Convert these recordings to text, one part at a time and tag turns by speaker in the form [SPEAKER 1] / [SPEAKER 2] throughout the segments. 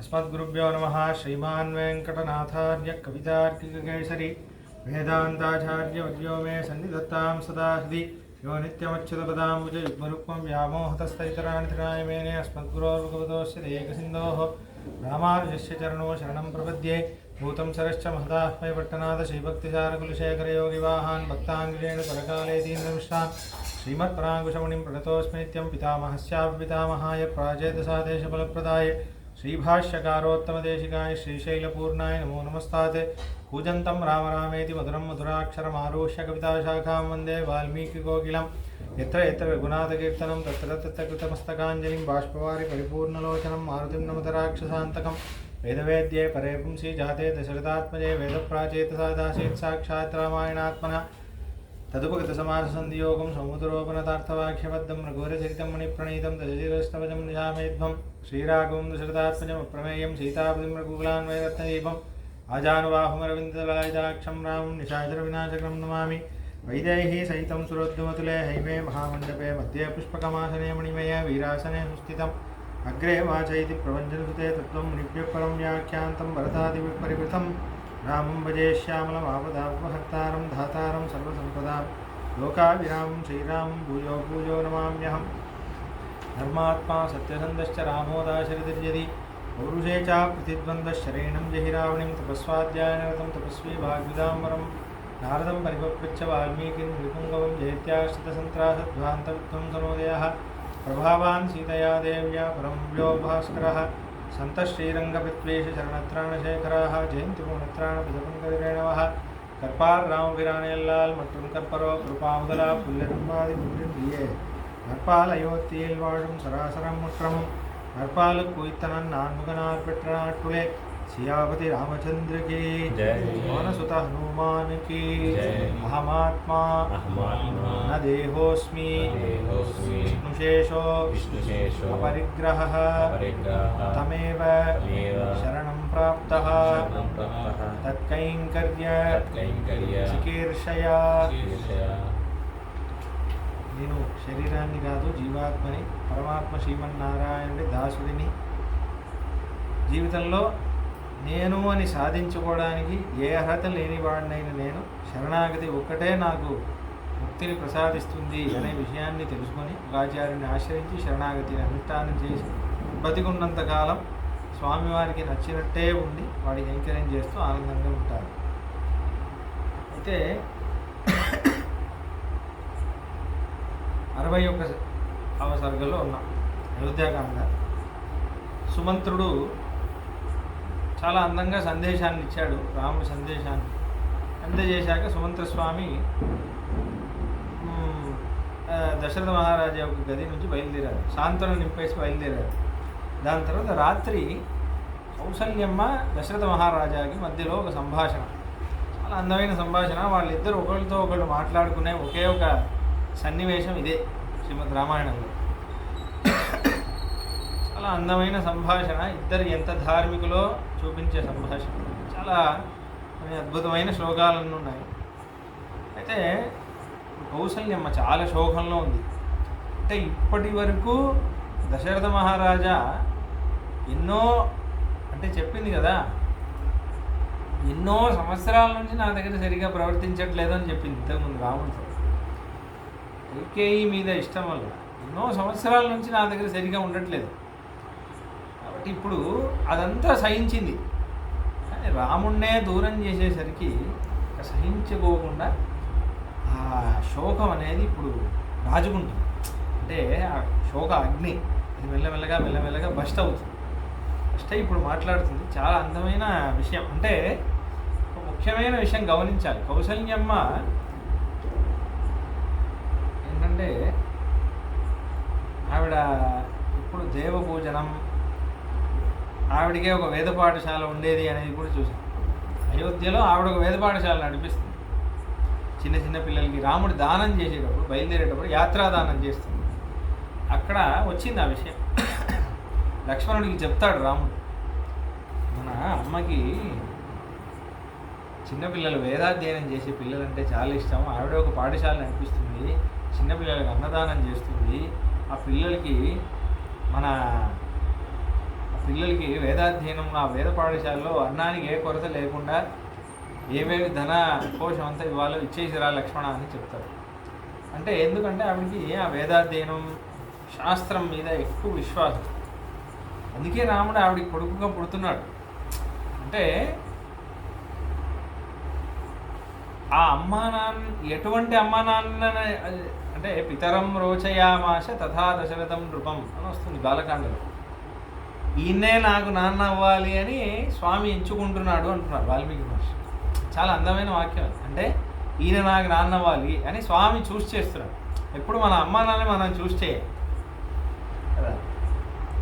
[SPEAKER 1] अस्मद्गुरुभ्यो नमः। श्रीमान् वेङ्कटनाथार्य कवितार्किककेसरी वेदान्ताचार्यवर्यो मे सन्निधत्तां सदा हृदि यो नित्यमच्युतपदाम्बुज युग्मरुक्मं व्यामोहतस्तैतराणि तृणाय मेने अस्मद्गुरोर्भगवतोऽस्य देकसिन्धोः रामानुजस्य चरणो शरणं प्रपद्ये। भूतं सरश्च महदाह्वय पट्टनाथ श्रीभक्तिसारकुलशेखरयोगिवाहान् भक्ताङ्गिरेण परकालेतीन्द्रमिश्रान् श्रीमत्पराङ्कुशमुनिं प्रणतोऽस्मि नित्यं पितामहस्यापितामहाय प्राचेतसादेशफलप्रदाय श्रीभाष्यकारोत्तमदेशिकाय श्रीशैलपूर्णाय नमो नमस्ताते। कूजन्तं राम रामेति मधुरं मधुराक्षरमारुह्य कविताशाखां वन्दे वाल्मीकिकोकिलं यत्र यत्र रघुनाथकीर्तनं तत्र तत्र कृतमस्तकाञ्जलिं बाष्पवारि परिपूर्णलोचनं मारुतिं नमत राक्षसान्तकं वेदवेद्ये परे पुंसि जाते दशरथात्मजे वेदप्राचेतसा दासीत् साक्षात् रामायणात्मना तदुपगतसमाससन्धियोगं समुद्रोपनतार्थवाक्यबद्धं रघुवरचरितं मुनिप्रणीतं दशशिरस्तवजं निशामेध्वं श्रीराघवं दशरथात्मजम् अप्रमेयं सीतापतिं रघुकुलान्वयरत्नदीपम् आजानुबाहुमरविन्ददलायदाक्षं रामं निशाचरविनाशकं नमामि। वैदेही सहितं सुरोद्यमतुले हैमे महामण्डपे मध्ये पुष्पकमासने मणिमये वीरासने सुस्थितम् अग्रे वाचैति प्रवञ्चनसुते तत्त्वं मुनिभ्यः परं व्याख्यान्तं भरतादिविपरिवृतं रामं भजे श्यामलमापदापहर्तारं धातारं सर्वसम्पदां लोकाभिरामं श्रीरामं भूयो भूयो नमाम्यहम्। धर्मात्मा सत्यसन्धश्च रामो दाशरथिर्यदि पौरुषे च प्रतिद्वन्द्वश्चरेणं जहि रावणिं तपस्वाध्यायनरतं तपस्वी भाग्विदाम्बरं नारदं परिपपृच्छ वाल्मीकिं विपुङ्गवं जयत्याश्रितसन्त्रासध्वान्तविध्वंसनोदयः प्रभावान् सीतया देव्या परं व्यो भास्करः सन्तः श्रीरङ्गपृथ्वीश शरणत्राणशेखराः जयन्ति पूर्णत्राणपदपङ्कजरेणवः कर्पार् रामபிரானையல்லால் மற்றும் கற்பரோ கிருபாமுதலா புல்லெரும்பாதி புன்றின்றியே நற்பாலயோத்தியில் வாழும் சராசரம் முற்றமும் நற்பாலுக்கு உய்த்தனன் நான்முகனார் பெற்ற நாட்டுளே सियापति रामचंद्र की पवनसुत हनुमान की अहमात्मा न देहोस्मि विष्णुशेषो अपरिग्रहः तमेव शरणं प्राप्तः तत्कैंकर्य चिकीर्षया। నేను శరీరాన్ని కాదు జీవాత్మని పరమాత్మ శ్రీమన్నారాయణుడి దాసుడిని. జీవితంలో నేను అని సాధించుకోవడానికి ఏ అర్హత లేనివాడినైనా నేను శరణాగతి ఒక్కటే నాకు ముక్తిని ప్రసాదిస్తుంది అనే విషయాన్ని తెలుసుకొని ఒక ఆచార్యుని ఆశ్రయించి శరణాగతిని అనుష్ఠానం చేసి బతికున్నంతకాలం స్వామివారికి నచ్చినట్టే ఉండి వాడికి ఎంకరేజ్ చేస్తూ ఆనందంగా ఉంటారు. అయితే 61వ సర్గలో ఉన్నాం. అయోధ్యాకాండ. సుమంత్రుడు చాలా అందంగా సందేశాన్ని ఇచ్చాడు. రాముడి సందేశాన్ని అందజేశాక సుమంత్రస్వామి దశరథ మహారాజా యొక్క గది నుంచి బయలుదేరారు. సాంత్వన నింపేసి బయలుదేరారు. దాని తర్వాత రాత్రి కౌసల్యమ్మ దశరథ మహారాజాకి మధ్యలో ఒక సంభాషణ, చాలా అందమైన సంభాషణ. వాళ్ళిద్దరు ఒకరితో ఒకళ్ళు మాట్లాడుకునే ఒకే ఒక సన్నివేశం ఇదే శ్రీమద్ రామాయణంలో. చాలా అందమైన సంభాషణ. ఇద్దరు ఎంత ధార్మికులో చూపించే సంభాషణ. చాలా అద్భుతమైన శ్లోకాలన్నీ ఉన్నాయి. అయితే కౌసల్యమ్మ చాలా శోకంలో ఉంది. అంటే ఇప్పటి వరకు దశరథ మహారాజా ఎన్నో అంటే చెప్పింది కదా, ఎన్నో సంవత్సరాల నుంచి నా దగ్గర సరిగా ప్రవర్తించట్లేదు అని చెప్పింది ఇంతకుముందు రాముడితో. కైకేయి మీద ఇష్టం వల్ల ఎన్నో సంవత్సరాల నుంచి నా దగ్గర సరిగా ఉండట్లేదు. కాబట్టి ఇప్పుడు అదంతా సహించింది. కానీ రాముణ్ణే దూరం చేసేసరికి సహించుకోకుండా ఆ శోకం అనేది ఇప్పుడు రాజుకుంటుంది. అంటే ఆ శోక అగ్ని అది మెల్లమెల్లగా బస్ట్ అవుతుంది. బస్ట్ అయి ఇప్పుడు మాట్లాడుతుంది. చాలా అందమైన విషయం. అంటే ఒక ముఖ్యమైన విషయం గమనించాలి. కౌసల్యమ్మ ఏంటంటే ఆవిడ ఇప్పుడు దేవపూజనం, ఆవిడకే ఒక వేద పాఠశాల ఉండేది అనేది కూడా చూసాం. అయోధ్యలో ఆవిడ ఒక వేద పాఠశాల నడిపిస్తుంది. చిన్న చిన్న పిల్లలకి రాముడు దానం చేసేటప్పుడు, బయలుదేరేటప్పుడు యాత్రాదానం చేస్తుంది. అక్కడ వచ్చింది ఆ విషయం. లక్ష్మణుడికి చెప్తాడు రాముడు, మన అమ్మకి చిన్నపిల్లలు వేదాధ్యయనం చేసే పిల్లలంటే చాలా ఇష్టం. ఆవిడ ఒక పాఠశాల నడిపిస్తుంది, చిన్నపిల్లలకి అన్నదానం చేస్తుంది. ఆ పిల్లలకి మన పిల్లలకి వేదాధ్యయనం ఆ వేద పాఠశాలలో అన్నానికి ఏ కొరత లేకుండా ఏమేమి ధన కోశం అంతా ఇవ్వాలో ఇచ్చేసిరా లక్ష్మణ అని చెప్తారు. అంటే ఎందుకంటే ఆవిడికి ఆ వేదాధ్యయనం శాస్త్రం మీద ఎక్కువ విశ్వాసం. అందుకే రాముడు ఆవిడికి కొడుకుగా పుడుతున్నాడు. అంటే ఆ అమ్మా నాన్న ఎటువంటి అమ్మా నాన్న అంటే పితరం రోచయామాశ తథా దశరథం నృపం అని వస్తుంది బాలకాండలో. ఈయన్నే నాకు నాన్న అవ్వాలి అని స్వామి ఎంచుకుంటున్నాడు అంటున్నారు వాల్మీకి మహర్షి. చాలా అందమైన వాక్యం. అంటే ఈయన నాకు నాన్న అవ్వాలి అని స్వామి చూస్ చేస్తున్నాడు. ఎప్పుడు మన అమ్మా నాన్న మనం చూస్ చేయాలి కదా.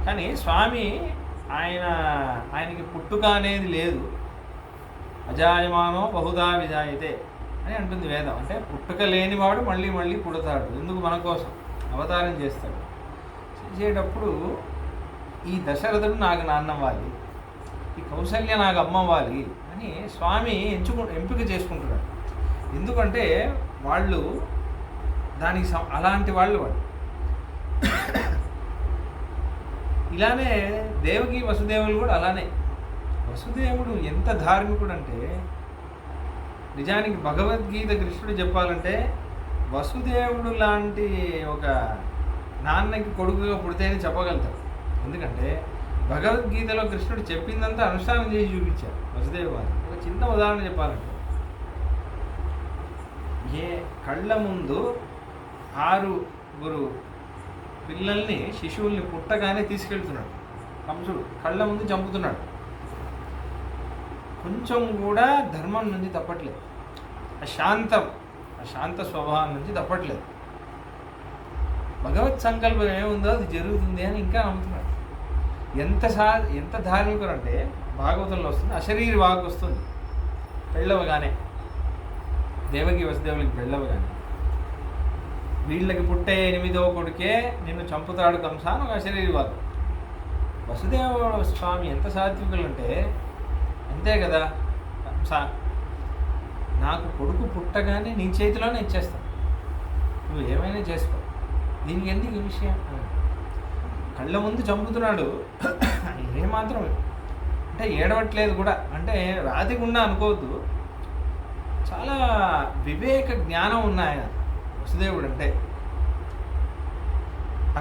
[SPEAKER 1] కానీ స్వామి ఆయనకి పుట్టుక అనేది లేదు. అజాయమానో బహుదా విజాయితే అని అంటుంది వేదం. అంటే పుట్టుక లేనివాడు మళ్ళీ మళ్ళీ పుడతాడు. ఎందుకు? మన కోసం అవతారం చేస్తాడు. చేసేటప్పుడు ఈ దశరథుడు నాకు నాన్నవ్వాలి, ఈ కౌసల్య నాకు అమ్మవ్వాలి అని స్వామి ఎంపిక చేసుకుంటున్నాడు. ఎందుకంటే వాళ్ళు దానికి అలాంటి వాళ్ళు ఇలానే దేవకి వసుదేవులు కూడా అలానే. వసుదేవుడు ఎంత ధార్మికుడు అంటే నిజానికి భగవద్గీత కృష్ణుడు చెప్పాలంటే వసుదేవుడు లాంటి ఒక నాన్నకి కొడుకుగా పుడితేనే చెప్పగలుగుతాడు. ఎందుకంటే భగవద్గీతలో కృష్ణుడు చెప్పిందంతా అనుష్ఠానం చేసి చూపించారు వసుదేవ వారు. ఒక చిన్న ఉదాహరణ చెప్పాలంటే కళ్ళ ముందు 6 పిల్లల్ని శిశువుల్ని పుట్టగానే తీసుకెళ్తున్నాడు కంసుడు. కళ్ళ ముందు చంపుతున్నాడు. కొంచెం కూడా ధర్మం నుంచి తప్పట్లేదు. శాంత స్వభావం నుంచి తప్పట్లేదు. భగవత్ సంకల్పం ఏముందో అది జరుగుతుంది అని ఇంకా నమ్ముతున్నాడు. ఎంత ధార్మికులు అంటే భాగవతంలో వస్తుంది, అశరీరి వాక్ వస్తుంది పెళ్ళవగానే. దేవకి వసుదేవులకి పెళ్ళవగానే వీళ్ళకి పుట్టే 8వ కొడుకే నిన్ను చంపుతాడు కంస అని ఒక అశరీరి వాక్. వసుదేవ స్వామి ఎంత సాత్వికులు అంటే అంతే కదా, కంస నాకు కొడుకు పుట్టగానే నీ చేతిలోనే ఇచ్చేస్తాను, నువ్వు ఏమైనా చేసుకో, దీనికి ఎందుకు ఈ విషయం? కళ్ళ ముందు చంపుతున్నాడు. ఏమాత్రం అంటే ఏడవట్లేదు కూడా. అంటే రాతిగుండా అనుకోవద్దు, చాలా వివేక జ్ఞానం ఉన్నాయి వసుదేవుడు అంటే.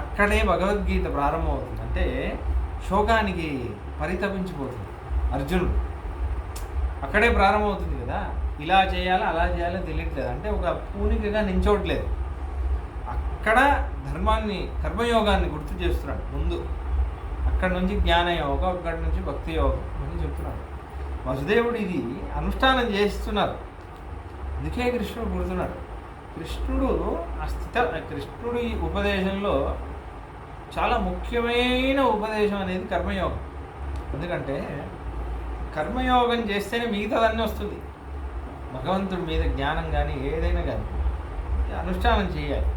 [SPEAKER 1] అక్కడే భగవద్గీత ప్రారంభమవుతుంది. అంటే శోకానికి పరితపించిపోతుంది అర్జునుడు. అక్కడే ప్రారంభమవుతుంది కదా. ఇలా చేయాలా అలా చేయాలో తెలియట్లేదు. అంటే ఒక పూనికగా నించోట్లేదు. అక్కడ ధర్మాన్ని కర్మయోగాన్ని గుర్తు చేస్తున్నాడు ముందు. అక్కడి నుంచి జ్ఞానయోగం, అక్కడి నుంచి భక్తి యోగం అని చెప్తున్నాడు. వసుదేవుడు ఇది అనుష్ఠానం చేస్తున్నారు. అందుకే కృష్ణుడు పుడుతున్నాడు. కృష్ణుడు ఈ ఉపదేశంలో చాలా ముఖ్యమైన ఉపదేశం అనేది కర్మయోగం. ఎందుకంటే కర్మయోగం చేస్తేనే మిగతాదన్నీ వస్తుంది. భగవంతుడి మీద జ్ఞానం కానీ ఏదైనా కానీ అనుష్ఠానం చేయాలి,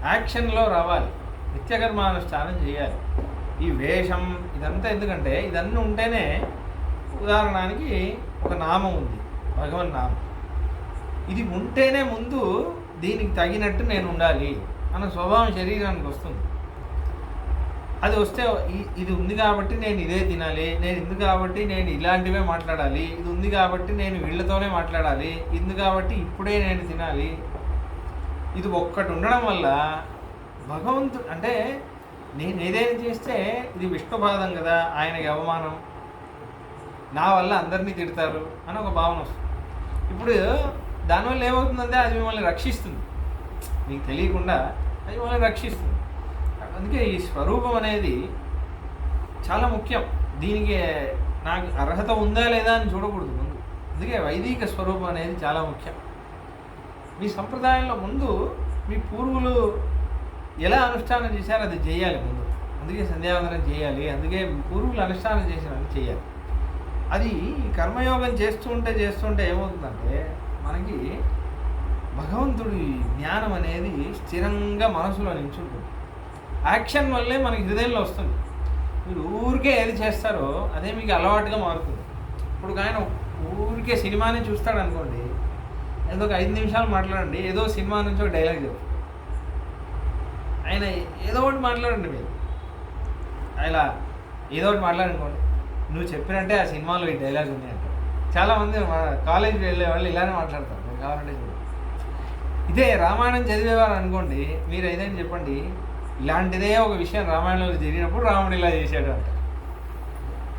[SPEAKER 1] యాక్షన్లో రావాలి, నిత్యకర్మానుష్ఠానం చేయాలి. ఈ వేషం ఇదంతా ఎందుకంటే ఇదన్నీ ఉంటేనే, ఉదాహరణకి ఒక నామం ఉంది, భగవన్ నామం, ఇది ఉంటేనే ముందు దీనికి తగినట్టు నేను ఉండాలి అన్న స్వభావం శరీరానికి వస్తుంది. అది వస్తే ఇది ఉంది కాబట్టి నేను ఇదే తినాలి, నేను ఉంది కాబట్టి నేను ఇలాంటివే మాట్లాడాలి, ఇది ఉంది కాబట్టి నేను వీళ్ళతోనే మాట్లాడాలి, ఇది కాబట్టి ఇప్పుడే నేను తినాలి. ఇది ఒక్కటి ఉండడం వల్ల భగవంతుడు అంటే నేను ఏదైనా చేస్తే ఇది విష్ణుపాదం కదా, ఆయనకి అవమానం, నా వల్ల అందరినీ తిడతారు అని ఒక భావన వస్తుంది. ఇప్పుడు దానివల్ల ఏమవుతుందంటే అది మిమ్మల్ని రక్షిస్తుంది, మీకు తెలియకుండా అది మిమ్మల్ని రక్షిస్తుంది. అందుకే ఈ స్వరూపం అనేది చాలా ముఖ్యం. దీనికి నాకు అర్హత ఉందా లేదా అని చూడకూడదు ముందు. అందుకే వైదిక స్వరూపం అనేది చాలా ముఖ్యం. మీ సంప్రదాయంలో ముందు మీ పూర్వులు ఎలా అనుష్ఠానం చేశారో అది చేయాలి ముందు. అందుకే సంధ్యావందనం చేయాలి, అందుకే పూర్వులు అనుష్ఠానం చేసినది చేయాలి. అది కర్మయోగం చేస్తుంటే ఏమవుతుందంటే మనకి భగవంతుడి జ్ఞానం అనేది స్థిరంగా మనసులో నిల్చుంటుంది. యాక్షన్ వల్లే మనకి హృదయంలో వస్తుంది. మీరు ఊరికే ఏది చేస్తారో అదే మీకు అలవాటుగా మారుతుంది. ఇప్పుడు ఆయన ఊరికే సినిమాని చూస్తాడు అనుకోండి, ఏదో ఒక 5 నిమిషాలు మాట్లాడండి, ఏదో సినిమా నుంచి ఒక డైలాగ్ చెప్తారు. ఆయన ఏదో ఒకటి మాట్లాడండి మీరు, ఏదో ఒకటి మాట్లాడనుకోండి, నువ్వు చెప్పినట్టే ఆ సినిమాలో ఈ డైలాగ్ ఉంది అంటే. చాలామంది మా కాలేజీకి వెళ్ళే వాళ్ళు ఇలానే మాట్లాడతారు, మీరు కావాలంటే చూడండి. ఇదే రామాయణం చదివేవారు అనుకోండి, మీరు ఏదైనా చెప్పండి, ఇలాంటిదే ఒక విషయం రామాయణంలో జరిగినప్పుడు రాముడు ఇలా చేశాడు అంట.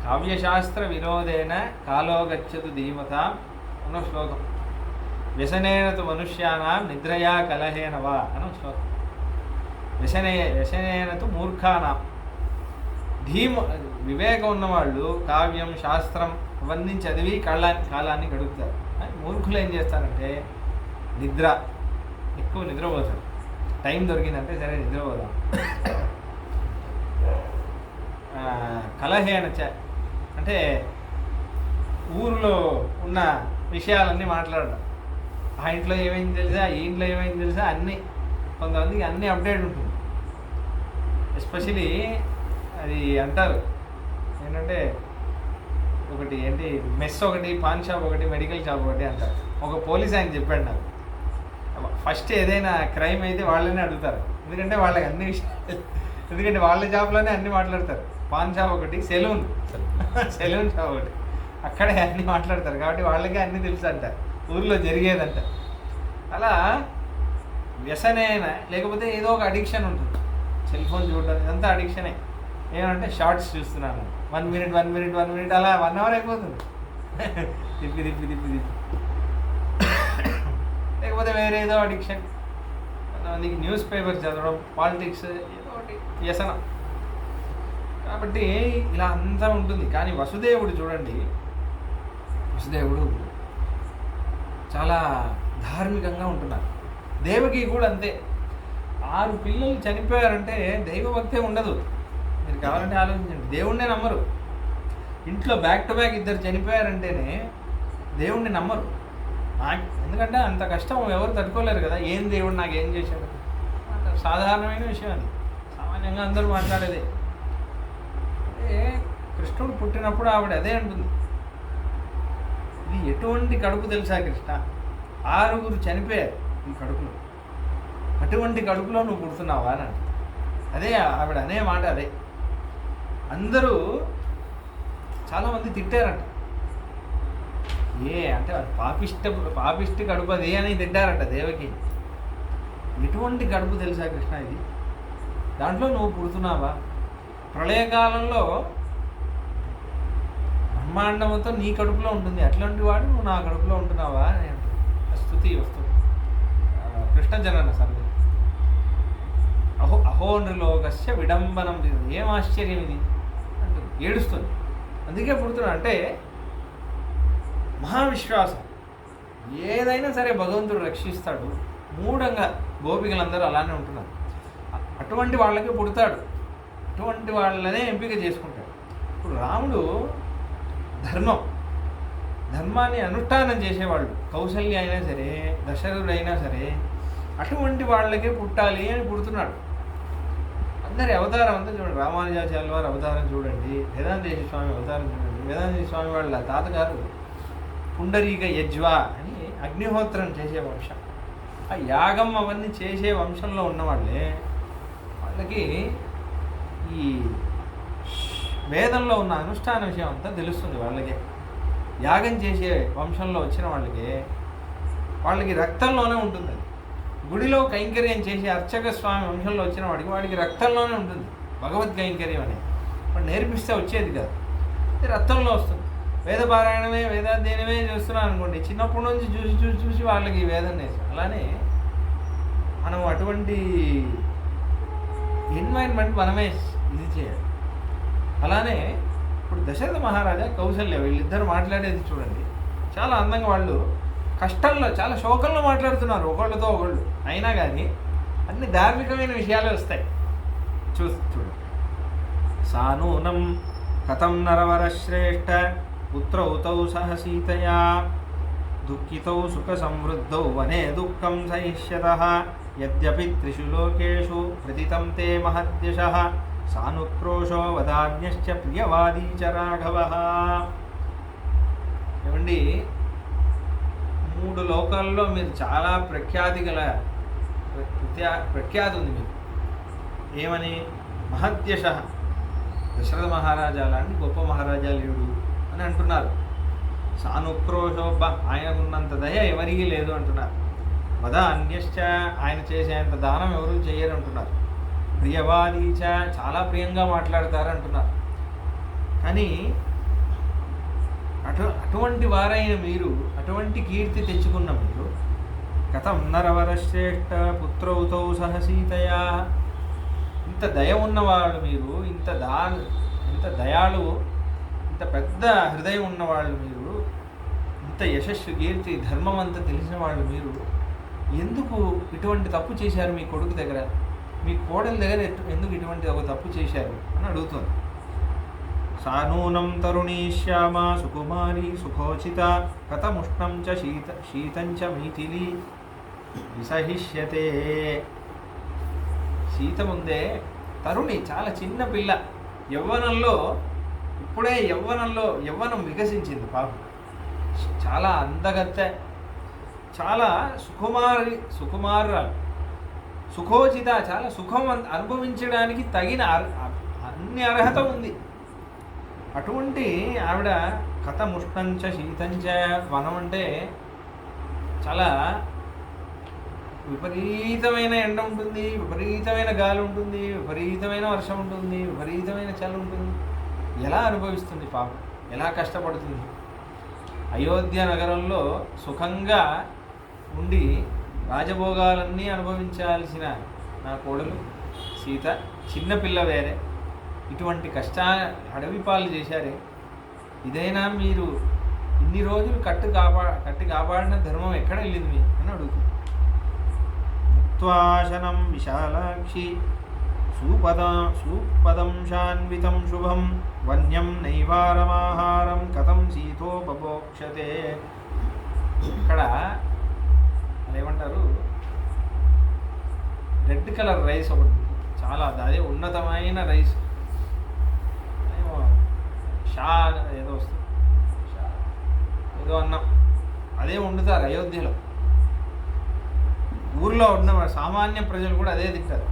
[SPEAKER 1] కావ్యశాస్త్ర వినోదేన కాలో గచ్చతు ధీమత అన్న శ్లోకం. వ్యసనేనతు మనుష్యానాం నిద్రయా కలహేనవా అన్న శ్లోకం. వ్యసనేనతు మూర్ఖానాం. వివేకం ఉన్నవాళ్ళు కావ్యం శాస్త్రం అవన్నీ చదివి కాలాన్ని గడుపుతారు. మూర్ఖులు ఏం చేస్తారంటే ఎక్కువ నిద్రపోతారు. టైం దొరికిందంటే సరే నిద్రపోదాం. కలహేన అంటే ఊరిలో ఉన్న విషయాలన్నీ మాట్లాడడం. ఆ ఇంట్లో ఏమైంది తెలుసా, ఈ ఇంట్లో ఏమైంది తెలుసా, అన్నీ. కొంతమందికి అన్నీ అప్డేట్ ఉంటుంది. ఎస్పెషలీ అది అంటారు ఏంటంటే, ఒకటి ఏంటి మెస్ ఒకటి, పాన్ షాప్ ఒకటి, మెడికల్ షాప్ ఒకటి అంటారు. ఒక పోలీస్ ఆయన చెప్పాడు నాకు, ఫస్ట్ ఏదైనా క్రైమ్ అయితే వాళ్ళనే అడుగుతారు, ఎందుకంటే వాళ్ళకి అన్ని విషయాలు, ఎందుకంటే వాళ్ళ జాబ్లోనే అన్నీ మాట్లాడతారు. పాన్ షాప్ ఒకటి, సెలూన్ షాప్ ఒకటి, అక్కడే అన్నీ మాట్లాడతారు. కాబట్టి వాళ్ళకే అన్నీ తెలుసు అంట, ఊర్లో జరిగేదంట. అలా వ్యసనైన లేకపోతే ఏదో ఒక అడిక్షన్ ఉంటుంది. సెల్ ఫోన్ చూడడం ఇదంతా అడిక్షనే. ఏమంటే షార్ట్స్ చూస్తున్నాను, 1 మినిట్ అలా 1 అవర్ అయిపోతుంది. తిప్పి లేకపోతే వేరే ఏదో అడిక్షన్. కొంతమందికి న్యూస్ పేపర్ చదవడం, పాలిటిక్స్, ఏదో ఒకటి వ్యసనం. కాబట్టి ఇలా అంతా ఉంటుంది. కానీ వసుదేవుడు చూడండి, వసుదేవుడు చాలా ధార్మికంగా ఉంటున్నారు. దేవకి కూడా అంతే. 6 పిల్లలు చనిపోయారంటే దైవభక్తే ఉండదు. మీరు కావాలంటే ఆలోచించండి, దేవుణ్ణే నమ్మరు. ఇంట్లో బ్యాక్ టు బ్యాక్ 2 చనిపోయారంటేనే దేవుణ్ణి నమ్మరు. ఎందుకంటే అంత కష్టం ఎవరు తట్టుకోలేరు కదా. ఏం దేవుడు నాకు ఏం చేశాడు అంటారు. సాధారణమైన విషయం అది, సామాన్యంగా అందరూ మాట్లాడేదే. అంటే కృష్ణుడు పుట్టినప్పుడు ఆవిడ అదే అంటుంది, ఇది ఎటువంటి కడుపు తెలుసా కృష్ణ, 6 చనిపోయారు ఈ కడుపులో, అటువంటి కడుపులో నువ్వు పుడుతున్నావా అని. అదే ఆవిడ అనే మాట అదే. అందరూ చాలామంది తిట్టారంట, అంటే పాపిష్టి కడుపు అది అని తిట్టారంట దేవకి. ఎటువంటి కడుపు తెలుసా కృష్ణ ఇది, దాంట్లో నువ్వు పుడుతున్నావా? ప్రళయకాలంలో బ్రహ్మాండంతో నీ కడుపులో ఉంటుంది, అట్లాంటి వాడు నువ్వు నా కడుపులో ఉంటున్నావా అని అంటుంది. స్తుతి వస్తుంది కృష్ణ జనన సర్వే. అహోనృలోకస్య విడంబనం, ఏం ఆశ్చర్యం ఇది అంటుంది, ఏడుస్తుంది. అందుకే పుడుతున్నా అంటే మహావిశ్వాసం. ఏదైనా సరే భగవంతుడు రక్షిస్తాడు. మూఢంగా గోపికలందరూ అలానే ఉంటున్నారు. అటువంటి వాళ్ళకి పుడతాడు, అటువంటి వాళ్ళనే ఎంపిక చేసుకుంటాడు. ఇప్పుడు రాముడు ధర్మాన్ని అనుష్ఠానం చేసేవాళ్ళు, కౌసల్య అయినా సరే, దశరథుడైనా సరే, అటువంటి వాళ్ళకే పుట్టాలి అని పుడుతున్నాడు. అందరి అవతారం అంతా చూడండి, రామానుజాచార్యుల వారి అవతారం చూడండి, వేదాంతేశ్వర స్వామి అవతారం చూడండి. వేదాంతేశ్వర స్వామి వాళ్ళ తాతగారు పుండరీక యజ్వా అని అగ్నిహోత్రం చేసే వంశం. ఆ యాగం అవన్నీ చేసే వంశంలో ఉన్నవాళ్ళే. వాళ్ళకి ఈ వేదంలో ఉన్న అనుష్ఠాన విషయం అంతా తెలుస్తుంది. వాళ్ళకి యాగం చేసే వంశంలో వచ్చిన వాళ్ళకి రక్తంలోనే ఉంటుంది. అది గుడిలో కైంకర్యం చేసే అర్చక స్వామి వంశంలో వచ్చిన వాడికి రక్తంలోనే ఉంటుంది భగవద్ కైంకర్యం అనేది. వాడు నేర్పిస్తే వచ్చేది కాదు, ఇది రక్తంలో వస్తుంది. వేదపారాయణమే వేదాధ్యయనమే చేస్తున్నాను అనుకోండి, చిన్నప్పటి నుంచి చూసి వాళ్ళకి వేదం నేర్చు. అలానే మనం అటువంటి ఎన్వైరన్మెంట్ మనమే ఇది చేయాలి. అలానే ఇప్పుడు దశరథ మహారాజా, కౌసల్య వీళ్ళిద్దరు మాట్లాడేది చూడండి, చాలా అందంగా. వాళ్ళు కష్టంలో చాలా శోకంలో మాట్లాడుతున్నారు ఒకళ్ళతో ఒకళ్ళు, అయినా కానీ అన్ని ధార్మికమైన విషయాలే వస్తాయి. చూడండి, సానూనం కథం నరవరశ్రేష్ఠ పుత్రౌ తౌ సహ సీతయా దుఃఖితౌ సుఖ సంవృద్ధౌ వనే దుఃఖం సహిష్యతః యద్యపి త్రిషు లోకేషు ప్రతితం తే మహద్యశః సానుక్రోశో వదాన్యశ్చ ప్రియవాదీ చ రాఘవః. ఏమండి, 3 లోకాల్లో మీరు చాలా ప్రఖ్యాతి ఉంది మీకు. ఏమని? మహద్యశః, దశరథ మహారాజా లాంటి గొప్ప మహారాజా లేడు అని అంటున్నారు. సానుక్రోశోబ్బ, ఆయనకున్నంత దయ ఎవరికీ లేదు అంటున్నారు. వద అన్యశ్చ, ఆయన చేసేంత దానం ఎవరు చేయరు అంటున్నారు. ప్రియవాదీచ, చాలా ప్రియంగా మాట్లాడతారు అంటున్నారు. కానీ అటువంటి వారైన మీరు, అటువంటి కీర్తి తెచ్చుకున్న మీరు, కథం నరవరశ్రేష్ఠ పుత్రౌతౌ సహ సీతయా, ఇంత దయ ఉన్నవాళ్ళు మీరు, ఇంత దయాళు, ఇంత పెద్ద హృదయం ఉన్నవాళ్ళు మీరు, ఇంత యశస్సు కీర్తి ధర్మం అంతా తెలిసిన వాళ్ళు మీరు, ఎందుకు ఇటువంటి తప్పు చేశారు మీ కొడుకు దగ్గర, మీ కోడల దగ్గర ఎందుకు ఇటువంటి ఒక తప్పు చేశారు అని అడుగుతుంది. సానూనం తరుణీ శ్యామ సుకుమారి సుఖోచిత కథముష్ణం చ శీతం చ మైథిలి విసహిష్యతే. సీత ముందే తరుణి, చాలా చిన్న పిల్ల, ఇప్పుడే యవ్వనం వికసించింది పాపం, చాలా అందగత్తె, చాలా సుకుమారురాలు, సుఖోచిత, చాలా సుఖం అనుభవించడానికి తగిన అన్ని అర్హత ఉంది. అటువంటి ఆవిడ కథముష్ణంచ శీతంచ, వనం అంటే చాలా విపరీతమైన ఎండ ఉంటుంది, విపరీతమైన గాలి ఉంటుంది, విపరీతమైన వర్షం ఉంటుంది, విపరీతమైన చలి ఉంటుంది. ఎలా అనుభవిస్తుంది పాపం, ఎలా కష్టపడుతుంది. అయోధ్య నగరంలో సుఖంగా ఉండి రాజభోగాలన్నీ అనుభవించాల్సిన నా కోడలు సీత చిన్నపిల్ల వేరే, ఇటువంటి అడవి పాలు చేశారే, ఇదైనా మీరు ఇన్ని రోజులు కట్టి కాపాడిన ధర్మం ఎక్కడ వెళ్ళింది అని అడుగుతుంది. ముక్త్వాశనం విశాలాక్షి సూపదంశాన్వితం శుభం వన్యం నైవారమాహారం కథం సీతోపభోక్షతే. ఇక్కడ అదేమంటారు, రెడ్ కలర్ రైస్ ఒకటి, చాలా అదే ఉన్నతమైన రైస్, ఏదో వస్తుంది, ఏదో అన్నం, అదే వండుతారు అయోధ్యలో. ఊర్లో ఉన్న సామాన్య ప్రజలు కూడా అదే తింటారు.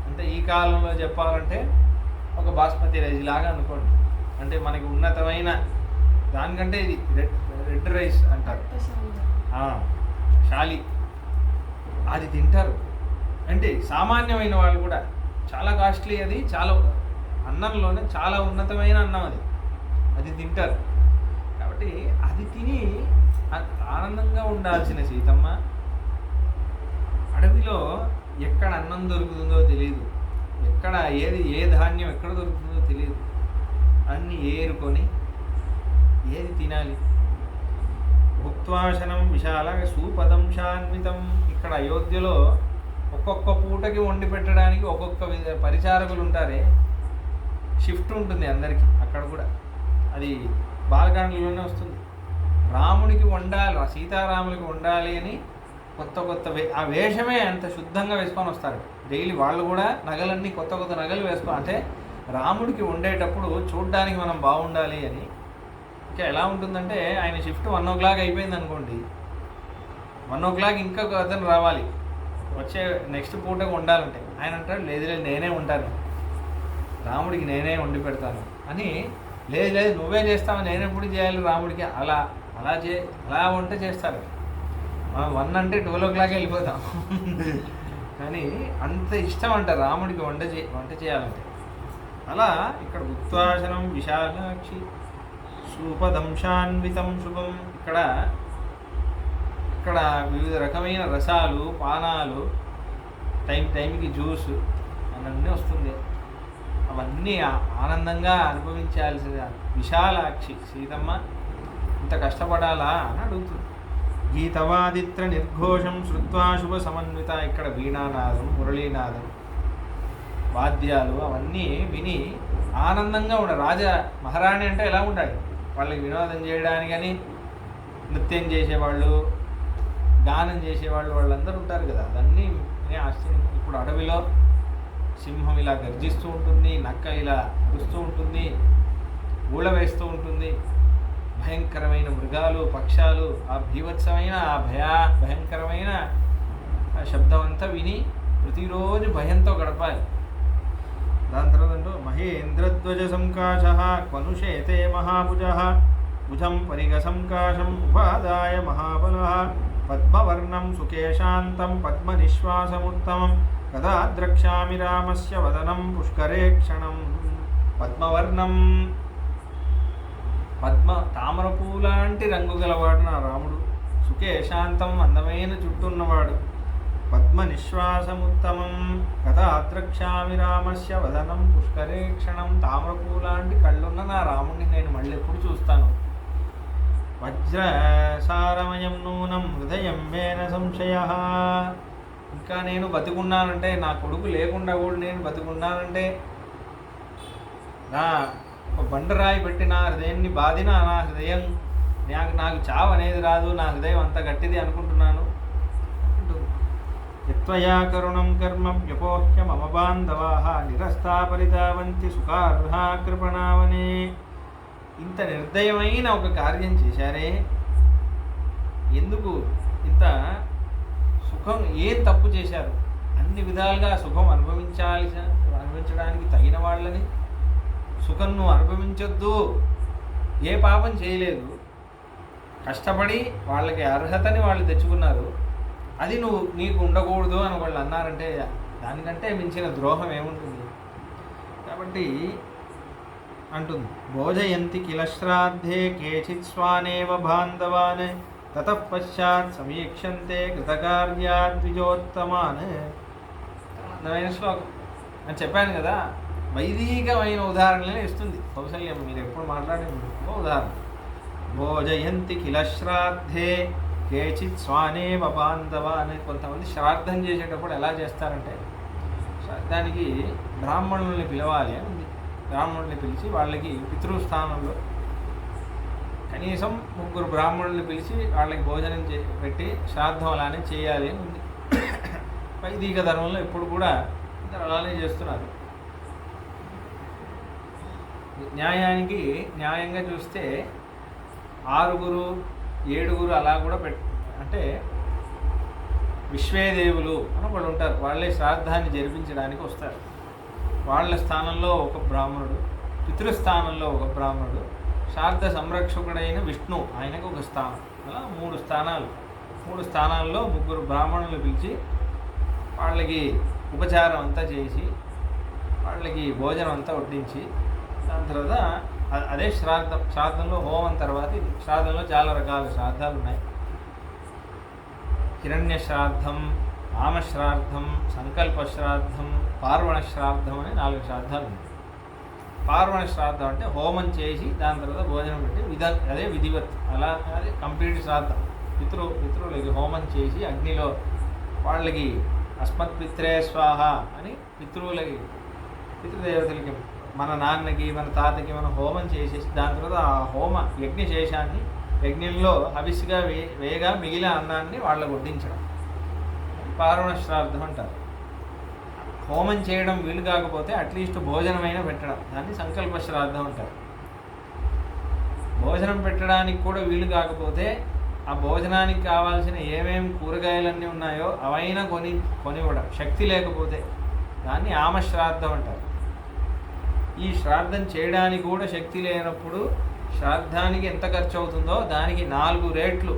[SPEAKER 1] అంటే ఈ కాలంలో చెప్పాలంటే ఒక బాస్మతి రైస్ లాగా అనుకోండి. అంటే మనకి ఉన్నతమైన దానికంటే ఇది రెడ్ రైస్ అంటారు, షాలి, అది తింటారు. అంటే సామాన్యమైన వాళ్ళు కూడా చాలా కాస్ట్లీ, అది చాలా అన్నంలోనే చాలా ఉన్నతమైన అన్నం, అది తింటారు. కాబట్టి అది తిని ఆనందంగా ఉండాల్సిన సీతమ్మ అడవిలో ఎక్కడ అన్నం దొరుకుతుందో తెలియదు, ఎక్కడ ఏ ధాన్యం ఎక్కడ దొరుకుతుందో తెలియదు, అన్నీ ఏరుకొని ఏది తినాలి. భుక్త్వాశనం విశాల సూపదంశాన్వితం. ఇక్కడ అయోధ్యలో ఒక్కొక్క పూటకి వండి పెట్టడానికి ఒక్కొక్క పరిచారకులు ఉంటారే, షిఫ్ట్ ఉంటుంది అందరికీ. అక్కడ కూడా అది బాలకాండలోనే వస్తుంది. రాముడికి వండాలి, సీతారాములకి వండాలి అని కొత్త ఆ వేషమే అంత శుద్ధంగా వేసుకొని వస్తారు డైలీ. వాళ్ళు కూడా నగలన్నీ కొత్త నగలు వేసుకోవాలి. అంటే రాముడికి వండేటప్పుడు చూడడానికి మనం బాగుండాలి అని. ఇంకా ఎలా ఉంటుందంటే, ఆయన షిఫ్ట్ 1 o'clock అయిపోయింది అనుకోండి, 1 o'clock ఇంకా అతను రావాలి, వచ్చే నెక్స్ట్ పూటకు వండాలంటే ఆయన అంటాడు, లేదు నేనే ఉంటాను, రాముడికి నేనే వండి పెడతాను అని. లేదు నువ్వే చేస్తావు, నేను ఎప్పుడు చేయాలి రాముడికి, అలా వంట చేస్తారు. 1 అంటే 12 o'clock వెళ్ళిపోతాం. కానీ అంత ఇష్టం అంట రాముడికి వంట చేయాలంటే. అలా ఇక్కడ ఉత్వాసనం విశాలాక్షి సూపదంశాన్వితం శుభం. ఇక్కడ వివిధ రకమైన రసాలు, పానాలు, టైంకి జ్యూస్ అవన్నీ వస్తుంది. అవన్నీ ఆనందంగా అనుభవించాల్సిన విశాలాక్షి సీతమ్మ ఇంత కష్టపడాలా అని అడుగుతుంది. గీతవాదిత్ర నిర్ఘోషం శృత్వా శుభ సమన్విత. ఇక్కడ వీణానాదం, మురళీనాదం, వాద్యాలు అవన్నీ విని ఆనందంగా ఉండాలి. మహారాణి అంటే ఎలా ఉండాలి, వాళ్ళకి వినోదం చేయడానికి అని నృత్యం చేసేవాళ్ళు, గానం చేసేవాళ్ళు, వాళ్ళందరూ ఉంటారు కదా. అవన్నీ ఆశ్చర్యం. ఇప్పుడు అడవిలో సింహం ఇలా గర్జిస్తూ ఉంటుంది, నక్క ఇలా అరుస్తూ ఉంటుంది, ఊళ్ళ వేస్తూ ఉంటుంది. భయంకరమైన మృగాలు, పక్షాలు, ఆ భీభత్సమైన భయంకరమైన శబ్దం అంతా విని ప్రతిరోజు భయంతో గడపాలి. దాని తర్వాత మహేంద్రధ్వజ సంకాశ క్వనుషేతే మహాభుజ భుజం పరిగ సంకాశం ఉపాదాయ మహాబల పద్మవర్ణం సుకేశాంతం పద్మనిశ్వాసముత్తమం కదా ద్రక్ష్యామి రామస్య వదనం పుష్కరే క్షణం. పద్మవర్ణం, పద్మ తామర పూలాంటి రంగు గలవాడు నా రాముడు. సుకేశాంతం, అందమైన జుట్టు ఉన్నవాడు. పద్మ నిశ్వాసముత్తమం కదా ద్రక్ష్యామి రామస్య వదనం పుష్కరే క్షణం. తామర పూలాంటి కళ్ళున్న నా రాముడిని నేను మళ్ళీ ఎప్పుడు చూస్తాను. వజ్రసారమయం నూనం హృదయం మేన సంశయ. ఇంకా నేను బతికున్నానంటే, నా కొడుకు లేకుండా కూడా నేను బతికున్నానంటే, నా ఒక బండరాయి పెట్టి నా హృదయాన్ని బాధిన నా హృదయం, నాకు చావు అనేది రాదు, నా హృదయం అంత గట్టిది అనుకుంటున్నాను. యత్వయా కరుణం కర్మ వ్యపోహ్య మమ బాంధవాః నిరస్తాపరితావంతి సుఖార్హా కృపణావనే. ఇంత నిర్దయమైన ఒక కార్యం చేశారే, ఎందుకు ఇంత సుఖం, ఏం తప్పు చేశారు? అన్ని విధాలుగా సుఖం అనుభవించడానికి తగిన వాళ్ళని సుఖం నువ్వు అనుభవించొద్దు, ఏ పాపం చేయలేదు, కష్టపడి వాళ్ళకి అర్హతని వాళ్ళు తెచ్చుకున్నారు, అది నీకు ఉండకూడదు అని వాళ్ళు అన్నారంటే దానికంటే మించిన ద్రోహం ఏముంటుంది? కాబట్టి అంటుంది భోజయంతి కిల శ్రాద్ధే కేచిత్ స్వానేవ బాంధవాన్ తతః పశ్చాత్ సమీక్షంతే కృతకార్యాద్విజోత్తమాన్. అందమైన శ్లోకం అని చెప్పాను కదా, వైదికమైన ఉదాహరణలే ఇస్తుంది కౌసల్యం. మీరు ఎప్పుడు మాట్లాడే ఉదాహరణ. భోజయంతి కిల శ్రాద్ధే కేచిత్ స్వానేవ బాంధవ అని. కొంతమంది శ్రాద్ధం చేసేటప్పుడు ఎలా చేస్తారంటే, శ్రాద్ధానికి బ్రాహ్మణుల్ని పిలవాలి అని ఉంది. బ్రాహ్మణుల్ని పిలిచి వాళ్ళకి పితృస్థానంలో కనీసం 3 బ్రాహ్మణుల్ని పిలిచి వాళ్ళకి భోజనం పెట్టి శ్రాద్ధం అలానే చేయాలి అని ఉంది. వైదిక ధర్మంలో ఎప్పుడు కూడా అలానే చేస్తున్నారు. న్యాయంగా చూస్తే 6, 7 అలా కూడా అంటే విశ్వేదేవులు అని వాళ్ళు ఉంటారు. వాళ్ళే శ్రాద్ధాన్ని జరిపించడానికి వస్తారు. వాళ్ళ స్థానంలో ఒక బ్రాహ్మణుడు, పితృస్థానంలో ఒక బ్రాహ్మణుడు, శ్రాద్ధ సంరక్షకుడైన విష్ణు ఆయనకు ఒక స్థానం, అలా 3 స్థానాలు. 3 స్థానాల్లో 3 బ్రాహ్మణులు పిలిచి వాళ్ళకి ఉపచారం అంతా చేసి వాళ్ళకి భోజనం అంతా వడ్డించి దాని తర్వాత అదే శ్రాద్ధంలో హోమం తర్వాత, శ్రాద్ధంలో చాలా రకాల శ్రాద్ధాలు ఉన్నాయి. హిరణ్య శ్రాద్ధం, ఆమశ్రాద్ధం, సంకల్ప శ్రాద్ధం, పార్వణ శ్రాద్ధం అని 4 శ్రాద్ధాలు ఉన్నాయి. పార్వణ శ్రాద్ధం అంటే హోమం చేసి దాని తర్వాత భోజనం పెట్టి అదే విధివత్, అలా అదే కంప్లీట్ శ్రాద్ధం. పితృలకి హోమం చేసి అగ్నిలో వాళ్ళకి అస్మత్ పిత్రే స్వాహ అని పితృదేవతలకి, మన నాన్నకి మన తాతకి మనం హోమం చేసేసి దాని తర్వాత ఆ హోమ యజ్ఞశేషాన్ని యజ్ఞంలో హవిస్సుగా వేయగా మిగిలిన అన్నాన్ని వాళ్ళకు వడ్డించడం పార్వణ శ్రాద్ధం అంటారు. హోమం చేయడం వీలు కాకపోతే అట్లీస్ట్ భోజనమైనా పెట్టడం, దాన్ని సంకల్ప శ్రాద్ధం అంటారు. భోజనం పెట్టడానికి కూడా వీలు కాకపోతే ఆ భోజనానికి కావాల్సిన ఏమేమి కూరగాయలన్నీ ఉన్నాయో అవైనా కొనివ్వడం, శక్తి లేకపోతే దాన్ని ఆమశ్రాద్ధం అంటారు. ఈ శ్రాద్ధం చేయడానికి కూడా శక్తి లేనప్పుడు శ్రాద్ధానికి ఎంత ఖర్చు అవుతుందో దానికి 4 రెట్లు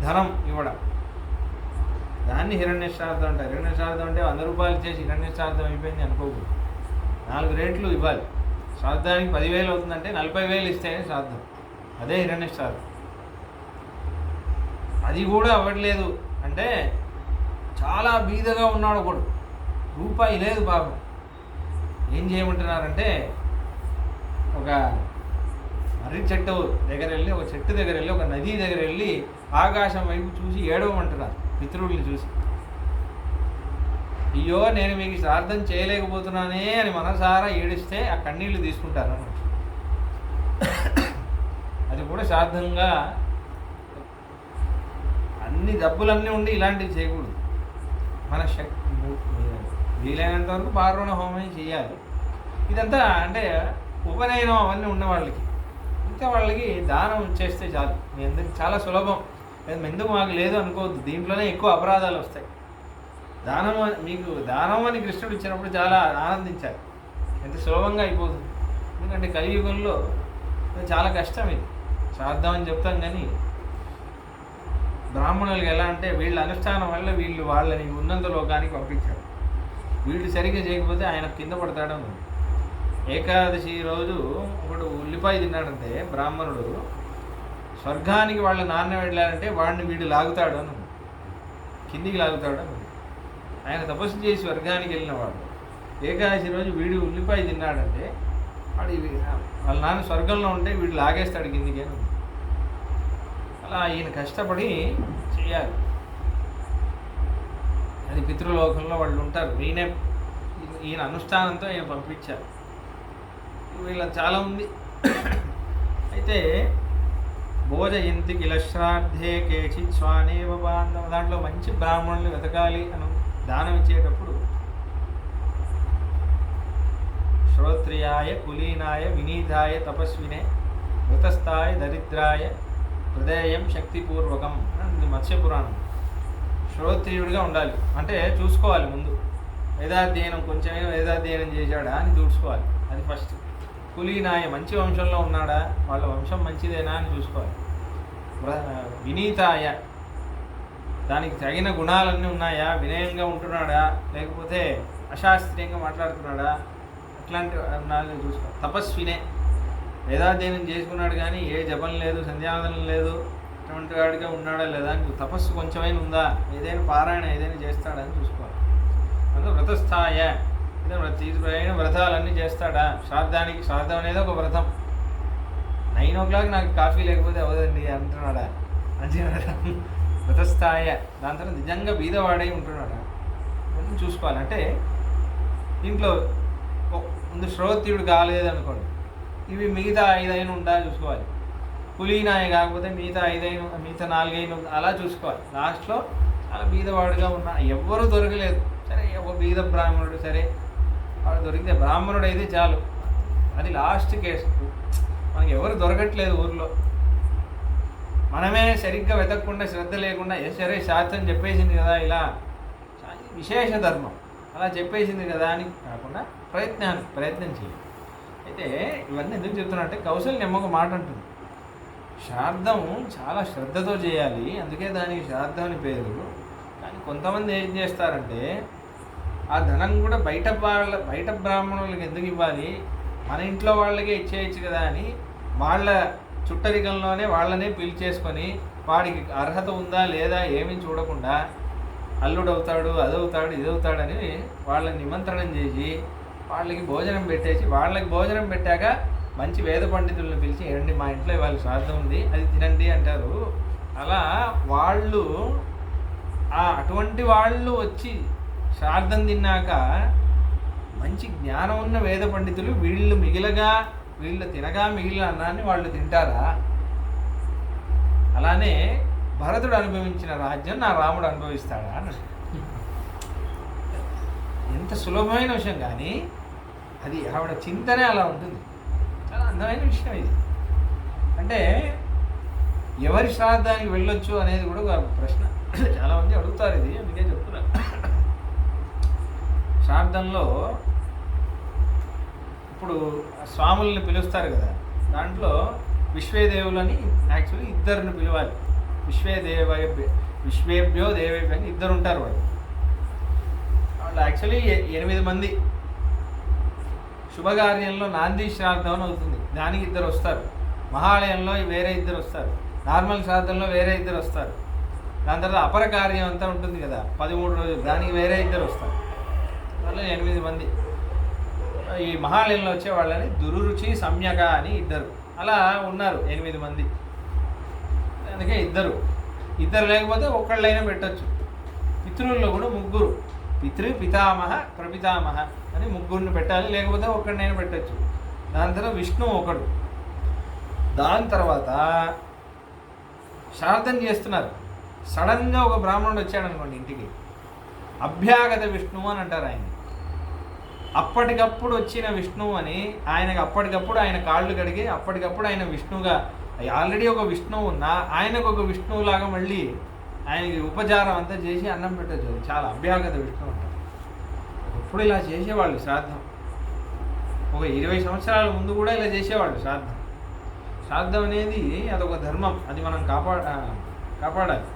[SPEAKER 1] ధనం ఇవ్వడం, దాన్ని హిరణ్య శ్రాద్ధం అంటారు. హిరణ్య శ్రాద్ధం అంటే 100 రూపాయలు ఇచ్చేసి హిరణ్య శ్రాద్ధం అయిపోయింది అనుకోకూడదు. 4 రెట్లు ఇవ్వాలి. శ్రాద్ధానికి 10,000 అవుతుందంటే 40,000 ఇస్తేనే శ్రాద్ధం, అదే హిరణ్య శ్రాద్ధం. అది కూడా అవ్వట్లేదు అంటే చాలా బీదగా ఉన్నాడు ఒకడు, రూపాయి లేదు పాపం. ఏం చేయమంటున్నారంటే ఒక మర్రి చెట్టు దగ్గర వెళ్ళి, ఒక చెట్టు దగ్గర వెళ్ళి, ఒక నది దగ్గర వెళ్ళి ఆకాశం వైపు చూసి ఏడవమంటున్నారు పితృల్ని చూసి. అయ్యో నేను మీకు శ్రాద్ధం చేయలేకపోతున్నానే అని మనసారా ఏడిస్తే ఆ కన్నీళ్లు తీసుకుంటారు అన్నమాట. అది కూడా శ్రాద్ధంగా. అన్ని డబ్బులన్నీ ఉండి ఇలాంటివి చేయకూడదు. మన శక్తి వీలైనంత వరకు పార్వణ హోమం చేయాలి. ఇదంతా అంటే ఉపనయనం అవన్నీ ఉన్న వాళ్ళకి, ఇంకా వాళ్ళకి దానం చేస్తే చాలు. మీ అందరికి చాలా సులభం. ఎందుకు మాకు లేదు అనుకోవద్దు, దీంట్లోనే ఎక్కువ అపరాధాలు వస్తాయి. మీకు దానం అని కృష్ణుడు ఇచ్చినప్పుడు చాలా ఆనందించారు. ఎంత సులభంగా అయిపోతుంది. ఎందుకంటే కలియుగంలో చాలా కష్టం ఇది. శ్రాద్ధం అని చెప్తాం కానీ బ్రాహ్మణులకు ఎలా అంటే వీళ్ళ అనుష్ఠానం వల్ల వీళ్ళు వాళ్ళని ఉన్నంత లోకానికి పంపించారు. వీళ్ళు సరిగ్గా చేయకపోతే ఆయన కింద పడతాడని. ఏకాదశి రోజు ఒకడు ఉల్లిపాయ తిన్నాడంటే బ్రాహ్మణుడు స్వర్గానికి వాళ్ళ నాన్న వెళ్ళాలంటే వాడిని వీడు లాగుతాడు అని, కిందికి లాగుతాడు అని. ఆయన తపస్సు చేసి స్వర్గానికి వెళ్ళినవాడు ఏకాదశి రోజు వీడు ఉల్లిపాయ తిన్నాడంటే వాడు వాళ్ళ నాన్న స్వర్గంలో ఉంటే వీడు లాగేస్తాడు కిందికి అని. అలా ఈయన కష్టపడి చేయాలి. అది పితృలోకంలో వాళ్ళు ఉంటారు. ఈయన అనుష్ఠానంతో ఈయన పంపించారు. వీళ్ళ చాలా ఉంది. అయితే భోజయంతి కిల శ్రాద్ధే కేచిత్ స్వానేవ బాంధవ, దాంట్లో మంచి బ్రాహ్మణులు వెతకాలి అని దానం ఇచ్చేటప్పుడు శ్రోత్రియాయ కులీనాయ వినీతాయ తపస్వినే మృతస్థాయ దరిద్రాయ హృదయం శక్తిపూర్వకం అని మత్స్యపురాణం. శ్రోత్రియుడిగా ఉండాలి అంటే చూసుకోవాలి ముందు వేదాధ్యయనం, కొంచెమైనా వేదాధ్యయనం చేశాడా అని చూసుకోవాలి. అది ఫస్ట్. కులీనాయ మంచి వంశంలో ఉన్నాడా, వాళ్ళ వంశం మంచిదేనా అని చూసుకోవాలి. వినీతాయ దానికి తగిన గుణాలన్నీ ఉన్నాయా, వినయంగా ఉంటున్నాడా లేకపోతే అశాస్త్రీయంగా మాట్లాడుతున్నాడా, అట్లాంటి నాలుగు చూసుకోవాలి. తపస్వినే వేదాధ్యయనం చేసుకున్నాడు కానీ ఏ జపం లేదు సంధ్యావందనం లేదు అటువంటి వాడిగా ఉన్నాడా లేదా అని, తపస్సు కొంచెమైనా ఉందా, ఏదైనా పారాయణ ఏదైనా చేస్తాడా అని చూసుకోవాలి. అందులో వ్రతస్థాయ తీవ్రమైన వ్రతాలన్నీ చేస్తాడా, శ్రాద్ధం అనేది ఒక వ్రతం. 9 o'clock నాకు కాఫీ లేకపోతే అవదండి అంటున్నాడా, అంటున్నాడా. వ్రతస్థాయ దాని తర్వాత నిజంగా బీదవాడై ఉంటున్నాడా అని చూసుకోవాలి. అంటే దీంట్లో ముందు శ్రోత్రియుడు కాలేదనుకోండి, ఇవి మిగతా 5 అయినా ఉంటా చూసుకోవాలి. కులీనాయ కాకపోతే మిగతా 4 అయినా అలా చూసుకోవాలి. లాస్ట్లో చాలా బీదవాడుగా ఉన్నా ఎవ్వరూ దొరకలేదు, సరే ఒక బీద బ్రాహ్మణుడు సరే వాడు దొరికితే బ్రాహ్మణుడు అయితే చాలు. అది లాస్ట్ కేసు. మనకి ఎవరు దొరకట్లేదు ఊర్లో, మనమే సరిగ్గా వెతకకుండా శ్రద్ధ లేకుండా సరే శాస్త్రం చెప్పేసింది కదా ఇలా విశేష ధర్మం అలా చెప్పేసింది కదా అని కాకుండా ప్రయత్నం చేయాలి. అయితే ఇవన్నీ ఎందుకు చెప్తున్నా అంటే కౌశల్యం ఒక మాట అంటుంది, శ్రాద్ధం చాలా శ్రద్ధతో చేయాలి, అందుకే దానికి శ్రాద్ధం అని పేరు. కానీ కొంతమంది ఏం చేస్తారంటే ఆ ధనం కూడా బయట బ్రాహ్మణులకి ఎందుకు ఇవ్వాలి, మన ఇంట్లో వాళ్ళకే ఇచ్చేయచ్చు కదా అని వాళ్ళ చుట్టరికంలోనే వాళ్ళనే పిలిచేసుకొని వాడికి అర్హత ఉందా లేదా ఏమీ చూడకుండా అల్లుడవుతాడు అదవుతాడు ఇదవుతాడని వాళ్ళని నిమంత్రణం చేసి వాళ్ళకి భోజనం పెట్టేసి, వాళ్ళకి భోజనం పెట్టాక మంచి వేద పండితులను పిలిచి ఏమండి మా ఇంట్లో ఇవాళ శ్రాద్ధం ఉంది అది తినండి అంటారు. అలా వాళ్ళు అటువంటి వాళ్ళు వచ్చి శ్రాద్ధం తిన్నాక మంచి జ్ఞానం ఉన్న వేద పండితులు వీళ్ళు తినగా మిగిలిన అన్నాన్ని వాళ్ళు తింటారా? అలానే భరతుడు అనుభవించిన రాజ్యం నా రాముడు అనుభవిస్తాడా అని. ఎంత సులభమైన విషయం కానీ అది ఆవిడ చింతనే అలా ఉంటుంది. చాలా అందమైన విషయం ఇది. అంటే ఎవరి శ్రాద్ధానికి వెళ్ళొచ్చు అనేది కూడా ఒక ప్రశ్న చాలామంది అడుగుతారు. ఇది అందుకే చెప్తున్నా. శ్రాద్ధంలో ఇప్పుడు స్వాముల్ని పిలుస్తారు కదా, దాంట్లో విశ్వేదేవులని యాక్చువల్లీ ఇద్దరిని పిలవాలి. విశ్వేభ్యో దేవేభ్యో అని ఇద్దరు ఉంటారు. వాళ్ళు యాక్చువల్లీ 8 మంది. శుభకార్యంలో నాంది శ్రాద్ధం అని అవుతుంది, దానికి 2 వస్తారు. మహాలయంలో వేరే 2 వస్తారు. నార్మల్ శ్రాద్ధంలో వేరే 2 వస్తారు. దాని తర్వాత అపర కార్యం అంతా ఉంటుంది కదా 13 రోజులు, దానికి వేరే 2 వస్తారు. వాళ్ళు 8 మంది. ఈ మహాలయంలో వచ్చే వాళ్ళని దురురుచి సమ్యక అని 2 అలా ఉన్నారు 8 మంది. అందుకే 2 లేకపోతే ఒకళ్ళైనా పెట్టచ్చు. పితృల్లో కూడా 3 పితామహ ప్రపితామహ అని 3 పెట్టాలి, లేకపోతే ఒకడినైనా పెట్టచ్చు. దాని తర్వాత విష్ణువు ఒకడు. దాని తర్వాత శ్రాద్ధం చేస్తున్నారు, సడన్గా ఒక బ్రాహ్మణుడు వచ్చాడు అనుకోండి ఇంటికి, అభ్యాగత విష్ణువు అని అంటారు ఆయన. అప్పటికప్పుడు వచ్చిన విష్ణువు అని ఆయనకు అప్పటికప్పుడు ఆయన కాళ్ళు కడిగి అప్పటికప్పుడు ఆయన విష్ణువుగా ఆల్రెడీ ఒక విష్ణువు ఉన్నా ఆయనకు ఒక విష్ణువులాగా మళ్ళీ ఆయనకి ఉపచారం అంతా చేసి అన్నం పెట్టచ్చు. అది చాలా అభ్యాగత విష్ణువు అంటారు. ఎప్పుడు ఇలా చేసేవాళ్ళు శ్రాద్ధం. ఒక 20 సంవత్సరాల ముందు కూడా ఇలా చేసేవాళ్ళు శ్రాద్ధం. శ్రాద్ధం అనేది అదొక ధర్మం, అది మనం కాపాడాలి.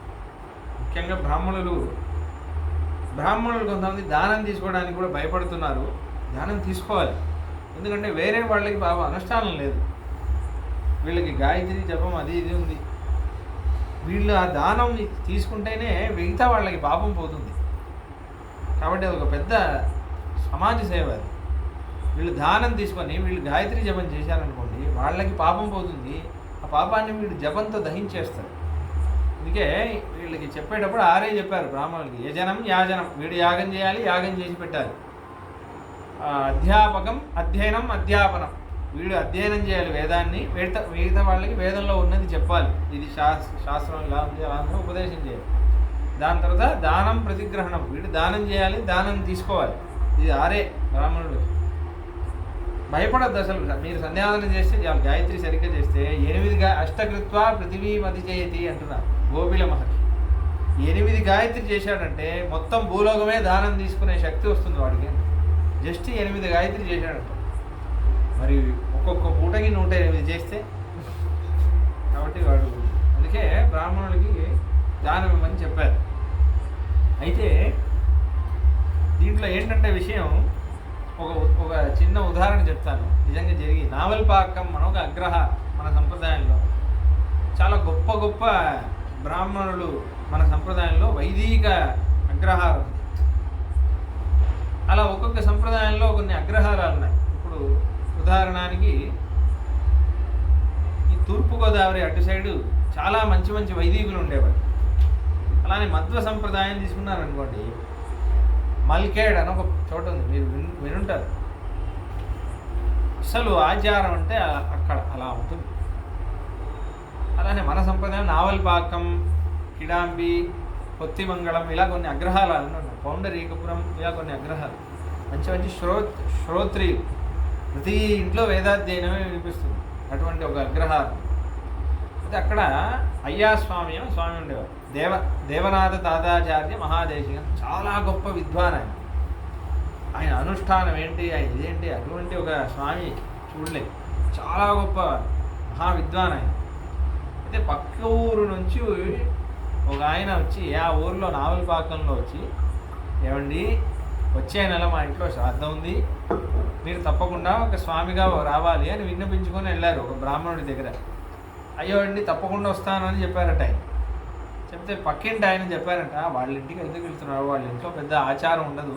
[SPEAKER 1] ముఖ్యంగా బ్రాహ్మణులు కొంతమంది దానం తీసుకోవడానికి కూడా భయపడుతున్నారు. దానం తీసుకోవాలి, ఎందుకంటే వేరే వాళ్ళకి బాగా అనుష్ఠానం లేదు. వీళ్ళకి గాయత్రి జపం అది ఇది ఉంది. వీళ్ళు ఆ దానం తీసుకుంటేనే మిగతా వాళ్ళకి పాపం పోతుంది. కాబట్టి అది ఒక పెద్ద సమాజ సేవ. అది వీళ్ళు దానం తీసుకొని వీళ్ళు గాయత్రి జపం చేశారనుకోండి, వాళ్ళకి పాపం పోతుంది. ఆ పాపాన్ని వీళ్ళు జపంతో దహించేస్తారు. అందుకే వీళ్ళకి చెప్పేటప్పుడు ఆరే చెప్పారు బ్రాహ్మణులకి, యజనం యాజనం, వీడు యాగం చేయాలి, యాగం చేసి పెట్టాలి. అధ్యాపకం అధ్యయనం అధ్యాపనం, వీడు అధ్యయనం చేయాలి వేదాన్ని, మిగతా వాళ్ళకి వేదంలో ఉన్నది చెప్పాలి. ఇది శాస్త్రం ఇలా ఉంది అలా ఉంది ఉపదేశం చేయాలి. దాని తర్వాత దానం ప్రతిగ్రహణం, వీడు దానం చేయాలి, దానం తీసుకోవాలి. ఇది ఆరే బ్రాహ్మణుడు. భయపడద్దు అసలు. మీరు సంధ్యావందనం చేస్తే గాయత్రి సరిగ్గా చేస్తే 8 అష్టకృత్వ పృథివీ మది చేయతి అంటున్నారు గోపిల మహర్షి. 8 గాయత్రి చేశాడంటే మొత్తం భూలోకమే దానం తీసుకునే శక్తి వస్తుంది వాడికి. జస్ట్ 8 గాయత్రి చేశాడంట. మరి ఒక్కొక్క పూటకి 108 చేస్తే, కాబట్టి వాడు అందుకే బ్రాహ్మణులకి దానం ఇవ్వమని చెప్పారు. అయితే దీంట్లో ఏంటంటే విషయం, ఒక చిన్న ఉదాహరణ చెప్తాను. నిజంగా జరిగి నావల్పాకం మన ఒక మన సంప్రదాయంలో చాలా గొప్ప గొప్ప బ్రాహ్మణులు మన సంప్రదాయంలో వైదిక అగ్రహారం ఉంది. అలా ఒక్కొక్క సంప్రదాయంలో కొన్ని అగ్రహారాలు ఉన్నాయి. ఇప్పుడు ఉదాహరణకి ఈ తూర్పుగోదావరి అటు సైడు చాలా మంచి మంచి వైదికులు ఉండేవారు. అలానే మధ్వ సంప్రదాయం తీసుకున్నారనుకోండి, మల్కేడ్ అని ఒక చోట ఉంది, మీరు వినుంటారు. అసలు ఆచారం అంటే అక్కడ అలా ఉంటుంది. అలానే మన సంప్రదాయం నావల్పాకం, కిడాంబి, పొత్తిమంగళం ఇలా కొన్ని అగ్రహాలు ఉన్నాయి. పౌండరీకపురం ఇలా కొన్ని అగ్రహాలు. మంచి మంచి శ్రోత్రియులు, ప్రతి ఇంట్లో వేదాధ్యయనమే వినిపిస్తుంది. అటువంటి ఒక అగ్రహారం. అయితే అక్కడ అయ్యాస్వామి స్వామి ఉండేవారు. దేవనాథ తాతాచార్య మహాదేశికం, చాలా గొప్ప విద్వాన్ ఆయన. ఆయన అనుష్ఠానం ఏంటి, ఆయన ఇదేంటి, అటువంటి ఒక స్వామి చూడలేదు. చాలా గొప్ప మహావిద్వాన్ ఆయన. అయితే పక్క ఊరు నుంచి ఒక ఆయన వచ్చి ఆ ఊరిలో నావల్పాకంలో వచ్చి, ఏమండి వచ్చే నెల మా ఇంట్లో శ్రాద్ధం ఉంది, మీరు తప్పకుండా ఒక స్వామిగా రావాలి అని విన్నపించుకొని వెళ్ళారు ఒక బ్రాహ్మణుడి దగ్గర. అయ్యో అండి తప్పకుండా వస్తాను అని చెప్పారట ఆయన. చెప్తే పక్కింటి ఆయన చెప్పారంట, వాళ్ళ ఇంటికి ఎందుకు వెళ్తున్నారు, వాళ్ళ ఇంట్లో పెద్ద ఆచారం ఉండదు,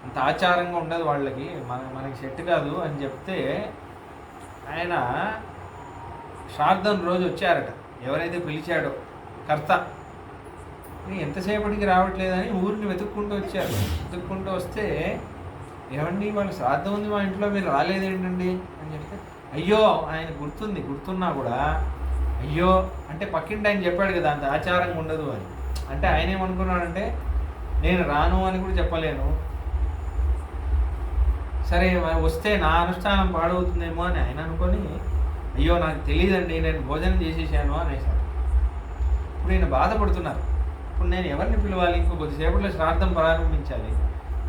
[SPEAKER 1] అంత ఆచారంగా ఉండదు వాళ్ళకి, మనకి సెట్ కాదు అని చెప్తే ఆయన శ్రాద్ధం రోజు వచ్చారట. ఎవరైతే పిలిచాడో కర్త, ఎంతసేపటికి రావట్లేదని ఊరిని వెతుక్కుంటూ వచ్చారు. వెతుక్కుంటూ వస్తే, ఏమండి వాళ్ళు శ్రాద్ధం ఉంది మా ఇంట్లో, మీరు రాలేదేంటండి అని చెప్తే, అయ్యో ఆయన గుర్తున్నా కూడా అయ్యో అంటే పక్కింటి ఆయన చెప్పాడు కదా అంత ఆచారంగా ఉండదు అని. అంటే ఆయన ఏమనుకున్నాడంటే నేను రాను అని కూడా చెప్పలేను, సరే వస్తే నా అనుష్ఠానం పాడవుతుందేమో అని ఆయన అనుకొని, అయ్యో నాకు తెలియదండి నేను భోజనం చేసేసాను అనేసారు. ఇప్పుడు ఈయన బాధపడుతున్నారు. ఇప్పుడు నేను ఎవరిని పిలవాలి, ఇంకో కొద్దిసేపట్లో శ్రాద్ధం ప్రారంభించాలి,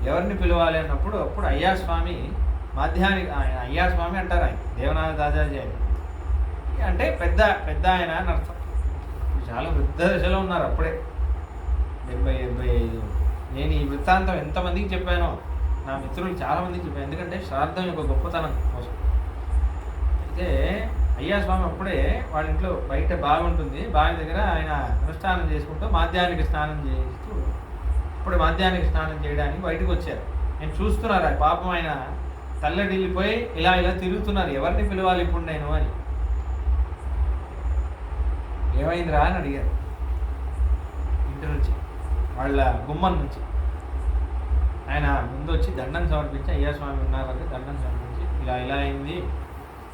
[SPEAKER 1] ఎవరిని పిలవాలి అన్నప్పుడు అప్పుడు అయ్యాస్వామి అయ్యాస్వామి అంటారు. ఆయన దేవనాథ దాదాజీ అంటే పెద్ద ఆయన అని అర్థం. చాలా వృద్ధ దశలో ఉన్నారు అప్పుడే, 70-75. నేను ఈ వృత్తాంతం ఎంతమందికి చెప్పానో, నా మిత్రులు చాలామందికి చెప్పాను, ఎందుకంటే శ్రాద్ధం యొక్క గొప్పతనం కోసం. అయితే అయ్యాస్వామి అప్పుడే వాళ్ళ ఇంట్లో బయట బాగుంటుంది, బావి దగ్గర ఆయన అనుష్ఠానం చేసుకుంటూ మాధ్యాహ్నిక స్నానం చేస్తూ, ఇప్పుడు మాధ్యాహ్నిక స్నానం చేయడానికి బయటకు వచ్చారు. నేను చూస్తున్నారు ఆ పాపం ఆయన తల్లడిల్లిపోయి ఇలా తిరుగుతున్నారు, ఎవరిని పిలవాలి ఇప్పుడు నేను అని. ఏమైందిరా అని అడిగారు ఇంటి నుంచి, వాళ్ళ గుమ్మం నుంచి. ఆయన ముందు వచ్చి దండం సమర్పించి, అయ్యాస్వామి ఉన్నారంటే దండం సమర్పించి, ఇలా అయింది,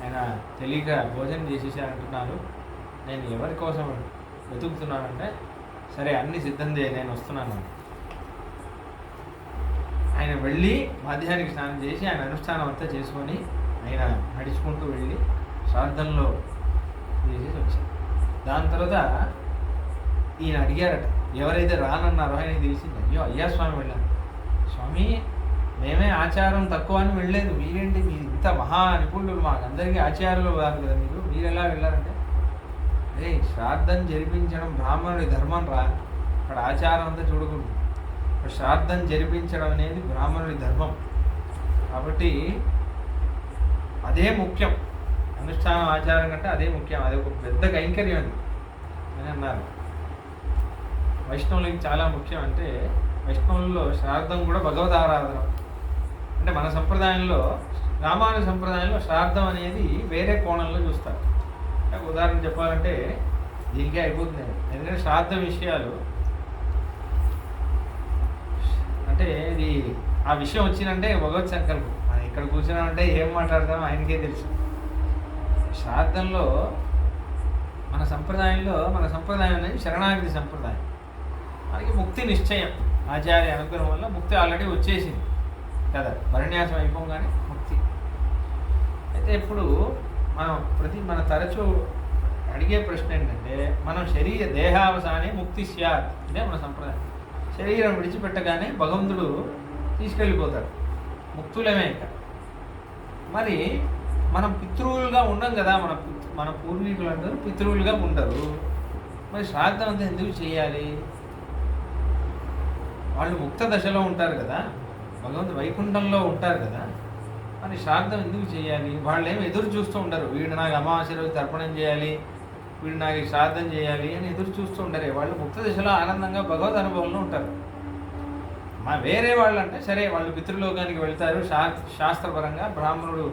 [SPEAKER 1] ఆయన తెలియక భోజనం చేసేసారంటున్నారు, నేను ఎవరి కోసం వెతుకుతున్నానంటే, సరే అన్నీ సిద్ధం చేయ నేను వస్తున్నాను. ఆయన వెళ్ళి మాధ్యాహ్నిక స్నానం చేసి ఆయన అనుష్ఠానం అంతా చేసుకొని ఆయన నడుచుకుంటూ వెళ్ళి శ్రాద్ధంలో చేసేసి వచ్చారు. దాని తర్వాత ఈయన అడిగారట, ఎవరైతే రానన్నారో ఆయనకి తెలిసింది. అయ్యో అయ్యాస్వామి వెళ్ళాను, స్వామి మేమే ఆచారం తక్కువ అని వెళ్ళలేదు. మీరేంటి మీరు ఇంత మహా నిపుణులు, మాకు అందరికీ ఆచార్యులు కాదు కదా మీరు ఎలా వెళ్ళారంటే, అదే శ్రాద్ధం జరిపించడం బ్రాహ్మణుడి ధర్మం రా, అక్కడ ఆచారం అంతా చూడకూడదు. శ్రాద్ధం జరిపించడం అనేది బ్రాహ్మణుడి ధర్మం కాబట్టి అదే ముఖ్యం. అనుష్ఠానం ఆచారం కంటే అదే ముఖ్యం, అది ఒక పెద్ద కైంకర్యం అని అన్నారు. వైష్ణవులకి చాలా ముఖ్యం. అంటే వైష్ణవుల్లో శ్రాద్ధం కూడా భగవద్ ఆరాధన. అంటే మన సంప్రదాయంలో, రామానుజ సంప్రదాయంలో శ్రాద్ధం అనేది వేరే కోణంలో చూస్తారు. ఉదాహరణ చెప్పాలంటే దీనికే అయిపోతుంది. ఎందుకంటే శ్రాద్ధ విషయాలు అంటే ఇది ఆ విషయం వచ్చిందంటే భగవత్ సంకల్పం. మనం ఇక్కడ కూర్చున్నామంటే ఏం మాట్లాడతామో ఆయనకే తెలుసు. శ్రాద్ధంలో మన సంప్రదాయం అనేది శరణాగతి సంప్రదాయం. మనకి ముక్తి నిశ్చయం, ఆచార్య అనుగ్రహం వల్ల ముక్తి ఆల్రెడీ వచ్చేసింది కదా, పరిణ్యాసం అయిపోగానే ముక్తి. అయితే ఇప్పుడు మన తరచూ అడిగే ప్రశ్న ఏంటంటే, మనం దేహావసానే ముక్తి స్యాత్, ఇదే మన సంప్రదాయం. శరీరం విడిచిపెట్టగానే భగవంతుడు తీసుకెళ్ళిపోతాడు, ముక్తులమే ఇక. మరి మనం పితృవులుగా ఉండం కదా, మన పూర్వీకులు అందరూ పితృవులుగా ఉండరు. మరి శ్రాద్ధం అంతా ఎందుకు చేయాలి? వాళ్ళు ముక్త దశలో ఉంటారు కదా, భగవంతుడు వైకుంఠంలో ఉంటారు కదా, మరి శ్రాద్ధం ఎందుకు చేయాలి? వాళ్ళు ఏమి ఎదురు చూస్తూ ఉండరు, వీడు నాకు అమావాస్య రోజు తర్పణం చేయాలి, వీడు నాకు శ్రాద్ధం చేయాలి అని ఎదురు చూస్తూ ఉండరే. వాళ్ళు ముక్త దశలో ఆనందంగా భగవద్ అనుభవంలో ఉంటారు. వేరే వాళ్ళు అంటే సరే, వాళ్ళు పితృలోకానికి వెళ్తారు, శాస్త్రపరంగా బ్రాహ్మణుడు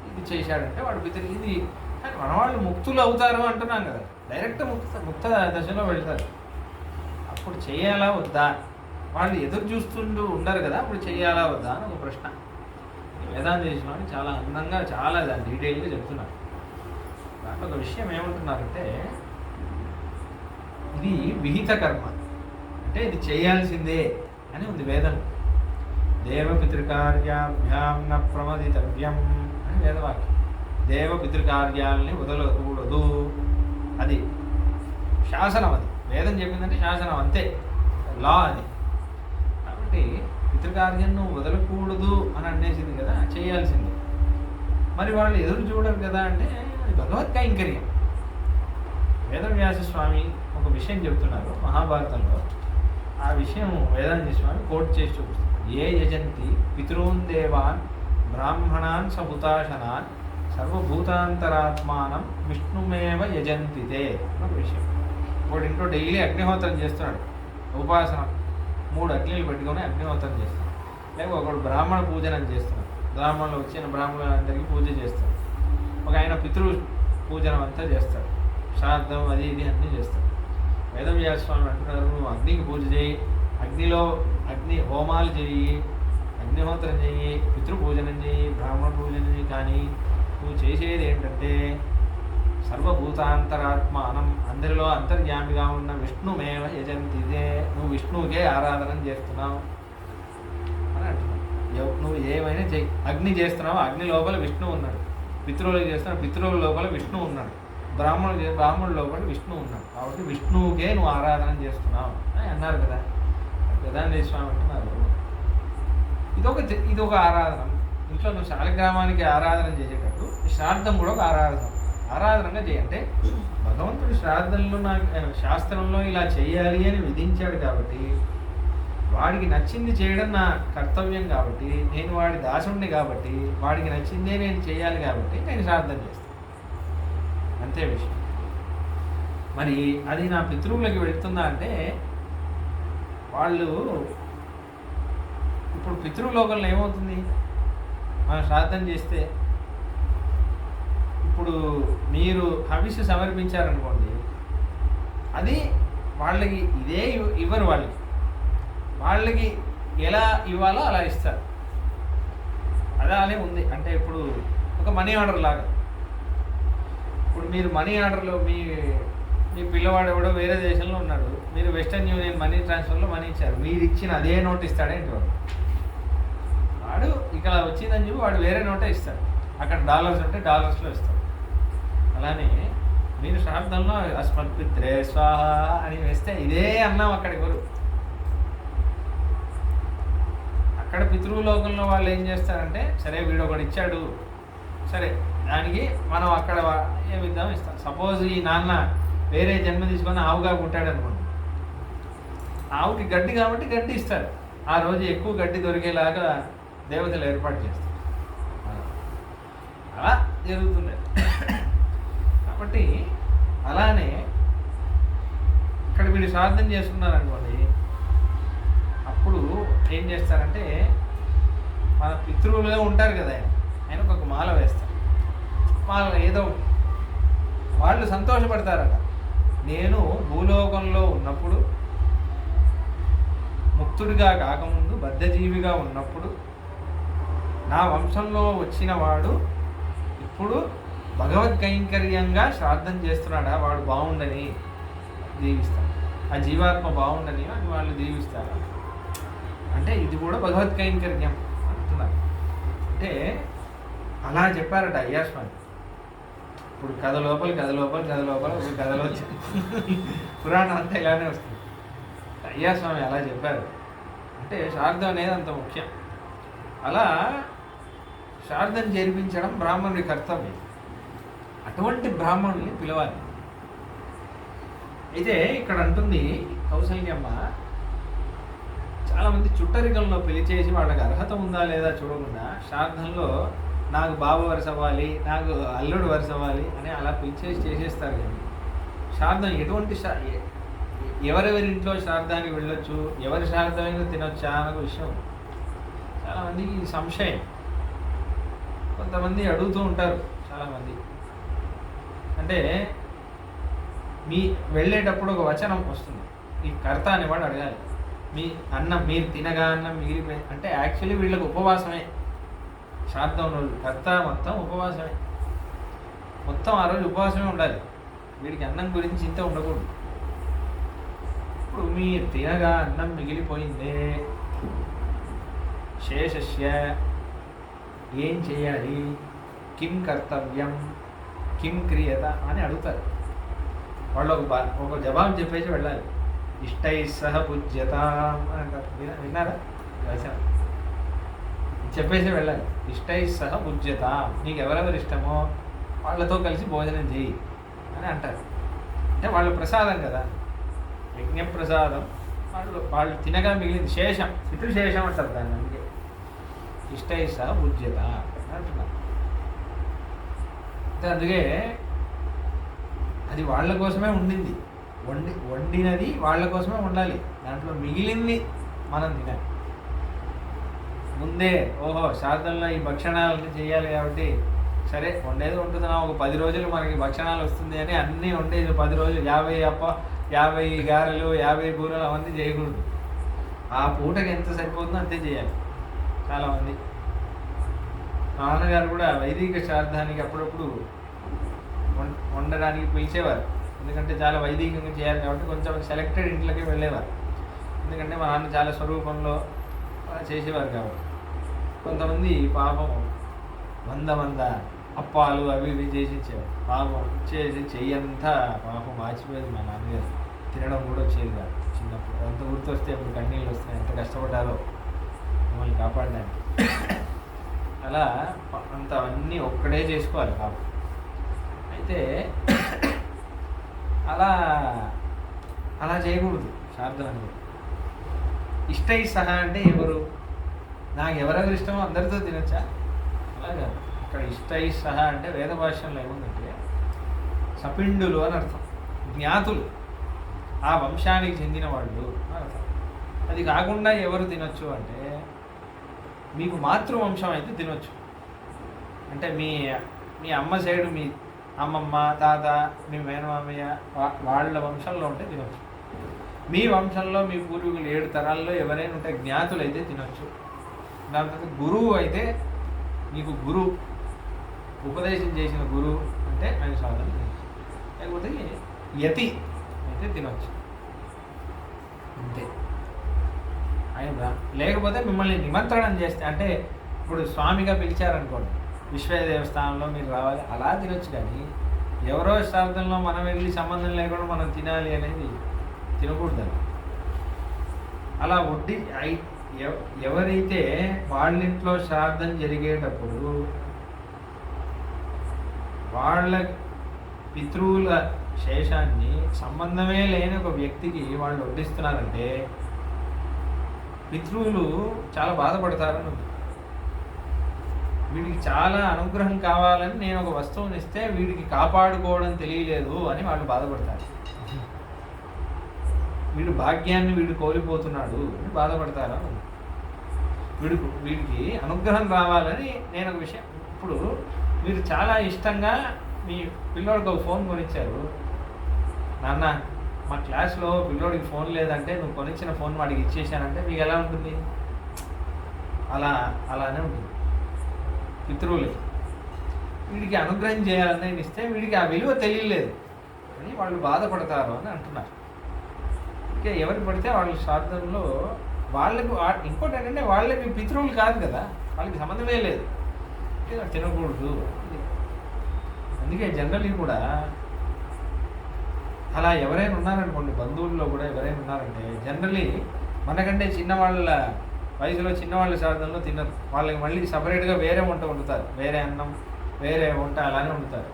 [SPEAKER 1] ఇది చేశాడంటే వాడు ఇది. కానీ మన వాళ్ళు ముక్తులు అవుతారు అంటున్నాం కదా, డైరెక్ట్ ముక్త దశలో వెళ్తారు. అప్పుడు చేయాలా వద్దా? వాళ్ళు ఎదురు చూస్తుంటూ ఉండరు కదా, అప్పుడు చేయాలా వద్దా అని ఒక ప్రశ్న. వేదాంత చేసిన చాలా అందంగా, చాలా డీటెయిల్గా చెప్తున్నారు. దాంట్లో ఒక విషయం ఏమంటున్నారంటే, ఇది విహిత కర్మ, అంటే ఇది చేయాల్సిందే అని ఉంది వేదం. దేవపితృకార్యాభ్యాం న ప్రమదితవ్యం అని వేదవాక్యం. దేవపితృకార్యాలని వదలకూడదు, అది శాసనం. అది వేదం చెప్పిందంటే శాసనం, అంతే, లా అది. కాబట్టి పితృకార్యం నువ్వు వదలకూడదు అని అనేసింది కదా, చేయాల్సింది. మరి వాళ్ళు ఎదురు చూడరు కదా అంటే అది భగవత్ కైంకర్యం. వేదవ్యాస స్వామి ఒక విషయం చెప్తున్నారు మహాభారతంలో. ఆ విషయం వేదాంత స్వామి కోట్ చేసి చూపిస్తారు. ఏ యజంతి పితॄన్ దేవాన్ బ్రాహ్మణాన్ సహుతాశనాన్ సర్వభూతాంతరాత్మానం విష్ణుమేవ యజంతితే అన్న విషయం. వాడు ఇంట్లో డైలీ అగ్నిహోత్రం చేస్తున్నాడు, ఉపాసన 3 అగ్నిలు పెట్టుకొని అగ్నిహోత్రం చేస్తున్నాడు. లేక ఒకడు బ్రాహ్మణ పూజనం చేస్తున్నాడు, బ్రాహ్మణులు వచ్చిన బ్రాహ్మణులందరికీ పూజ చేస్తాడు. ఒక ఆయన పితృ పూజనం అంతా చేస్తాడు, శ్రాద్ధం అది ఇది అన్నీ చేస్తాడు. వేదవ్యాస స్వామి అంటున్నారు, నువ్వు అగ్నికి పూజ చేయి, అగ్ని హోమాలు చేయి, అగ్నిహోత్రం చేయి, పితృపూజనం చేయి, బ్రాహ్మణ పూజనం చేయి, కానీ నువ్వు చేసేది ఏంటంటే సర్వభూతాంతరాత్మానం, అందరిలో అంతర్యామిగా ఉన్న విష్ణుమేవ యజంతిదే, నువ్వు విష్ణువుకే ఆరాధన చేస్తున్నావు అని అంటున్నావు. నువ్వు ఏమైనా చెయ్యి, అగ్ని చేస్తున్నావు, అగ్ని లోపల విష్ణువు ఉన్నాడు. పితృవులకు చేస్తున్నావు, పితృవుల లోపల విష్ణువు ఉన్నాడు. బ్రాహ్మణుల లోపల విష్ణువు ఉన్నాడు. కాబట్టి విష్ణువుకే నువ్వు ఆరాధన చేస్తున్నావు అని అన్నారు కదా. వేదాంత స్వామి అంటున్నారు, ఇది ఒక ఆరాధన. ఇంట్లో నువ్వు శాలిగ్రామానికి ఆరాధన చేసేటప్పుడు శ్రాద్ధం కూడా ఒక ఆరాధనగా చేయంటే, భగవంతుడు శ్రాద్ధంలో శాస్త్రంలో ఇలా చేయాలి అని విధించాడు కాబట్టి, వాడికి నచ్చింది చేయడం నా కర్తవ్యం కాబట్టి, నేను వాడి దాసుడిని కాబట్టి, వాడికి నచ్చిందే నేను చేయాలి కాబట్టి నేను శ్రాద్ధం చేస్తాను, అంతే విషయం. మరి అది నా పితృవులకి వెళుతుందా అంటే, వాళ్ళు ఇప్పుడు పితృలోకంలో ఏమవుతుంది, మనం శ్రాద్ధం చేస్తే, ఇప్పుడు మీరు హవిస్సు సమర్పించారనుకోండి, అది వాళ్ళకి ఇదే ఇవ్వరు, వాళ్ళకి ఎలా ఇవ్వాలో అలా ఇస్తారు. అదే ఉంది. అంటే ఇప్పుడు ఒక మనీ ఆర్డర్ లాగా, ఇప్పుడు మీరు మనీ ఆర్డర్లో మీ పిల్లవాడు ఎవడో వేరే దేశంలో ఉన్నాడు, మీరు వెస్టర్న్ యూనియన్ మనీ ట్రాన్స్ఫర్లో మనీ ఇచ్చారు, మీరు ఇచ్చిన అదే నోట్ ఇస్తాడేంటి వాడు ఇక్కడ వచ్చిందని చెప్పి వాడు వేరే నోటే ఇస్తాడు. అక్కడ డాలర్స్ ఉంటే డాలర్స్లో ఇస్తాడు. అలానే మీరు శ్రాద్ధంలో అస్మత్పిత్రే స్వాహ అని వేస్తే ఇదే అన్నం అక్కడ ఇవ్వరు. అక్కడ పితృలోకంలో వాళ్ళు ఏం చేస్తారంటే, సరే వీడు ఒకడు ఇచ్చాడు, సరే దానికి మనం అక్కడ ఏమిద్దాం ఇస్తాం. సపోజ్ ఈ నాన్న వేరే జన్మ తీసుకొని ఆవుగా పుట్టాడు అనుకోండి, ఆవుకి గడ్డి కాబట్టి గడ్డి ఇస్తారు. ఆ రోజు ఎక్కువ గడ్డి దొరికేలాగా దేవతలు ఏర్పాటు చేస్తారు. అలా జరుగుతుంది. కాబట్టి అలానే ఇక్కడ వీళ్ళు శ్రాద్ధం చేసుకున్నారనుకోండి, అప్పుడు ఏం చేస్తారంటే, మన పితృవులుగా ఉంటారు కదా ఆయన ఒక మాల వేస్తారు. మాల ఏదో వాళ్ళు సంతోషపడతారట. నేను భూలోకంలో ఉన్నప్పుడు, ముక్తుడిగా కాకముందు బద్ధజీవిగా ఉన్నప్పుడు నా వంశంలో వచ్చిన వాడు ఇప్పుడు భగవద్కైంకర్యంగా శ్రాద్ధం చేస్తున్నాడా, వాడు బాగుండని దీవిస్తారు. ఆ జీవాత్మ బాగుండని అని వాళ్ళు దీవిస్తారు. అంటే ఇది కూడా భగవద్కైంకర్యం అంటున్నారు. అంటే అలా చెప్పారట అయ్యాస్వామి. ఇప్పుడు కథ లోపల ఒక కథలో పురాణం అంతా ఇలానే వస్తుంది. అయ్యాస్వామి అలా చెప్పారు. అంటే శ్రాద్ధం అనేది అంత ముఖ్యం. అలా శ్రాద్ధం జరిపించడం బ్రాహ్మణుడి కర్తవ్యం. అటువంటి బ్రాహ్మణుల్ని పిలవాలి. అయితే ఇక్కడ అంటుంది కౌసల్యమ్మ, చాలామంది చుట్టరికంలో పిలిచేసి వాళ్ళకి అర్హత ఉందా లేదా చూడకుండా శ్రాద్ధంలో నాకు బాబు వరుస అవ్వాలి, నాకు అల్లుడు వరుస అవ్వాలి అని అలా పిలిచేసి చేసేస్తారు. కానీ శ్రాద్ధం ఎటువంటి ఎవరెవరి ఇంట్లో శ్రాద్ధానికి వెళ్ళొచ్చు, ఎవరి శ్రాద్ధమైనా తినొచ్చా అన్న విషయం చాలామందికి సంశయం. కొంతమంది అడుగుతూ ఉంటారు. చాలామంది అంటే మీ వెళ్ళేటప్పుడు ఒక వచనం వస్తుంది, ఈ కర్త అనేవాడు అడగాలి, మీ అన్నం మీరు తినగా అన్నం మిగిలిపోయి అంటే యాక్చువల్లీ వీళ్ళకి ఉపవాసమే. శ్రాద్ధం రోజు కర్త మొత్తం ఉపవాసమే, మొత్తం ఆ రోజు ఉపవాసమే ఉండాలి. వీడికి అన్నం గురించి ఇంత ఉండకూడదు. ఇప్పుడు మీరు తినగా అన్నం మిగిలిపోయిందే, శేషస్య ఏం చేయాలి, కిం కర్తవ్యం కిం క్రియత అని అడుగుతారు. వాళ్ళు ఒక జవాబు చెప్పేసి వెళ్ళాలి. ఇష్టై సహ పూజ్యత అని అంటారు. విన్నారా? చెప్పేసి వెళ్ళాలి. ఇష్టై సహ పూజ్యత, నీకు ఎవరెవరు ఇష్టమో వాళ్ళతో కలిసి భోజనం చేయి అని అంటారు. అంటే వాళ్ళు ప్రసాదం కదా, యజ్ఞప్రసాదం. వాళ్ళు తినగా మిగిలింది శేషం, పితృశేషం అంటారు దాన్ని. అందుకే ఇష్టై సహ పూజ్యత అంటున్నారు. అందుకే అది వాళ్ళ కోసమే ఉండింది. వండినది వాళ్ళ కోసమే ఉండాలి. దాంట్లో మిగిలింది మనం తినాలి. ముందే ఓహో శ్రాద్ధంలో ఈ భక్షణాలన్నీ చేయాలి కాబట్టి సరే వండేది వండుతున్నాం, ఒక 10 రోజులు మనకి భక్షణాలు వస్తుంది అని అన్నీ వండేది 10 రోజులు 50 గారెలు 50 బూరెలు అవన్నీ చేయకూడదు. ఆ పూటకి ఎంత సరిపోతుందో అంతే చేయాలి. చాలామంది నాన్నగారు కూడా వైదిక శ్రాద్ధానికి అప్పుడప్పుడు వండడానికి పిలిచేవారు. ఎందుకంటే చాలా వైదికంగా చేయాలి కాబట్టి కొంచెం సెలెక్టెడ్ ఇంట్లోకి వెళ్ళేవారు. ఎందుకంటే మా నాన్న చాలా స్వరూపంలో చేసేవారు కాబట్టి. కొంతమంది పాపం 100 అప్పాలు అవి ఇవి చేసి ఇచ్చేవారు. పాపం చేసి చెయ్యంతా పాపం మార్చిపోయేది మా నాన్నగారు. తినడం కూడా వచ్చేది కాదు చిన్నప్పుడు. అంత గుర్తొస్తే ఇప్పుడు కన్నీళ్ళు వస్తాయి, ఎంత కష్టపడ్డారో మమ్మల్ని కాపాడడానికి. అలా అంత అన్నీ ఒక్కడే చేసుకోవాలి పాపం. అయితే అలా చేయకూడదు శ్రాద్ధం అనేది. ఇష్టై సహా అంటే ఎవరు, నాకు ఎవరెవరు ఇష్టమో అందరితో తినొచ్చా? అలాగా ఇక్కడ ఇష్టై సహా అంటే వేద భాషలో ఏముందంటే సపిండులు అని అర్థం, జ్ఞాతులు, ఆ వంశానికి చెందిన వాళ్ళు అని అర్థం. అది కాకుండా ఎవరు తినొచ్చు అంటే మీకు మాతృవంశం అయితే తినొచ్చు. అంటే మీ అమ్మ సైడు మీ అమ్మమ్మ తాత మీ మేనమామయ్య వాళ్ళ వంశంలో ఉంటే తినొచ్చు. మీ వంశంలో మీ పూర్వీకులు 7 తరాల్లో ఎవరైనా ఉంటే జ్ఞాతులు అయితే తినొచ్చు. దాని తర్వాత గురువు అయితే మీకు గురువు ఉపదేశం చేసిన గురువు అంటే ఆయన సాధన తినచ్చు. లేకపోతే యతి అయితే తినొచ్చు అంతే. ఆయన లేకపోతే మిమ్మల్ని నిమంత్రణం చేస్తే, అంటే ఇప్పుడు స్వామిగా పిలిచారనుకోండి, విశ్వ దేవస్థానంలో మీరు రావాలి అలా తినొచ్చు. కానీ ఎవరో శ్రాద్ధంలో మనం వెళ్ళి సంబంధం లేకుండా మనం తినాలి అనేది తినకూడదు. అలా వడ్డీ ఎవరైతే వాళ్ళింట్లో శ్రాద్ధం జరిగేటప్పుడు వాళ్ళ పితృవుల శేషాన్ని సంబంధమే లేని ఒక వ్యక్తికి వాళ్ళు వడ్డిస్తున్నారంటే పితృవులు చాలా బాధపడతారని ఉంది. వీడికి చాలా అనుగ్రహం కావాలని నేను ఒక వస్తువుని ఇస్తే వీడికి కాపాడుకోవడం తెలియలేదు అని వాళ్ళు బాధపడతారు. వీడు భాగ్యాన్ని వీడు కోల్పోతున్నాడు అని బాధపడతారా. వీడికి అనుగ్రహం రావాలని నేను ఒక విషయం, ఇప్పుడు మీరు చాలా ఇష్టంగా మీ పిల్లోడికి ఒక ఫోన్ కొనిచ్చారు. నాన్న మా క్లాస్లో పిల్లోడికి ఫోన్ లేదంటే నువ్వు కొనిచ్చిన ఫోన్ వాడికి ఇచ్చేసానంటే మీకు ఎలా ఉంటుంది? అలానే ఉంటుంది. పితృవులే వీడికి అనుగ్రహం చేయాలని నేను ఇస్తే వీడికి ఆ విలువ తెలియలేదు అని వాళ్ళు బాధపడతారు అని అంటున్నారు. ఇంకా ఎవరు పడితే వాళ్ళ శ్రాద్ధంలో వాళ్ళకు ఇంకోటి ఏంటంటే వాళ్ళకి పితృవులు కాదు కదా, వాళ్ళకి సంబంధమే లేదు, తినకూడదు. అందుకే జనరల్లీ కూడా అలా ఎవరైనా ఉన్నారనుకోండి, బంధువుల్లో కూడా ఎవరైనా ఉన్నారంటే జనరల్లీ మనకంటే చిన్నవాళ్ళ వయసులో చిన్నవాళ్ళ శ్రాద్ధంలో తినరు. వాళ్ళకి మళ్ళీ సపరేట్గా వేరే వంట వండుతారు, వేరే అన్నం వేరే వంట అలానే వండుతారు.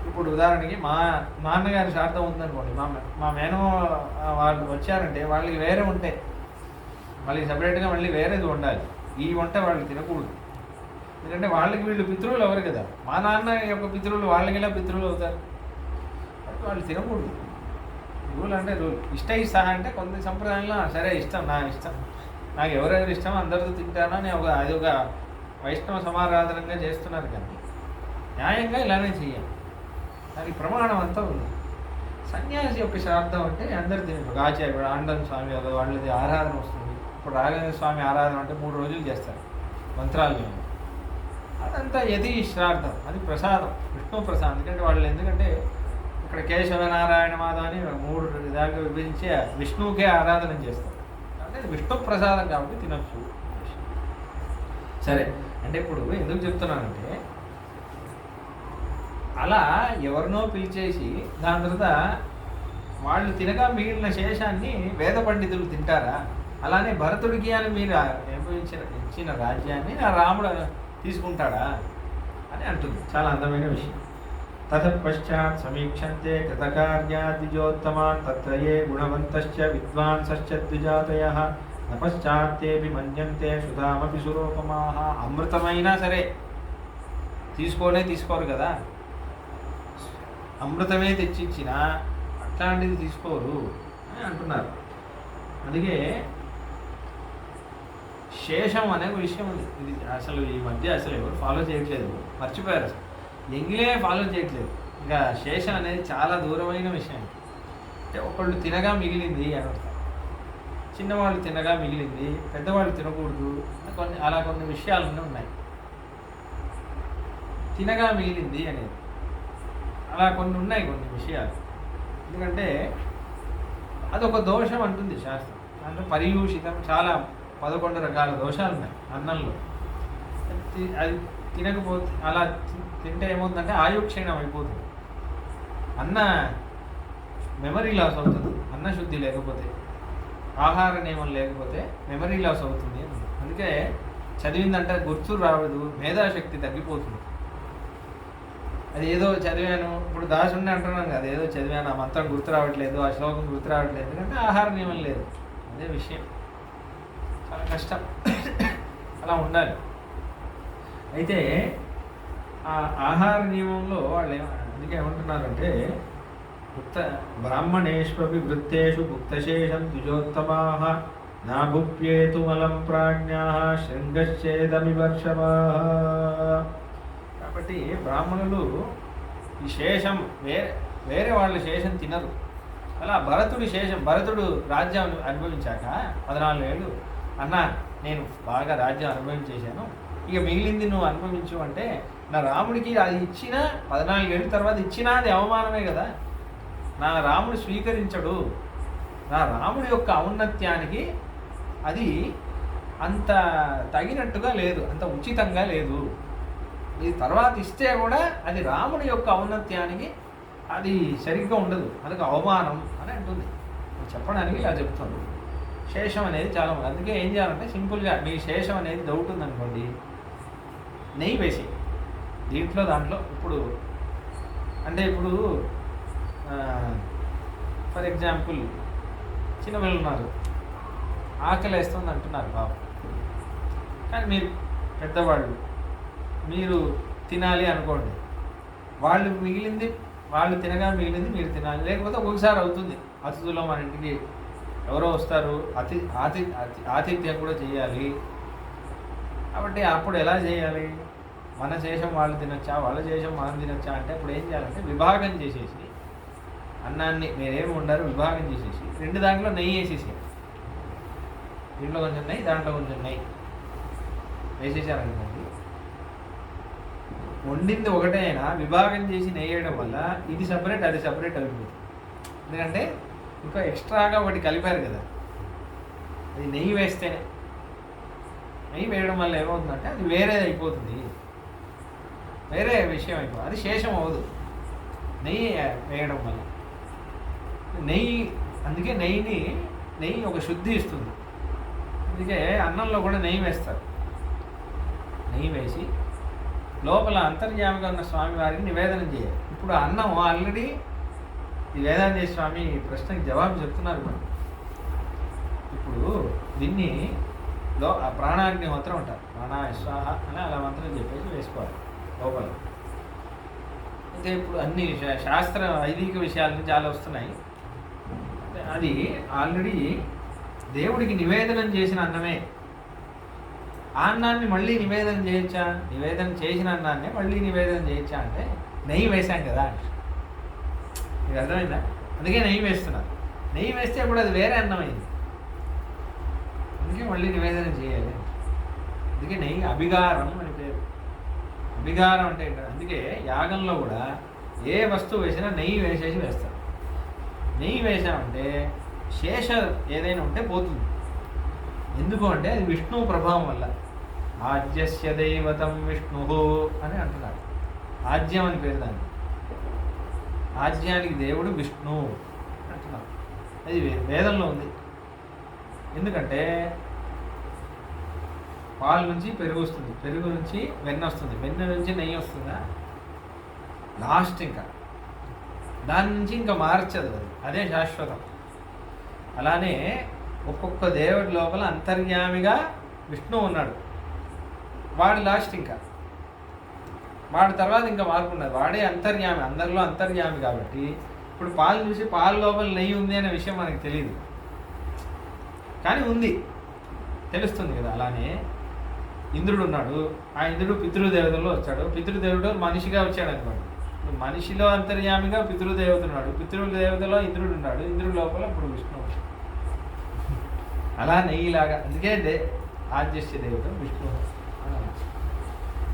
[SPEAKER 1] ఇప్పుడు ఉదాహరణకి మా నాన్నగారి శ్రాద్ధం ఉందనుకోండి, మా మేనో వాళ్ళు వచ్చారంటే వాళ్ళకి వేరే ఉంటాయి, వాళ్ళకి సపరేట్గా మళ్ళీ వేరేది వండాలి. ఈ వంట వాళ్ళు తినకూడదు, ఎందుకంటే వాళ్ళకి వీళ్ళు పితృవులు ఎవరు కదా. మా నాన్న యొక్క పితృవులు వాళ్ళకి ఎలా పితృవులు అవుతారు? వాళ్ళు తినకూడదు. రూల్ అంటే రూల్. ఇష్టం అంటే కొంత సంప్రదాయంలో సరే ఇష్టం, నా ఇష్టం, నాకు ఎవరెవరు ఇష్టమో అందరితో తింటానో అని అది ఒక వైష్ణవ సమారాధనంగా చేస్తున్నారు. కానీ న్యాయంగా ఇలానే చేయాలి, దానికి ప్రమాణం అంతా ఉంది. సన్యాసి యొక్క శ్రాద్ధం అంటే అందరు తినరు. ఆచార్యుడు ఆండన్ స్వామి వాళ్ళది ఆరాధన వస్తుంది. ఇప్పుడు రాఘవేంద్ర స్వామి ఆరాధన అంటే 3 రోజులు చేస్తారు మంత్రాలు. అదంతా యతి శ్రాద్ధం, అది ప్రసాదం, విష్ణు ప్రసాదం. ఎందుకంటే ఇక్కడ కేశవ నారాయణ మాధవ అని 3 విధాలుగా విభజించి విష్ణువుకే ఆరాధన చేస్తారు. అంటే విష్ణు ప్రసాదం కాబట్టి తినొచ్చు. సరే, అంటే ఇప్పుడు ఎందుకు చెప్తున్నానంటే అలా ఎవరినో పిలిచేసి దాని తర్వాత వాళ్ళు తినగా మిగిలిన శేషాన్ని వేద పండితులు తింటారా? అలానే భరతుడికి అని మీరు ఇచ్చిన రాజ్యాన్ని ఆ రాముడు తీసుకుంటాడా అని అంటుంది. చాలా అందమైన విషయం. తతపశ్చాత్ సమీక్షంతే కృతకార్యాద్విజోత్తమాన్ తత్రయే గుణవంతశ్చ విద్వాంసశ్చ ద్విజాతయః తపశ్చాత్తేపి మన్యంతే సుధామపి సురూపమాః. అమృతమైనా సరే తీసుకోరు కదా, అమృతమే తెచ్చిచ్చినా అట్లాంటిది తీసుకోరు అని అంటున్నారు. అందుకే శేషం అనే విషయం ఉంది. ఇది అసలు ఈ మధ్య అసలు ఎవరు ఫాలో చేయట్లేదు, మర్చిపోయారు. అసలు ఎంగిలే ఫాలో చేయట్లేదు. ఇంకా శేషం అనేది చాలా దూరమైన విషయం. అంటే ఒకళ్ళు తినగా మిగిలింది అని అర్థం. చిన్నవాళ్ళు తినగా మిగిలింది, పెద్దవాళ్ళు తినకూడదు, కొన్ని విషయాలన్నీ ఉన్నాయి. తినగా మిగిలింది అనేది అలా కొన్ని ఉన్నాయి, కొన్ని విషయాలు. ఎందుకంటే అదొక దోషం అంటుంది శాస్త్రం. అంటే పర్యూషితం, చాలా 11 రకాల దోషాలు ఉన్నాయి అన్నంలో. అది తినకపోతే అలా తింటే ఏమవుతుందంటే ఆయుక్షీణం అయిపోతుంది, అన్న మెమరీ లాస్ అవుతుంది. అన్న శుద్ధి లేకపోతే, ఆహార నియమం లేకపోతే మెమరీ లాస్ అవుతుంది. అందుకే చదివిందంటే గుర్తు రావదు, మేధాశక్తి తగ్గిపోతుంది. అది ఏదో చదివాను, ఇప్పుడు దాసుని అంటున్నాను కదా, ఏదో చదివాను ఆ మంత్రం గుర్తు రావట్లేదు, ఆ శ్లోకం గుర్తు రావట్లేదు, ఎందుకంటే ఆహార నియమం లేదు. అదే విషయం, చాలా కష్టం. అలా ఉండాలి. అయితే ఆ ఆహార నియమంలో వాళ్ళు అందుకే ఏమంటున్నారంటే బ్రాహ్మణేష్వపి వృత్తేషు భుక్తశేషం ద్విజోత్తమాః నాభుప్యేతు మలం ప్రాజ్ఞాః శృంగశ్చేదమి వర్షవాః. కాబట్టి బ్రాహ్మణులు ఈ శేషం వేరే వాళ్ళ శేషం తినరు. అలా భరతుడి శేషం, భరతుడు రాజ్యం అనుభవించాక 14 ఏళ్ళు, అన్న నేను బాగా రాజ్యం అనుభవించేశాను, ఇక మిగిలింది నువ్వు అనుభవించు అంటే, నా రాముడికి అది ఇచ్చిన 14 ఏళ్ళ తర్వాత ఇచ్చినా అది అవమానమే కదా. నా రాముడు స్వీకరించడు. నా రాముడి యొక్క ఔన్నత్యానికి అది అంత తగినట్టుగా లేదు, అంత ఉచితంగా లేదు. ఇది తర్వాత ఇస్తే కూడా అది రాముడి యొక్క ఔన్నత్యానికి అది సరిగ్గా ఉండదు, అదొక అవమానం అని అంటుంది. చెప్పడానికి ఇలా చెప్తాను. శేషం అనేది చాలా ఉంది. అందుకే ఏం చేయాలంటే సింపుల్గా మీ శేషం అనేది డౌట్ ఉందనుకోండి, నెయ్యి వేసి దాంట్లో ఇప్పుడు అంటే ఇప్పుడు ఫర్ ఎగ్జాంపుల్ చిన్నపిల్లలు ఉన్నారు, ఆకలి వేస్తుంది అంటున్నారు బాబు, కానీ మీరు పెద్దవాళ్ళు మీరు తినాలి అనుకోండి, వాళ్ళు తినగా మిగిలింది మీరు తినాలి. లేకపోతే ఒకసారి అవుతుంది, అతిథుల్లో మన ఇంటికి ఎవరో వస్తారు, ఆతిథ్యం కూడా చేయాలి. కాబట్టి అప్పుడు ఎలా చేయాలి? మన శేషం వాళ్ళు తినొచ్చా, వాళ్ళ శేషం మనం తినొచ్చా అంటే అప్పుడు ఏం చేయాలంటే విభాగం చేసేసి అన్నాన్ని మీరేమి ఉండరు విభాగం చేసేసి 2 దాంట్లో నెయ్యి వేసేసి, దీంట్లో కొంచెం నెయ్యి దాంట్లో కొంచెం నెయ్యి వేసేసారనుకోండి, వండింది ఒకటే అయినా విభాగం చేసి నెయ్యి వేయడం వల్ల ఇది సపరేట్ అది సపరేట్ అయిపోతుంది. ఎందుకంటే ఇంకా ఎక్స్ట్రాగా ఒకటి కలిపారు కదా, అది నెయ్యి వేస్తేనే. నెయ్యి వేయడం వల్ల ఏమవుతుందంటే అది వేరే అయిపోతుంది, వేరే విషయం అయిపోతుంది, అది శేషం అవ్వదు నెయ్యి వేయడం వల్ల. అందుకే నెయ్యి ఒక శుద్ధి ఇస్తుంది. అందుకే అన్నంలో కూడా నెయ్యి వేస్తారు. నెయ్యి వేసి లోపల అంతర్యామిగా ఉన్న స్వామివారికి నివేదన చేయాలి. ఇప్పుడు అన్నం ఆల్రెడీ ఈ వేదాంత స్వామి ప్రశ్నకి జవాబు చెప్తున్నారు మనం. ఇప్పుడు దీన్ని ప్రాణాగ్నిహోత్రం అంటారు, ప్రాణాశ్వాహ అని అలా మంత్రం చెప్పేసి వేసుకోవాలి లోపల. అయితే ఇప్పుడు అన్ని శాస్త్ర వైదిక విషయాలని చాలా వస్తున్నాయి. అది ఆల్రెడీ దేవుడికి నివేదనం చేసిన అన్నమే. ఆ అన్నాన్ని మళ్ళీ నివేదన చేయొచ్చా? నివేదన చేసిన అన్నాన్ని మళ్ళీ నివేదన చేయొచ్చా అంటే నెయ్యి వేసాం కదా, మీకు అర్థమైందా? అందుకే నెయ్యి వేస్తున్నారు. నెయ్యి వేస్తే ఇప్పుడు అది వేరే అన్నమైంది, అందుకే మళ్ళీ నివేదన చేయాలి. అందుకే నెయ్యి అభిగారం అని పేరు. అభిగారం అంటే ఏంటంటే, అందుకే యాగంలో కూడా ఏ వస్తువు వేసినా నెయ్యి వేసేసి వేస్తారు. నెయ్యి వేసామంటే శేష ఏదైనా ఉంటే పోతుంది. ఎందుకు అంటే అది విష్ణువు ప్రభావం వల్ల. ఆజ్యస్య దైవతం విష్ణు అని అంటున్నారు. ఆజ్యం అని పేరు దాన్ని. ఆజ్యానికి దేవుడు విష్ణు అంటున్నారు. అది వేదంలో ఉంది. ఎందుకంటే పాలు నుంచి పెరుగు వస్తుంది, పెరుగు నుంచి వెన్న వస్తుంది, వెన్న నుంచి నెయ్యి వస్తుందా, లాస్ట్ ఇంకా దాని నుంచి ఇంకా మార్చదు అది, అదే శాశ్వతం. అలానే ఒక్కొక్క దేవుడి లోపల అంతర్యామిగా విష్ణువు ఉన్నాడు, వాడు లాస్ట్, ఇంకా వాడి తర్వాత ఇంకా మార్పు ఉన్నది, వాడే అంతర్యామి, అందరిలో అంతర్యామి. కాబట్టి ఇప్పుడు పాలు చూసి పాలు లోపల నెయ్యి ఉంది అనే విషయం మనకు తెలియదు, కానీ ఉంది, తెలుస్తుంది కదా. అలానే ఇంద్రుడు ఉన్నాడు, ఆ ఇంద్రుడు పితృదేవతల్లో వచ్చాడు, పితృదేవుడు మనిషిగా వచ్చాడు అనుకోండి. ఇప్పుడు మనిషిలో అంతర్యామిగా పితృదేవత ఉన్నాడు, పితృదేవతలో ఇంద్రుడు ఉన్నాడు, ఇంద్రుడి లోపల ఇప్పుడు విష్ణువు. అలా నెయ్యిలాగా, అందుకే ఆజ్యస్య దేవత విష్ణు.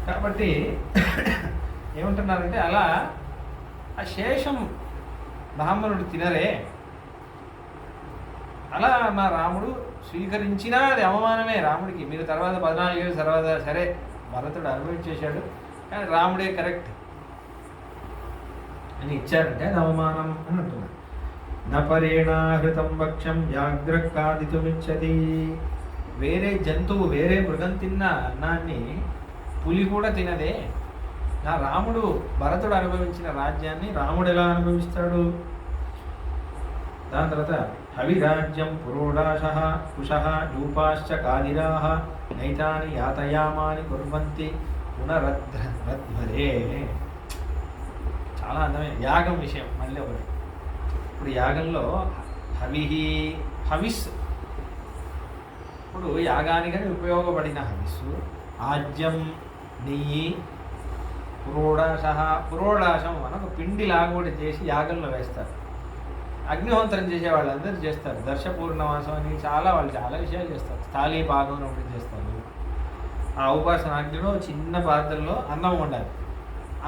[SPEAKER 1] కాబట్టి ఏమంటున్నారంటే అలా ఆ శేషం బ్రాహ్మణుడు తినరే, అలా మా రాముడు స్వీకరించినా అది అవమానమే రాముడికి. మీరు తర్వాత 14 ఏళ్ళు తర్వాత సరే భరతుడు అనుభవించేశాడు, కానీ రాముడే కరెక్ట్ అని ఇచ్చారంటే అది అవమానం అని అంటున్నాడు. నపరేణాహృతం భక్ష్యం వ్యాఘ్రకాదితుమిచ్చతి. వేరే జంతువు వేరే మృగం తిన్న అన్నాన్ని పులి కూడా తినదే. నా రాముడు భరతుడు అనుభవించిన రాజ్యాన్ని రాముడు ఎలా అనుభవిస్తాడు? దాని తర్వాత హవిరాజ్యం పురోడాశ కుశః యూపాశ్చ కాదిరాః నైతాని యాతయామాని కుర్వంతి పునరధ్వరే. చాలా అందమైన యాగం విషయం మళ్ళీ ఒకటి. ఇప్పుడు యాగంలో హవిస్, ఇప్పుడు యాగానికని ఉపయోగపడిన హవిస్సు, ఆజ్యం నెయ్యి, పురోడాశం అని ఒక పిండి లాగోడి చేసి యాగంలో వేస్తారు. అగ్నిహోత్రం చేసే వాళ్ళందరూ చేస్తారు. దర్శపూర్ణమాసం అని వాళ్ళు చాలా విషయాలు చేస్తారు. స్థాళీ పాకం ఒకటి చేస్తారు. ఆ ఉపాసన అగ్నిలో చిన్న పాత్రలో అన్నం వండాలి.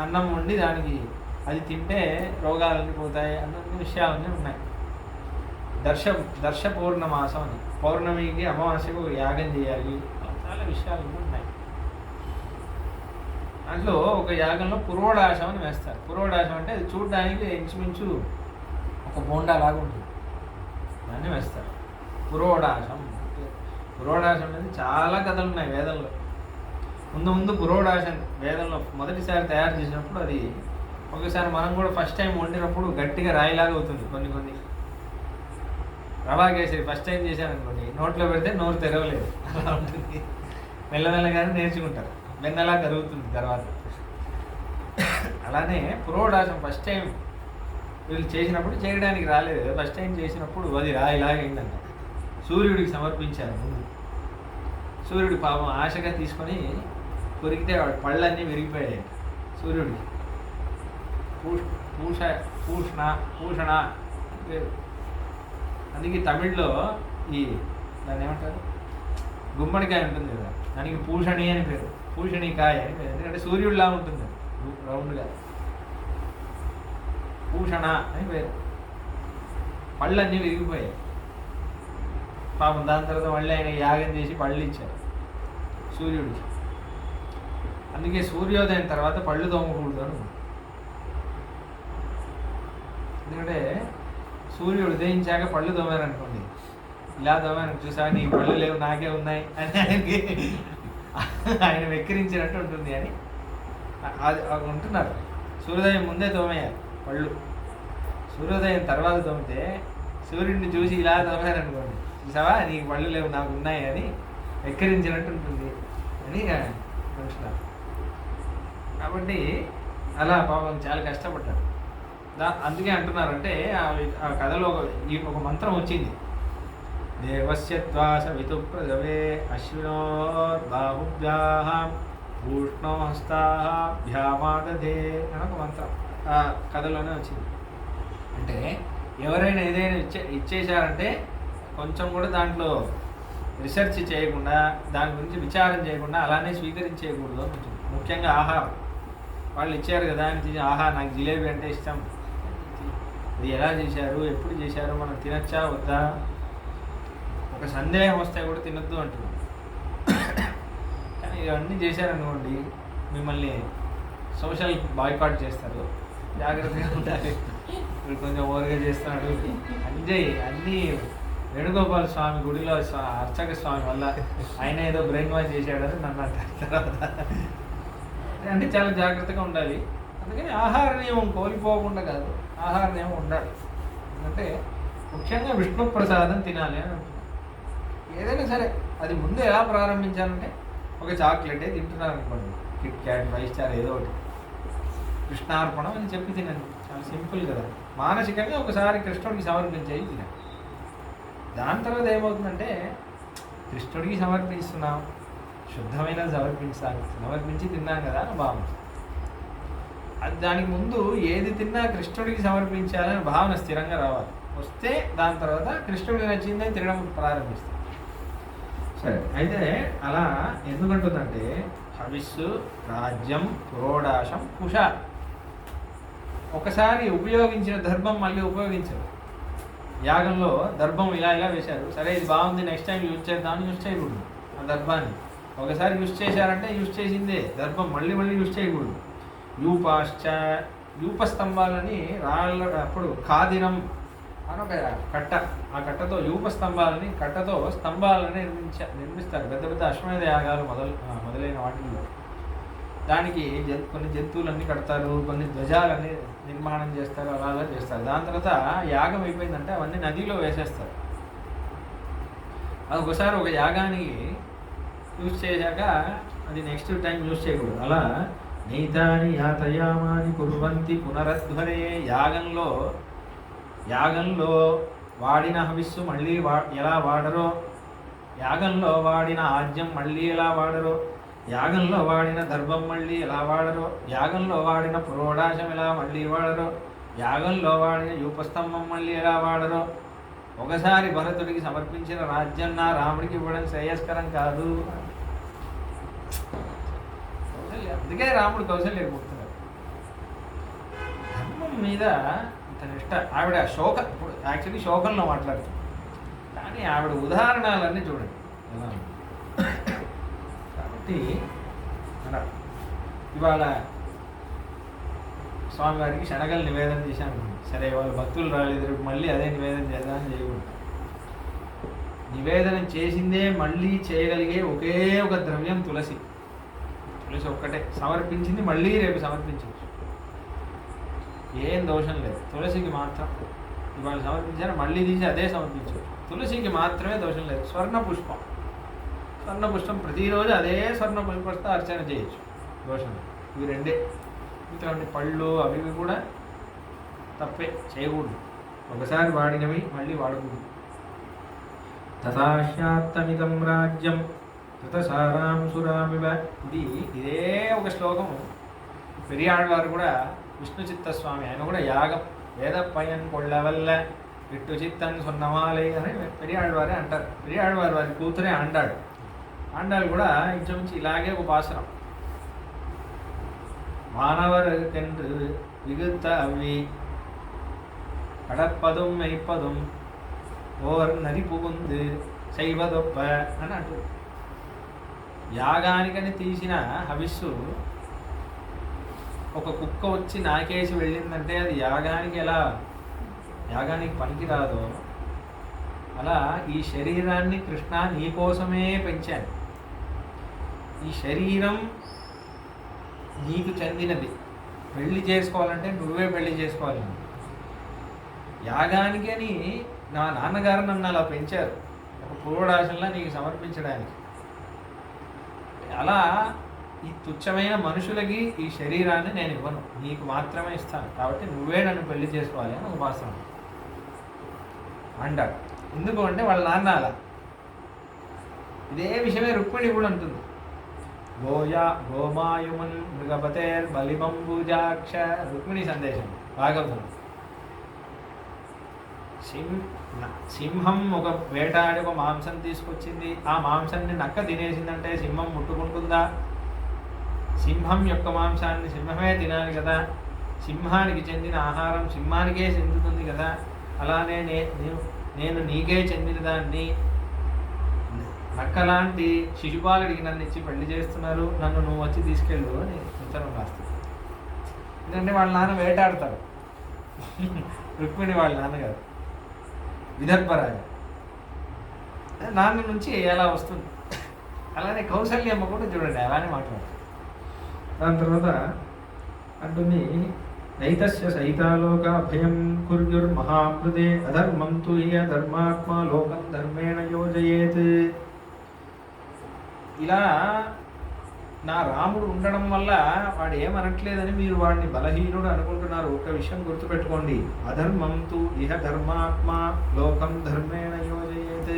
[SPEAKER 1] అన్నం వండి దానికి అది తింటే రోగాలన్నీ పోతాయి అన్న విషయాలన్నీ ఉన్నాయి. దర్శపూర్ణమాసం అని, పౌర్ణమికి అమావాస్యకు ఒక యాగం చేయాలి, చాలా విషయాలన్నీ ఉన్నాయి. దాంట్లో ఒక యాగంలో పురోడాశం అని వేస్తారు. పురోడాశం అంటే అది చూడడానికి ఇంచుమించు ఒక బోండా లాగా ఉంటుంది, దాన్ని వేస్తారు. పురోడాశం. పురోడాశం అనేది చాలా కథలు ఉన్నాయి వేదంలో. ముందు పురోడాశం వేదంలో మొదటిసారి తయారు చేసినప్పుడు అది ఒకసారి మనం కూడా ఫస్ట్ టైం వండినప్పుడు గట్టిగా రాయిలాగా అవుతుంది. కొన్ని రవా కేసరి ఫస్ట్ టైం చేశారనుకోండి, నోట్లో పెడితే నోరు తెరవలేదు, అలా ఉంటుంది. మెల్లమెల్లగానే నేర్చుకుంటారు, వెన్నలా కరుగుతుంది తర్వాత. అలానే పురోడాశం ఫస్ట్ టైం వీళ్ళు చేసినప్పుడు చేయడానికి రాలేదు. ఫస్ట్ టైం చేసినప్పుడు అది రాయిలాగా అయిందంట. సూర్యుడికి సమర్పించారు ముందు. సూర్యుడి పాపం ఆశగా తీసుకొని కొరికితే వాడి పళ్ళన్నీ విరిగిపోయాయి సూర్యుడికి. పూషణ పేరు. అందుకే తమిళ్లో ఈ దాన్ని ఏమంటారు, గుమ్మడికాయ ఉంటుంది కదా, దానికి పూషణి అని పేరు, పూషణికాయ అని పేరు. ఎందుకంటే సూర్యుడిలా ఉంటుంది రౌండ్గా, పూషణ అని పేరు. పళ్ళన్నీ విరిగిపోయాయి పాపం. దాని తర్వాత మళ్ళీ ఆయన యాగం చేసి పళ్ళు ఇచ్చారు సూర్యుడికి. అందుకే సూర్యోదయం తర్వాత పళ్ళు తోమకూడదు అని. ఎందుకంటే సూర్యుడు ఉదయించాక పళ్ళు తోమారనుకోండి, ఇలా తోమారు చూసా నీ పళ్ళు లేవు నాకే ఉన్నాయి అని ఆయనకి ఆయన వెక్కిరించినట్టు ఉంటుంది అని అది ఉంటున్నారు. సూర్యోదయం ముందే తోమేయాలి పళ్ళు. సూర్యోదయం తర్వాత తోమితే సూర్యుడిని చూసి ఇలా తోమారనుకోండి, చూసావా నీకు పళ్ళు లేవు నాకు ఉన్నాయి అని వెక్కిరించినట్టు ఉంటుంది అని అంటున్నారు. కాబట్టి అలా పాపం చాలా కష్టపడ్డారు. అందుకే అంటున్నారంటే ఆ కథలో ఒక మంత్రం వచ్చింది, దేవస్య త్వాస వితు ప్రజవే అశ్వినోర్బాహుభ్యాః ఊష్ణోహస్తాభ్యామాదధే అని ఒక మంత్రం ఆ కథలోనే వచ్చింది. అంటే ఎవరైనా ఏదైనా ఇచ్చేశారంటే కొంచెం కూడా దాంట్లో రీసెర్చ్ చేయకుండా, దాని గురించి విచారం చేయకుండా అలానే స్వీకరించేయకూడదు అని ఉంటుంది. ముఖ్యంగా ఆహారం. వాళ్ళు ఇచ్చారు కదా అని నాకు జిలేబీ అంటే ఇష్టం, ఇది ఎలా చేశారు, ఎప్పుడు చేశారు, మనం తినచ్చా వద్దా, ఒక సందేహం వస్తే కూడా తినొద్దు అంటున్నాం. కానీ ఇవన్నీ చేశారనుకోండి మిమ్మల్ని సోషల్ బాయ్కాట్ చేస్తారు, జాగ్రత్తగా ఉండాలి. ఇప్పుడు కొంచెం ఓవర్గా చేస్తున్నాడు అన్నీ వేణుగోపాల స్వామి గుడిలో అర్చక స్వామి వల్ల ఆయన ఏదో బ్రెయిన్ వాష్ చేశాడని నన్ను అంటారు తర్వాత. అంటే చాలా జాగ్రత్తగా ఉండాలి. అందుకని ఆహార నియమం కోల్పోకుండా కాదు, ఆహార నియమం ఉండాలి. అంటే ముఖ్యంగా విష్ణు ప్రసాదం తినాలి అని అంటున్నాను. ఏదైనా సరే అది ముందు ఎలా ప్రారంభించాలంటే ఒక చాక్లెటే తింటున్నారు అనుకోండి, కిట్ క్యాట్ 5 స్టార్ ఏదో ఒకటి కృష్ణార్పణం అని చెప్పి తినండి. చాలా సింపుల్ కదా. మానసికంగా ఒకసారి కృష్ణుడికి సమర్పించేది తినండి. దాని తర్వాత ఏమవుతుందంటే కృష్ణుడికి సమర్పిస్తున్నాం, శుద్ధమైన సమర్పించి తిన్నాం కదా అని భావన. అది దానికి ముందు ఏది తిన్నా కృష్ణుడికి సమర్పించాలని భావన స్థిరంగా రావాలి. వస్తే దాని తర్వాత కృష్ణుడికి నచ్చిందని తినడం ప్రారంభిస్తాం. సరే, అయితే అలా ఎందుకంటుందంటే హవిస్సు, రాజ్యం, పురోడాశం, కుష. ఒకసారి ఉపయోగించిన దర్భం మళ్ళీ ఉపయోగించరు. యాగంలో దర్భం ఇలా వేశారు, సరే ఇది బాగుంది నెక్స్ట్ టైం యూజ్ చేద్దామని యూజ్ చేయకూడదు. ఆ దర్భాన్ని ఒకసారి యూజ్ చేశారంటే యూజ్ చేసిందే దర్భం మళ్ళీ యూజ్ చేయకూడదు. యూపస్తంభాలని రాళ్ళ అప్పుడు ఖాదినం అని ఒక కట్ట, ఆ కట్టతో యూపస్తంభాలని కట్టతో స్తంభాలని నిర్మిస్తారు పెద్ద పెద్ద అశ్వమేధ యాగాలు మొదలైన వాటిల్లో. దానికి కొన్ని జంతువులన్నీ కడతారు, కొన్ని ధ్వజాలన్నీ నిర్మాణం చేస్తారు, అలా చేస్తారు. దాని తర్వాత యాగం అయిపోయిందంటే అవన్నీ నదిలో వేసేస్తారు. అది ఒకసారి ఒక యాగానికి యూజ్ చేశాక అది నెక్స్ట్ టైం యూజ్ చేయకూడదు. అలా నైతాని యాతయామాని కుర్వంతి పునరధ్వరే. యాగంలో వాడిన హవిస్సు మళ్ళీ ఎలా వాడరో, యాగంలో వాడిన ఆజ్యం మళ్ళీ ఎలా వాడరో, యాగంలో వాడిన దర్భం మళ్ళీ ఎలా వాడరో, యాగంలో వాడిన పురోడాశం ఎలా మళ్ళీ వాడరో, యాగంలో వాడిన యూపస్తంభం మళ్ళీ ఎలా వాడరో. ఒకసారి భరతుడికి సమర్పించిన రాజ్యం నా రాముడికి ఇవ్వడం శ్రేయస్కరం కాదు. అందుకే రాముడు కౌశల్య పుడుతున్నాడు. ధర్మం మీద ఇంత నిష్ట. ఆవిడ ఇప్పుడు యాక్చువల్లీ శోకంలో మాట్లాడుతుంది, కానీ ఆవిడ ఉదాహరణలన్నీ చూడండి ఎలా. కాబట్టి ఇవాళ స్వామివారికి శనగలు నివేదన చేశాను. సరే వాళ్ళు భక్తులు రాలేదు, మళ్ళీ అదే నివేదన చేద్దామని చేయకూడదు. నివేదన చేసిందే మళ్ళీ చేయగలిగే ఒకే ఒక ద్రవ్యం తులసి. తులసి ఒక్కటే సమర్పించింది, మళ్ళీ రేపు సమర్పించవచ్చు, ఏం దోషం లేదు. తులసికి మాత్రం ఇవాళ సమర్పించారు, మళ్ళీ తీసి అదే సమర్పించవచ్చు. తులసికి మాత్రమే దోషం లేదు. స్వర్ణ పుష్పం ప్రతిరోజు అదే స్వర్ణ పుష్పంతో అర్చన చేయొచ్చు, దోషం లేదు. ఇవి రెండే. ఇట్లాంటి పళ్ళు అవి కూడా తప్పే, చేయకూడదు. ఒకసారి వాడినవి మళ్ళీ వాడకూడదు. తథాశ్యాత్తమిదం రాజ్యం కృతసారాం సురామివ. ఇదే ఒక శ్లోకము పెరియాళ్వారు కూడా, విష్ణు చిత్తస్వామి ఆయన కూడా యాగం వేద పయన్ కొళ్ళవల్ల విట్టు చిత్తన్ సొన్నమాలై అని పెరియాళ్వారే అంటారు. పెరియాళ్వారు వారి కూతురే ఆండాళ్ళు కూడా ఇంచుమించి ఇలాగే ఒక పాసరం. మానవర్ తెండ్రు విగుత అవి కడపదం మెయ్పదం ఓర్ నరిపుగుంది శైవదొప్ప అని అంటారు. యాగానికని తీసిన హవిస్సు ఒక కుక్క వచ్చి నాకేసి వెళ్ళిందంటే అది యాగానికి పనికిరాదో, అలా ఈ శరీరాన్ని కృష్ణ నీకోసమే పెంచాను. ఈ శరీరం నీకు చెందినది. పెళ్లి చేసుకోవాలంటే నువ్వే పెళ్లి చేసుకోవాలి. యాగానికి అని నా నాన్నగారు నన్ను అలా పెంచారు, ఒక పూర్వడాశంలా నీకు సమర్పించడానికి. అలా ఈ తుచ్చమైన మనుషులకి ఈ శరీరాన్ని నేను ఇవ్వను, నీకు మాత్రమే ఇస్తాను, కాబట్టి నువ్వే నన్ను పెళ్లి చేసుకోవాలి అని ఉపాసన అంటాడు. ఎందుకు అంటే వాళ్ళ నాన్న అలా. ఇదే విషయమే రుక్మిణి కూడా అంటుంది. గోమాయుమన్ మృగపతేర్ బలిబంబుజాక్ష. రుక్మిణి సందేశం భాగవతం. సింహం ఒక వేటాడి ఒక మాంసం తీసుకొచ్చింది, ఆ మాంసాన్ని నక్క తినేసిందంటే సింహం ముట్టుకుంటుందా? సింహం యొక్క మాంసాన్ని సింహమే తినాలి కదా, సింహానికి చెందిన ఆహారం సింహానికే చెందుతుంది కదా. అలానే నేను నీకే చెందిన దాన్ని నక్కలాంటి శిశుపాలుడికి నన్ను ఇచ్చి పెళ్లి చేస్తున్నారు, నన్ను నువ్వు వచ్చి తీసుకెళ్ళు అని ఉత్తరం రాస్తుంది. ఎందుకంటే వాళ్ళ నాన్న వేటాడతారు. రుక్మిణి వాళ్ళ నాన్నగారు విదర్భరాజు, నాన్న నుంచి ఎలా వస్తుంది. అలానే కౌసల్యమ్మ కూడా చూడండి అలానే మాట్లాడుతుంది. దాని తర్వాత అంటుంది, నైతస్య సైతాలోక భయం కుర్యుర్మహామృదే అధర్మం తు ధర్మాత్మ లోకం ధర్మేణ యోజయేత్. ఇలా నా రాముడు ఉండడం వల్ల వాడు ఏమనట్లేదని మీరు వాడిని బలహీనుడు అనుకుంటున్నారు. ఒక విషయం గుర్తుపెట్టుకోండి, అధర్మం తు ధర్మాత్మ లోకం ధర్మేణ యోజయేత్.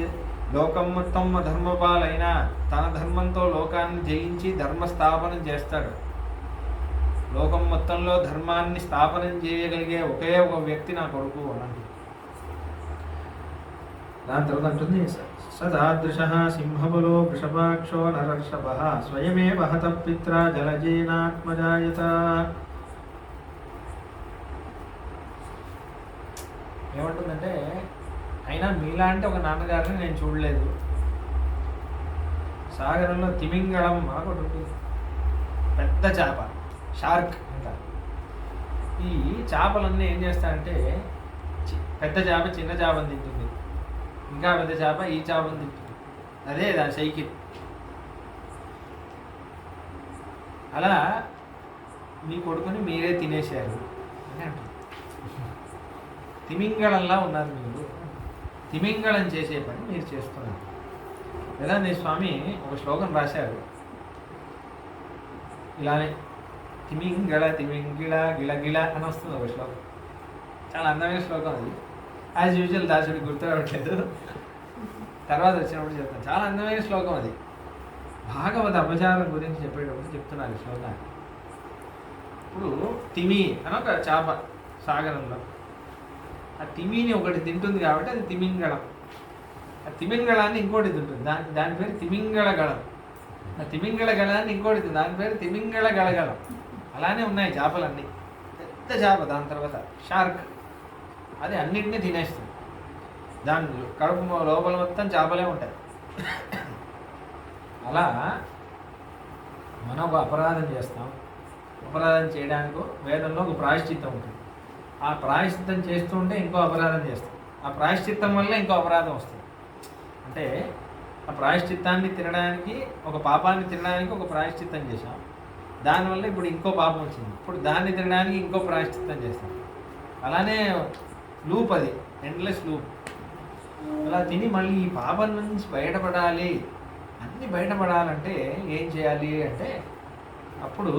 [SPEAKER 1] లోకం మొత్తం ధర్మపాలైన తన ధర్మంతో లోకాన్ని జయించి ధర్మస్థాపనం చేస్తాడు. లోకం మొత్తంలో ధర్మాన్ని స్థాపనం చేయగలిగే ఒకే ఒక వ్యక్తి నా కొడుకు అనండి. దాని తర్వాత అంటుంది, సదాదృశ సింహబలో వృషభాక్షో నరర్షభ స్వయమేవ హత పిత్ర జలజేనాత్మజాయత. ఏమంటుందంటే, అయినా మీలాంటి ఒక నాన్నగారిని నేను చూడలేదు. సాగరంలో తిమింగళం ఒకటి ఉంటుంది, పెద్ద చేప, షార్క్ అంటారు. ఈ చేపలన్నీ ఏం చేస్తాయంటే, పెద్ద చేప చిన్న చేపని తింటుంది, ఇంకా పెద్ద చేప ఈ చేపని తింటుంది. అదే దాని సైకిల్. అలా మీ కొడుకుని మీరే తినేశారు అని అంటుంది. తిమింగళంలా ఉన్నారు మీరు, తిమింగళం చేసే పని మీరు చేస్తున్నారు. వేదాంత స్వామి ఒక శ్లోకం రాశారు ఇలానే, తిమింగళ తిమింగిళ గిళగిళ అని వస్తుంది ఒక శ్లోకం. చాలా అందమైన శ్లోకం అది. యాజ్ యూజువల్ దాసుడి గుర్తు రావట్లేదు, తర్వాత వచ్చినప్పుడు చెప్తాను. చాలా అందమైన శ్లోకం అది. భాగవత అపచారం గురించి చెప్పేటప్పుడు చెప్తున్నారు ఈ శ్లోకాన్ని. ఇప్పుడు తిమి అని ఒక చేప సాగరంలో, ఆ తిమిని ఒకటి తింటుంది కాబట్టి అది తిమింగళం. ఆ తిమింగళాన్ని ఇంకోటి తింటుంది, దాని పేరు తిమింగళ గళం. ఆ తిమింగళ గళాన్ని ఇంకోటి తింటుంది, దాని పేరు తిమింగళ గళగళం. అలానే ఉన్నాయి చేపలన్నీ. పెద్ద చేప, దాని తర్వాత షార్క్, అది అన్నింటినీ తినేస్తుంది. దాని కడుపు లోపల మొత్తం చేపలే ఉంటాయి. అలా మనం ఒక అపరాధం చేస్తాం. అపరాధం చేయడానికి వేదంలో ఒక ప్రాయశ్చిత్తం ఉంటుంది. ఆ ప్రాయశ్చిత్తం చేస్తూ ఉంటే ఇంకో అపరాధం చేస్తాం. ఆ ప్రాయశ్చిత్తం వల్ల ఇంకో అపరాధం వస్తుంది. అంటే ఆ ప్రాయశ్చిత్తాన్ని తినడానికి, ఒక పాపాన్ని తినడానికి ఒక ప్రాయశ్చిత్తం చేశాం. దానివల్ల ఇప్పుడు ఇంకో పాపం వచ్చింది. ఇప్పుడు దాన్ని తినడానికి ఇంకో ప్రాయశ్చిత్తం చేస్తాం. అలానే లూప్, అది ఎండ్లెస్ లూప్. అలా తిని మళ్ళీ ఈ పాపం నుంచి బయటపడాలి, అన్నీ బయటపడాలంటే ఏం చేయాలి అంటే అప్పుడు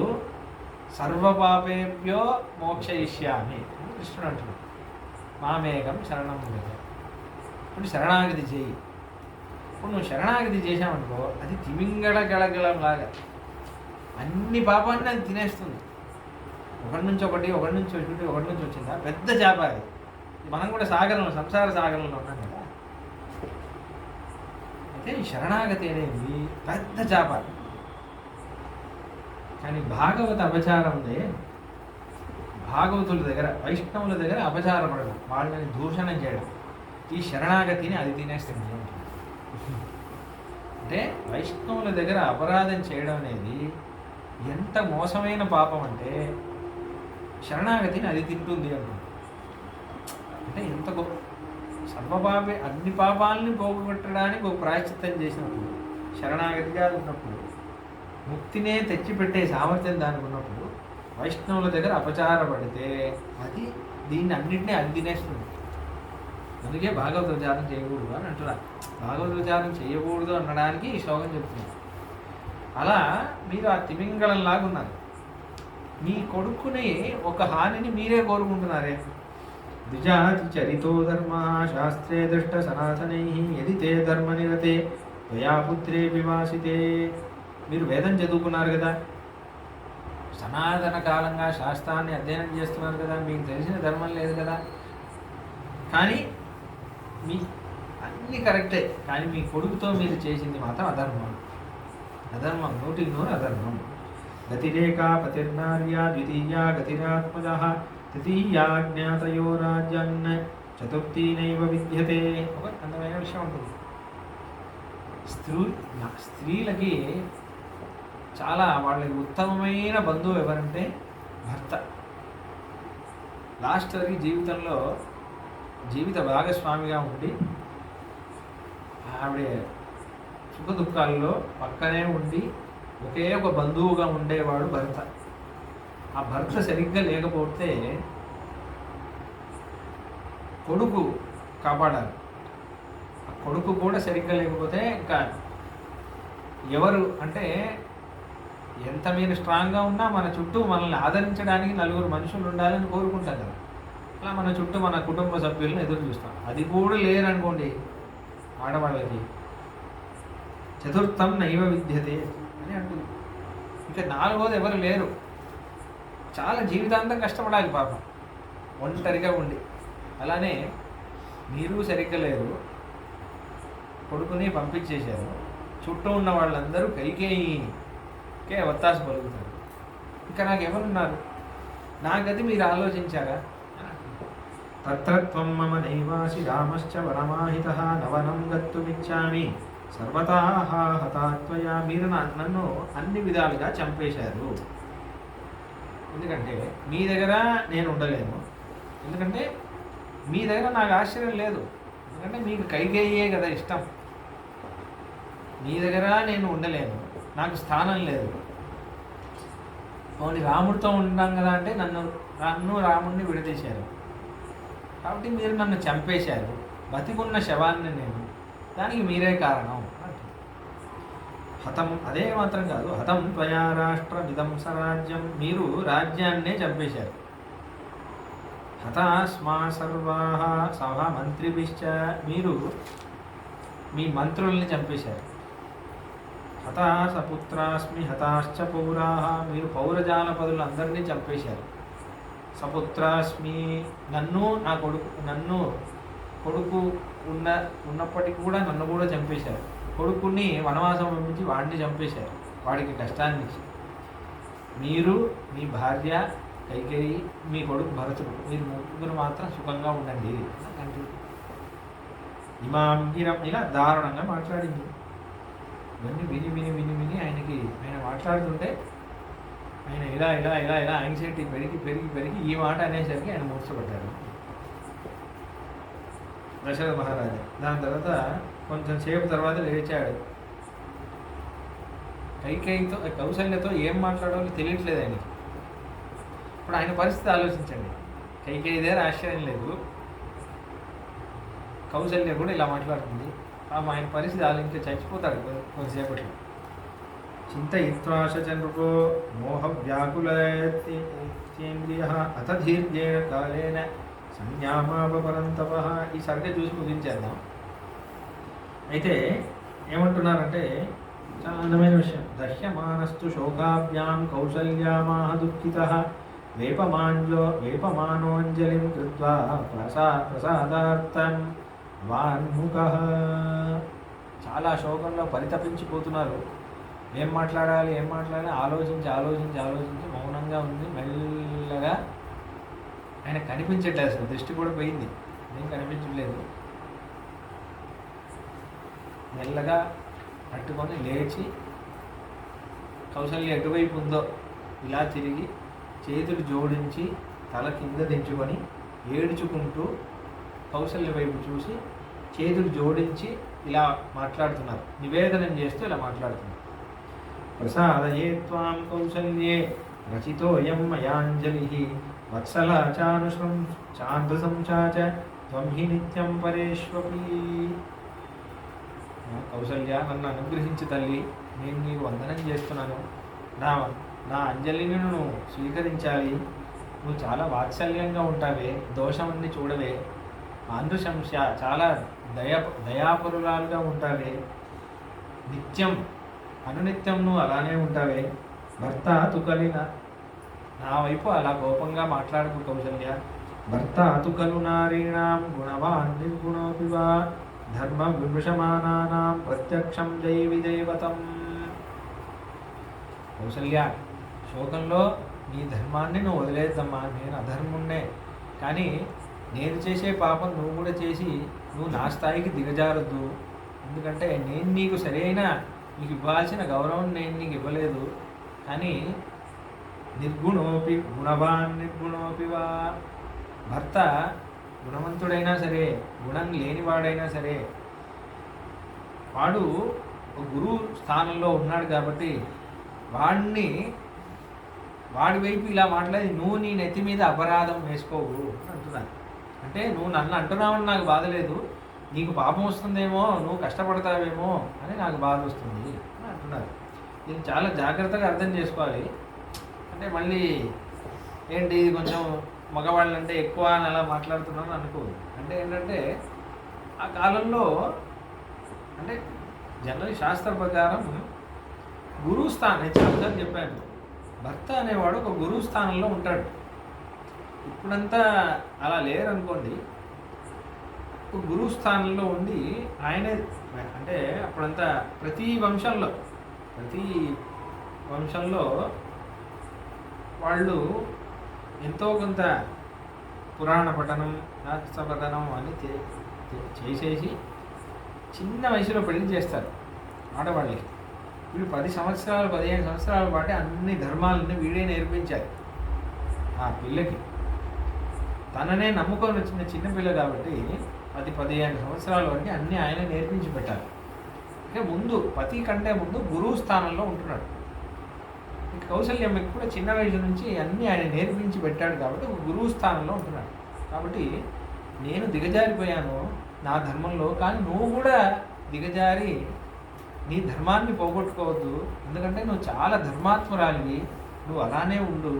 [SPEAKER 1] సర్వపాపేభ్యో మోక్షయిష్యామి అని కృష్ణుడు అంటున్నాడు. మామేకం శరణం వ్రజ. ఇప్పుడు శరణాగతి చేయి. ఇప్పుడు నువ్వు శరణాగతి చేసావనుకో, అది తిమింగళ గళగళంలాగా అన్ని పాపాన్ని అది తినేస్తుంది. ఒకటి నుంచి ఒకటి, ఒకటి నుంచి ఒకటి, ఒకటి నుంచి వచ్చిందా పెద్ద చేప అది. మనం కూడా సాగరంలో, సంసార సాగరంలో ఉన్నాం కదా. అయితే ఈ శరణాగతి అనేది పెద్ద చేప. కానీ భాగవత అపచారం ఉంది. భాగవతుల దగ్గర, వైష్ణవుల దగ్గర అపచారపడడం, వాళ్ళని దూషణం చేయడం, ఈ శరణాగతిని అది తినేస్తుంది. అంటే వైష్ణవుల దగ్గర అపరాధం చేయడం అనేది ఎంత మోసమైన పాపం అంటే శరణాగతిని అది తింటుంది అంటుంది. అంటే ఎంత సర్వపాపే, అన్ని పాపాలని పోగొట్టడానికి ఒక ప్రాయశ్చిత్తం చేసినప్పుడు, శరణాగతిగా ఉన్నప్పుడు, ముక్తినే తెచ్చిపెట్టే సామర్థ్యం దానికి ఉన్నప్పుడు వైష్ణవుల దగ్గర అపచారపడితే అది దీన్ని అన్నింటినీ అది తినేస్తుంది. అందుకే భాగవత విచారం చేయకూడదు అని అంటున్నారు. భాగవత విచారం చేయకూడదు అనడానికి ఈ శ్లోకం చెప్తున్నారు. అలా మీరు ఆ తిమింగళంలాగా ఉన్నారు. మీ కొడుకుని ఒక హానిని మీరే కోరుకుంటున్నారే. ద్విజాతి చరితో ధర్మ శాస్త్రే దృష్ట సనాతనై యది తే ధర్మ నిరతే త్వయా పుత్రే వివాసితే. మీరు వేదం చదువుకున్నారు కదా, సనాతన కాలంగా శాస్త్రాన్ని అధ్యయనం చేస్తున్నారు కదా, మీకు తెలిసిన ధర్మం లేదు కదా. కానీ మీ అన్నీ కరెక్టే, కానీ మీ కొడుకుతో మీరు చేసింది మాత్రం అధర్మం. అధర్మం, 100% అధర్మం. గతిరేకా పతిర్నార్యా ద్వితీయా గతిరాత్మజ తృతీయా జ్ఞాతయో రాజ్యాన్న చతుర్థీ నైవ విద్యతే. ఒక అందమైన విషయం ఉంటుంది. స్త్రీలకి చాలా వాళ్ళకి ఉత్తమమైన బంధువు ఎవరంటే భర్త. లాస్ట్ వరకు జీవితంలో జీవిత భాగస్వామిగా ఉండి ఆవిడ సుఖ దుఃఖాల్లో పక్కనే ఉండి ఒకే ఒక బంధువుగా ఉండేవాడు భర్త. ఆ భర్త సరిగ్గా లేకపోతే కొడుకు కాపాడాలి. ఆ కొడుకు కూడా సరిగ్గా లేకపోతే ఇంకా ఎవరు అంటే ఎంత మీరు స్ట్రాంగ్గా ఉన్నా మన చుట్టూ మనల్ని ఆదరించడానికి నలుగురు మనుషులు ఉండాలని కోరుకుంటాం కదా. అలా మన చుట్టూ మన కుటుంబ సభ్యులను ఎదురు చూస్తాం. అది కూడా లేరనుకోండి ఆడవాళ్ళకి, చతుర్థం నైవ విద్యతే అని అంటుంది. ఇంకా 4వది ఎవరు లేరు. చాలా జీవితాంతం కష్టపడాలి పాపం ఒంటరిగా ఉండి. అలానే మీరు సరిగ్గా లేరు, కొడుకుని పంపించేశారు, చుట్టూ ఉన్న వాళ్ళందరూ కైకేయికే ఒత్తాసు పలుకుతారు. ఇంకా నాకెవరున్నారు, నా గది మీరు ఆలోచించారా? తత్రత్వం మమ నైవాసి రామశ్చ వరమాహితః నవనం గత్తుమిచ్చామి సర్వతా హతాత్వయా. మీరు నన్ను అన్ని విధాలుగా చంపేశారు. ఎందుకంటే మీ దగ్గర నేను ఉండలేను, ఎందుకంటే మీ దగ్గర నాకు ఆశ్చర్యం లేదు, ఎందుకంటే మీకు కైకేయే కదా ఇష్టం. మీ దగ్గర నేను ఉండలేను, నాకు స్థానం లేదు. ఓన్లీ రాముడితో ఉంటాం కదా అంటే నన్ను రాముడిని విడదీశారు. కాబట్టి మీరు నన్ను చంపేశారు. బతికున్న శవాన్ని నేను, దానికి మీరే కారణం అంటే హతం. అదే మాత్రం కాదు, హతం త్వయా రాష్ట్రమిదం సరాజ్యం. మీరు రాజ్యాన్నే చంపేశారు. హతాస్మా సర్వాః సహ మంత్రిభిశ్చ. మీరు మీ మంత్రుల్ని చంపేశారు. హతా సపుత్రాస్మి హతాశ్చ పౌరాః. మీరు పౌరజానపదులు అందరినీ చంపేశారు. సపుత్రాస్మి. నన్ను కొడుకు ఉన్నప్పటికీ కూడా నన్ను కూడా చంపేశారు. కొడుకుని వనవాసం పంపించి వాడిని చంపేశారు, వాడికి కష్టాన్ని ఇచ్చి. మీరు, మీ భార్య కైకేయి, మీ కొడుకు భరతుడు, మీరు ముగ్గురు మాత్రం సుఖంగా ఉండండి అంటే ఇమాం గిరం ఇలా దారుణంగా మాట్లాడింది. ఇవన్నీ విని విని విని విని ఆయన మాట్లాడుతుంటే ఆయన ఇలా ఇలా ఇలా ఇలా యాంగ్జైటీ పెరిగి పెరిగి పెరిగి ఈ మాట అనేసరికి ఆయన మూర్చబడ్డారు దశరథ మహారాజా. దాని తర్వాత కొంచెం సేపు తర్వాత లేచాడు. కౌసల్యతో ఏం మాట్లాడాలో తెలియట్లేదు ఆయనకి. ఇప్పుడు ఆయన పరిస్థితి ఆలోచించండి. కైకేయిదే ఆశ్చర్యం లేదు, కౌసల్య కూడా ఇలా మాట్లాడుతుంది. ఆయన పరిస్థితి ఇంకా చచ్చిపోతాడు కొంతసేపట్లో. చింతయిత్వాశ నృపో మోహ వ్యాకులేంద్రియ అత దీర్ఘేణ కాలేన సంజ్ఞామాపరంతప. ఈ సరిగ్గా చూసి ముగించేద్దాం. అయితే ఏమంటున్నారంటే చాలా అందమైన విషయం. దహ్యమానస్తు శోకాభ్యాం కౌసల్యామాహ దుఃఖితః వేపమానోంజలిం కృత్వా ప్రసాదార్థం వాన్ముఖః. చాలా శోకంలో పరితపించిపోతున్నారు. ఏం మాట్లాడాలి ఆలోచించి మౌనంగా ఉంది. మెల్లగా ఆయన కనిపించట్లేదు, అసలు దృష్టి కూడా పోయింది, ఏం కనిపించట్లేదు. మెల్లగా పట్టుకొని లేచి కౌసల్య ఎటువైపు ఉందో ఇలా తిరిగి చేతులు జోడించి తల కింద దించుకొని ఏడ్చుకుంటూ కౌసల్య వైపు చూసి చేతులు జోడించి ఇలా మాట్లాడుతున్నారు. నివేదనం చేస్తూ ఇలా మాట్లాడుతున్నారు. ప్రసాదయే త్వాం కౌసల్యే రచితోయం మయాంజలి వత్సలాచానుశ్రం చాంద్రసంచాచ త్వం హి నిత్యం పరేష్వపి. కౌసల్య, నన్ను అనుగ్రహించి తల్లి, నేను నీకు వందనం చేస్తున్నాను. నా అంజలిని నువ్వు స్వీకరించాలి. నువ్వు చాలా వాత్సల్యంగా ఉంటావే, దోషమన్ని చూడవే, ఆంధ్రశంశ చాలా దయాపరురాలుగా ఉంటావే, నిత్యం అనునిత్యం నువ్వు అలానే ఉంటావే. భర్త తుకలిన, నా వైపు అలా కోపంగా మాట్లాడకు కౌసల్య. భర్త తుకలు నారీణాం గుణవాన్ నిర్గుణోపి వా ధర్మ విమృశమానానాం ప్రత్యక్షం దైవిదైవతం. కౌసల్య, శోకంలో నీ ధర్మాన్ని నువ్వు వదిలేద్దమ్మా. నేను అధర్ముణ్ణే, కానీ నేను చేసే పాపం నువ్వు కూడా చేసి నువ్వు నా స్థాయికి దిగజారద్దు. ఎందుకంటే నేను నీకు సరైన నీకు ఇవ్వాల్సిన గౌరవం నేను నీకు ఇవ్వలేదు. కానీ నిర్గుణోపి వా, భర్త గుణవంతుడైనా సరే గుణం లేనివాడైనా సరే వాడు గురువు స్థానంలో ఉన్నాడు కాబట్టి వాడి వైపు ఇలా మాట్లాడి నువ్వు నీ నెత్తి మీద అపరాధం వేసుకోవు అంటున్నాను. అంటే నువ్వు నన్ను అంటున్నావని నాకు బాధ లేదు, నీకు పాపం వస్తుందేమో, నువ్వు కష్టపడతావేమో అని నాకు బాధ వస్తుంది అని అంటున్నారు. దీన్ని చాలా జాగ్రత్తగా అర్థం చేసుకోవాలి. అంటే మళ్ళీ ఏంటి ఇది కొంచెం మగవాళ్ళు అంటే ఎక్కువ అని అలా మాట్లాడుతున్నాను అనుకోదు. అంటే ఏంటంటే ఆ కాలంలో అంటే జనరల్ శాస్త్ర ప్రకారం గురువు స్థానం, నేను చాలాసార్లు చెప్పాను, భర్త అనేవాడు ఒక గురువు స్థానంలో ఉంటాడు. ఇప్పుడంతా అలా లేరనుకోండి. ఒక గురువు స్థానంలో ఉండి ఆయనే, అంటే అప్పుడంతా ప్రతి వంశంలో వాళ్ళు ఎంతో కొంత పురాణ పఠనం, శాస్త్ర పఠనం అని చేసేసి చిన్న వయసులో పెళ్లి చేస్తారు ఆడవాళ్ళకి. వీళ్ళు 10 సంవత్సరాలు 15 సంవత్సరాల పాటు అన్ని ధర్మాలన్నీ వీడే నేర్పించాలి ఆ పిల్లకి. తననే నమ్ముకొని వచ్చిన చిన్నపిల్ల కాబట్టి 10-15 సంవత్సరాల వరకు అన్నీ ఆయన నేర్పించి పెట్టాలి. అంటే ముందు పతి కంటే ముందు గురువు స్థానంలో ఉంటున్నాడు. కౌసల్యమ్మకి కూడా చిన్న వయసు నుంచి అన్నీ ఆయన నేర్పించి పెట్టాడు కాబట్టి గురువు స్థానంలో ఉంటున్నాడు. కాబట్టి నేను దిగజారిపోయాను నా ధర్మంలో, కానీ నువ్వు కూడా దిగజారి నీ ధర్మాన్ని పోగొట్టుకోవద్దు. ఎందుకంటే నువ్వు చాలా ధర్మాత్మురాలివి, నువ్వు అలానే ఉండు.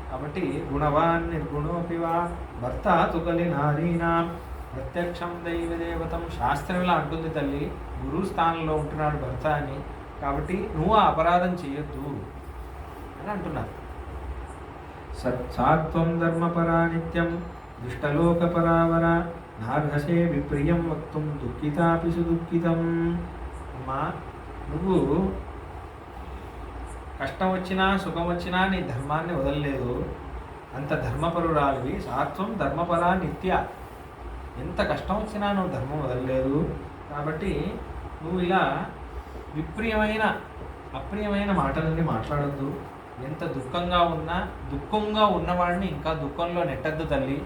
[SPEAKER 1] కాబట్టి గుణవాన్ నిర్గుణోపివా భర్త తుకలి నారీనాం ప్రత్యక్షం దైవదేవతం. శాస్త్రం ఇలా అంటుంది తల్లి, గురువు స్థానంలో ఉంటున్నాడు భర్త అని. కాబట్టి నువ్వు ఆ అపరాధం చేయొద్దు అని అంటున్నారు. సాత్వం ధర్మపరా నిత్యం దుష్టలోకపరావర నార్హసే విప్రియం వక్తుం దుఃఖితాపి సుదుఃఖితం. అమ్మా, నువ్వు కష్టం వచ్చినా సుఖం వచ్చినా నీ ధర్మాన్ని వదలలేదు, అంత ధర్మపరురాలివి. సాత్వం ధర్మపరా నిత్య, ఎంత కష్టం వచ్చినా నువ్వు ధర్మం వదలలేదు. కాబట్టి నువ్వు ఇలా అప్రియమైన మాటలన్నీ మాట్లాడొద్దు. ఎంత దుఃఖంగా ఉన్నవాడిని ఇంకా దుఃఖంలో నెట్టద్దు తల్లి.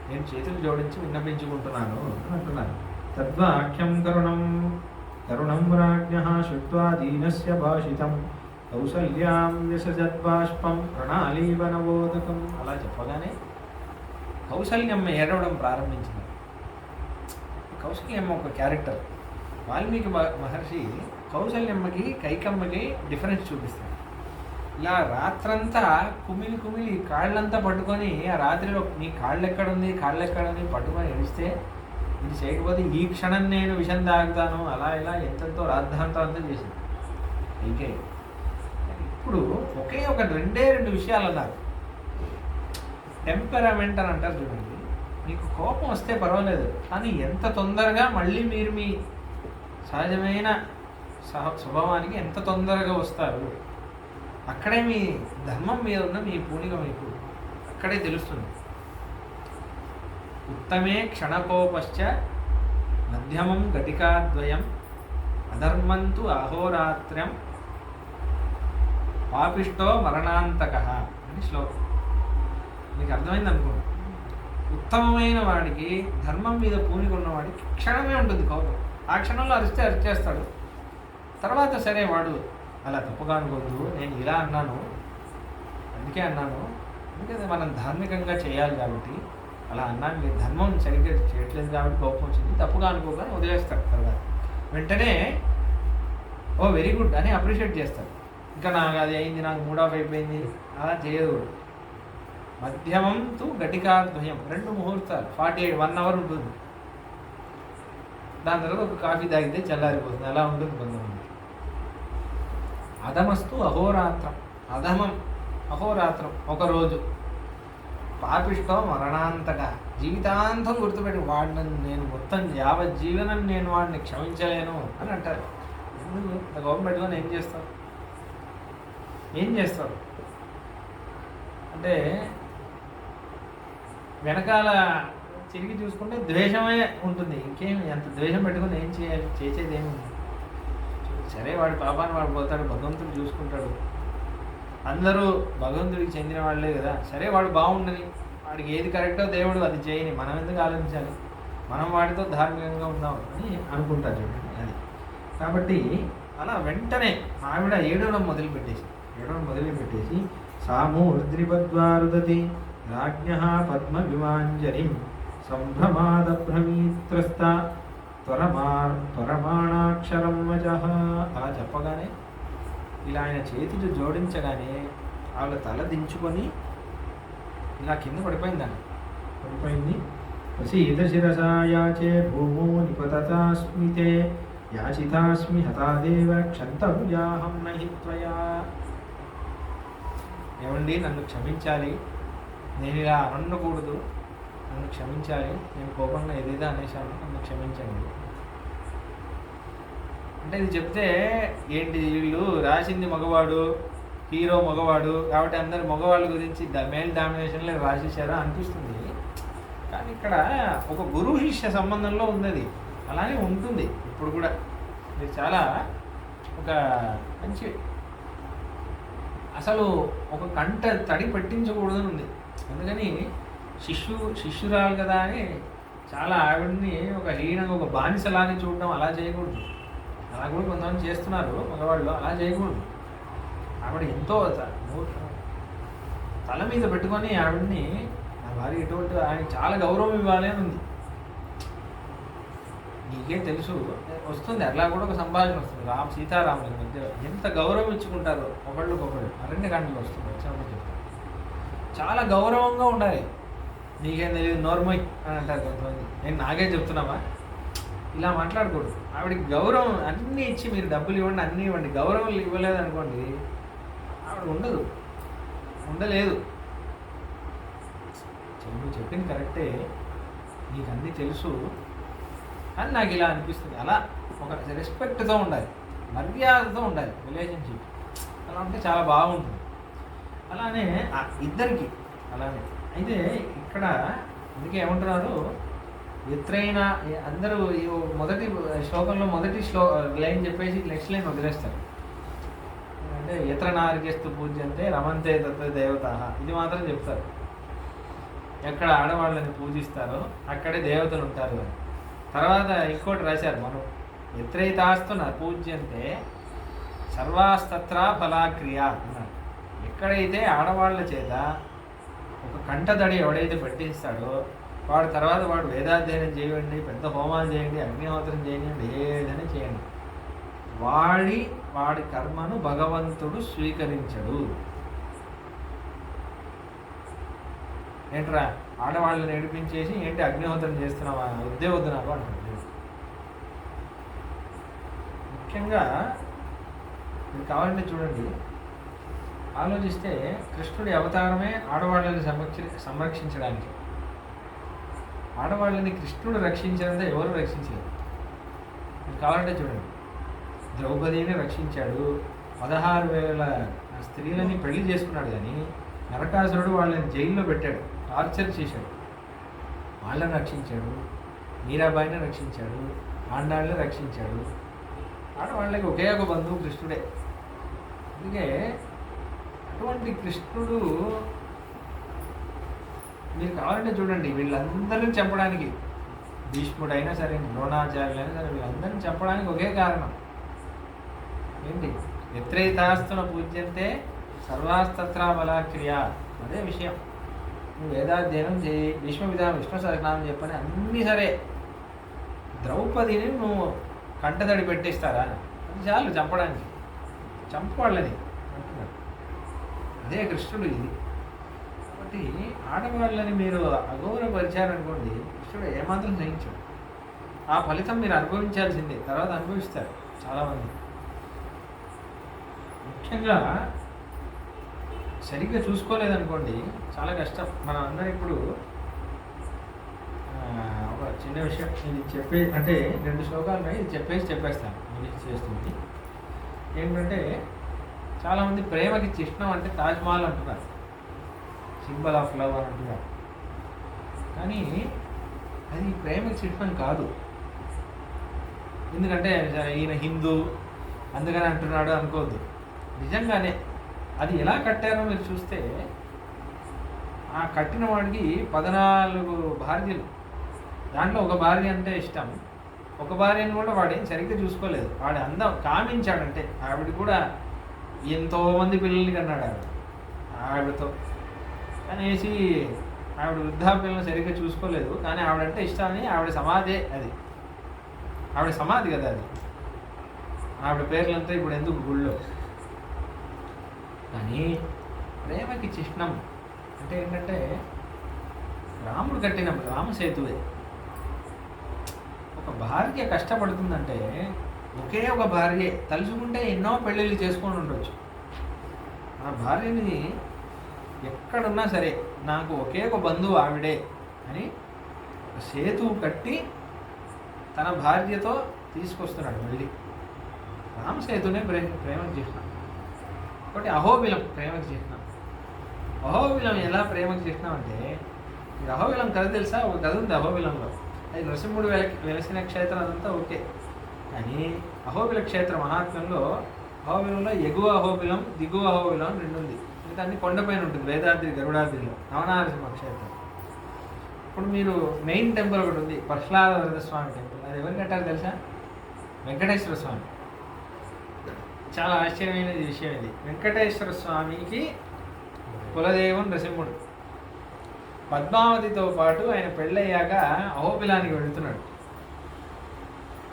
[SPEAKER 1] నేను చేతులు జోడించి విన్నపించుకుంటున్నాను అని అంటున్నాను. తద్వాక్యం కరుణం రాజ్ఞः శ్రుత్వా దీనస్య భాషితం కౌసల్యాం వ్యసజద్బాష్పం ప్రణాళీవనవోదకం. అలా చెప్పగానే కౌసల్యమ్మ ఏడవడం ప్రారంభించింది. కౌసల్యమ్మ ఒక క్యారెక్టర్. వాల్మీకి మహర్షి కౌసల్యమ్మకి కైకమ్మకి డిఫరెన్స్ చూపిస్తాడు. ఇలా రాత్రంతా కుమిలి కాళ్ళంతా పట్టుకొని ఆ రాత్రిలో నీ కాళ్ళు ఎక్కడుంది పట్టుకొని ఏడిస్తే ఇది చేయకపోతే ఈ క్షణం నేను విషం తాగుతాను అలా ఇలా ఎంతెంతో రాద్ధాంతం అంతా చేసింది. ఇంకే ఇప్పుడు ఒకే ఒక రెండు విషయాలు అన్నారు. టెంపరామెంట్ అని అంటారు చూడండి. మీకు కోపం వస్తే పర్వాలేదు, కానీ ఎంత తొందరగా మళ్ళీ మీరు మీ సహజమైన స్వభావానికి ఎంత తొందరగా వస్తారు, అక్కడే మీ ధర్మం మీద ఉన్న మీ పూనిక మీకు అక్కడే తెలుస్తుంది. ఉత్తమే క్షణకోపశ్చ మధ్యమం ఘటికాద్వయం అధర్మంతు అహోరాత్ర్యం పాపిష్టో మరణాంతక అని శ్లోకం. మీకు అర్థమైంది అనుకోండి. ఉత్తమమైన వాడికి, ధర్మం మీద పూనిక ఉన్నవాడికి క్షణమే ఉంటుంది కోపం. ఆ క్షణంలో అరిచేస్తాడు. తర్వాత సరే వాడు అలా తప్పుగా అనుకోవద్దు, నేను ఇలా అన్నాను అందుకే అన్నాను, ఎందుకంటే మనం ధార్మికంగా చేయాలి కాబట్టి అలా అన్నాను, మీరు ధర్మం సరిగ్గా చేయట్లేదు కాబట్టి కోపం వచ్చింది, తప్పుగా అనుకోగానే వదిలేస్తాడు. తర్వాత వెంటనే ఓ వెరీ గుడ్ అని అప్రిషియేట్ చేస్తాడు. ఇంకా నాకు అది అయింది, నాకు మూడ్ ఆఫ్ అయిపోయింది అలా చేయదు. మధ్యమం తు ఘటికాద్వయం 2 ముహూర్తాలు 48 1 అవర్ ఉంటుంది. దాని తర్వాత ఒక కాఫీ తాగితే చల్లారిపోతుంది. అలా ఉంటుంది కొంతమంది. అధమస్తు అహోరాత్రం, అధమం అహోరాత్రం ఒకరోజు, పాపిష్టో మరణాంతగా జీవితాంతం గుర్తుపెట్టి వాడిని నేను మొత్తం యావజ్జీవనం నేను వాడిని క్షమించలేను అని అంటారు. ఎందుకు గవర్నమెంట్ పెట్టుకొని ఏం చేస్తారు అంటే వెనకాల తిరిగి చూసుకుంటే ద్వేషమే ఉంటుంది. ఇంకేం ఎంత ద్వేషం పెట్టుకుని ఏం చేయాలి, చేసేది ఏముంది. సరే వాడి పాపాన్ని వాడు పోతాడు, భగవంతుడు చూసుకుంటాడు. అందరూ భగవంతుడికి చెందిన వాళ్ళే కదా, సరే వాడు బాగుండని, వాడికి ఏది కరెక్టో దేవుడు అది చేయని, మనం ఎందుకు ఆలోచించాలి, మనం వాడితో ధార్మికంగా ఉన్నాం అని అనుకుంటారు చూడండి. అది కాబట్టి అలా వెంటనే ఆవిడ ఏడవడం మొదలుపెట్టేసి సామూర్ధ్రిపద్వారుదతి రాజ్ఞ పద్మ విమాంజలిం సంభ్రమాదభ్రమీత్రస్త త్వరమాణాక్షరం వచః. అలా చెప్పగానే ఇలా ఆయన చేతులు జోడించగానే ఆవిడ తల దించుకొని ఇలా కింద పడిపోయింది. ప్రసీద శిరసా యాచే భూమో నిపతతాస్మితే యాచితాస్మి హతాదేవ క్షంతవ్యాహం నహి త్వయా. ఏమండి, నన్ను క్షమించాలి, నేను ఇలా అనకూడదు, నన్ను క్షమించాలి, నేను కోపంగా ఏదేదో అనేశాను, నన్ను క్షమించండి అంటే ఇది చెప్తే ఏంటి వీళ్ళు రాసింది మగవాడు, హీరో మగవాడు కాబట్టి అందరు మగవాళ్ళ గురించి మేల్ డామినేషన్లో రాసేసారా అనిపిస్తుంది. కానీ ఇక్కడ ఒక గురువు శిష్య సంబంధంలో ఉన్నది, అలానే ఉంటుంది ఇప్పుడు కూడా. ఇది చాలా ఒక మంచి, అసలు ఒక కంట తడి పెట్టించకూడదని ఉంది. అందుకని శిష్యురాలు కదా అని చాలా ఆవిడని ఒక హీనంగా ఒక బానిసలాని చూడడం అలా చేయకూడదు. అలా కూడా కొంతమంది చేస్తున్నారు మగవాళ్ళు, అలా చేయకూడదు. ఆవిడ ఎంతో తల మీద పెట్టుకొని ఆవిడని నా భార్య ఎటువంటి ఆయనకి చాలా గౌరవం ఇవ్వాలి అని ఉంది. నీకేం తెలుసు వస్తుంది, అట్లా కూడా ఒక సంభాషణ వస్తుంది సీతారాముల మధ్య ఎంత గౌరవం ఇచ్చుకుంటారో ఒకళ్ళకొకళ్ళు. అరణ్యకాండలో వస్తుంది, వచ్చినప్పుడు చెప్తారు. చాలా గౌరవంగా ఉండాలి. నీకేం తెలియదు నోర్మై అని అంటారు కొంతమంది. నేను నాకే చెప్తున్నావా, ఇలా మాట్లాడకూడదు. ఆవిడకి గౌరవం అన్నీ ఇచ్చి మీరు డబ్బులు ఇవ్వండి, అన్నీ ఇవ్వండి, గౌరవం ఇవ్వలేదు అనుకోండి ఆవిడ ఉండలేదు. నువ్వు చెప్పింది కరెక్టే, నీకు అన్నీ తెలుసు అని నాకు ఇలా అనిపిస్తుంది. అలా ఒక రెస్పెక్ట్తో ఉండాలి, మర్యాదతో ఉండాలి రిలేషన్షిప్. అలా ఉంటే చాలా బాగుంటుంది. అలానే ఇద్దరికి అలానే. అయితే ఇక్కడ అందుకే ఏమంటున్నారు, ఎత్రైనా అందరూ మొదటి శ్లోకంలో మొదటి లైన్ చెప్పేసి నెక్స్ట్ లైన్ వదిలేస్తారు. అంటే ఎత్ర నారికేస్తూ పూజ్యంతే రమంతే తత్వ దేవత, ఇది మాత్రం చెప్తారు. ఎక్కడ ఆడవాళ్ళని పూజిస్తారో అక్కడే దేవతలు ఉంటారు అని. తర్వాత ఇంకోటి రాశారు మనం, ఎత్రైతాస్తు న పూజ్యంతే సర్వాస్తత్రా ఫలాక్రియ అన్నారు. ఎక్కడైతే ఆడవాళ్ళ చేత ఒక కంటదడి ఎవడైతే పట్టిస్తాడో వాడు తర్వాత వాడు వేదాధ్యయనం చేయండి, పెద్ద హోమాలు చేయండి, అగ్నిహోత్రం చేయండి, ఏదైనా చేయండి, వాడి కర్మను భగవంతుడు స్వీకరించడు. ఏంట్రా ఆడవాళ్ళని ఏడిపించేసి ఏంటి అగ్నిహోత్రం చేస్తున్నావా, వద్దే వద్దు నాకు అంటాడు. ముఖ్యంగా మీరు కావాలంటే చూడండి, ఆలోచిస్తే కృష్ణుడి అవతారమే ఆడవాళ్ళని సంరక్షించడానికి. ఆడవాళ్ళని కృష్ణుడు రక్షించినంత ఎవరు రక్షించలేదు. మీరు కావాలంటే చూడండి, ద్రౌపదిని రక్షించాడు, 16,000 స్త్రీలని పెళ్లి చేసుకున్నాడు, కానీ నరకాసురుడు వాళ్ళని జైల్లో పెట్టాడు, టార్చర్ చేశాడు, వాళ్ళని రక్షించాడు, మీరాబాయిని రక్షించాడు, ఆండాళ్ళని రక్షించాడు. ఆడవాళ్ళకి ఒకే ఒక బంధువు కృష్ణుడే. అందుకే అటువంటి కృష్ణుడు మీరు కావాలంటే చూడండి, వీళ్ళందరినీ చంపడానికి, భీష్ముడైనా సరే, ద్రోణాచార్యులైనా సరే, వీళ్ళందరినీ చంపడానికి ఒకే కారణం ఏంటి, ఎత్రైతాస్తున పూజ్యంతే సర్వాస్తత్రా బలాక్రియ. అదే విషయం. నువ్వు వేదాధ్యయనం చేయి, విశ్వవిధానం, విష్ణు సహస్రనామం చెప్పని అన్నీ సరే, ద్రౌపదిని నువ్వు కంటదడి పెట్టిస్తారా, అది చాలు చంపడానికి, చంపవాళ్ళని అంటున్నాడు. అదే కృష్ణుడు. ఇది కాబట్టి ఆడవాళ్ళని మీరు అగౌరవపరిచారనుకోండి, కృష్ణుడు ఏమాత్రం సహించాడు. ఆ ఫలితం మీరు అనుభవించాల్సిందే, తర్వాత అనుభవిస్తారు చాలామంది. ముఖ్యంగా సరిగ్గా చూసుకోలేదనుకోండి చాలా కష్టం. మనం అందరం ఇప్పుడు ఒక చిన్న విషయం ఇది అంటే 2 శ్లోకాలు ఉన్నాయి, ఇది చెప్పేస్తాను ఇది చేస్తుంది. ఏంటంటే చాలామంది ప్రేమకి చిహ్నం అంటే తాజ్మహల్ అంటున్నారు, సింబల్ ఆఫ్ లవ్ అని అంటున్నారు. కానీ అది ప్రేమకి చిహ్నం కాదు. ఎందుకంటే ఈయన హిందూ అందుకని అంటున్నాడు అనుకోవద్దు. నిజంగానే అది ఎలా కట్టారో మీరు చూస్తే, ఆ కట్టిన వాడికి 14 భార్యలు, దాంట్లో ఒక భార్య అంటే ఇష్టం, ఒక భార్యను కూడా వాడేం సరిగ్గా చూసుకోలేదు. వాడు అందం కామించాడంటే, ఆవిడ కూడా ఎంతోమంది పిల్లల్ని కన్నాడు ఆవిడతో అనేసి, ఆవిడ వృద్ధాప్యంలో సరిగ్గా చూసుకోలేదు. కానీ ఆవిడంటే ఇష్టాన్ని, ఆవిడ సమాధే అది, ఆవిడ సమాధి కదా అది, ఆవిడ పేర్లంతా ఇప్పుడు ఎందుకు గుళ్ళో. కానీ ప్రేమకి చిహ్నం అంటే ఏంటంటే రాముడు కట్టిన రామసేతువే. ఒక భార్య కష్టపడుతుందంటే, ఒకే ఒక భార్య తలుచుకుంటే ఎన్నో పెళ్ళిళ్ళు చేసుకొని ఉండొచ్చు. ఆ భార్యని ఎక్కడున్నా సరే నాకు ఒకే ఒక బంధువు ఆవిడే అని సేతువు కట్టి తన భార్యతో తీసుకొస్తున్నాడు మళ్ళీ. రామసేతునే ప్రేమకు చిహ్నం. ఒకటి అహోబిలం ప్రేమకు చిహ్నం. అహోబిలం ఎలా ప్రేమకు చిహ్నం అంటే, ఇది అహోబిలం కథ తెలుసా? ఒక కథ ఉంది అహోబిలంలో. అది నరసింహుడు వెలసిన క్షేత్రం అదంతా ఓకే, కానీ అహోబిల క్షేత్ర మహాత్మ్యంలో అహోబిలంలో ఎగువ అహోబిలం, దిగువ అహోబిలం అని 2 ఉంది. దాన్ని కొండపైన ఉంటుంది, వేదాద్రి గరుడాద్రిలో నవనారసింహ క్షేత్రం. ఇప్పుడు మీరు మెయిన్ టెంపుల్ ఒకటి ఉంది, ప్రహ్లాద వరద స్వామి టెంపుల్. అది ఎవరు కట్టారు తెలుసా? వెంకటేశ్వర స్వామి. చాలా ఆశ్చర్యమైన విషయం ఇది. వెంకటేశ్వర స్వామికి కులదేవం నరసింహుడు. పద్మావతితో పాటు ఆయన పెళ్ళయ్యాక అహోబిలానికి వెళుతున్నాడు.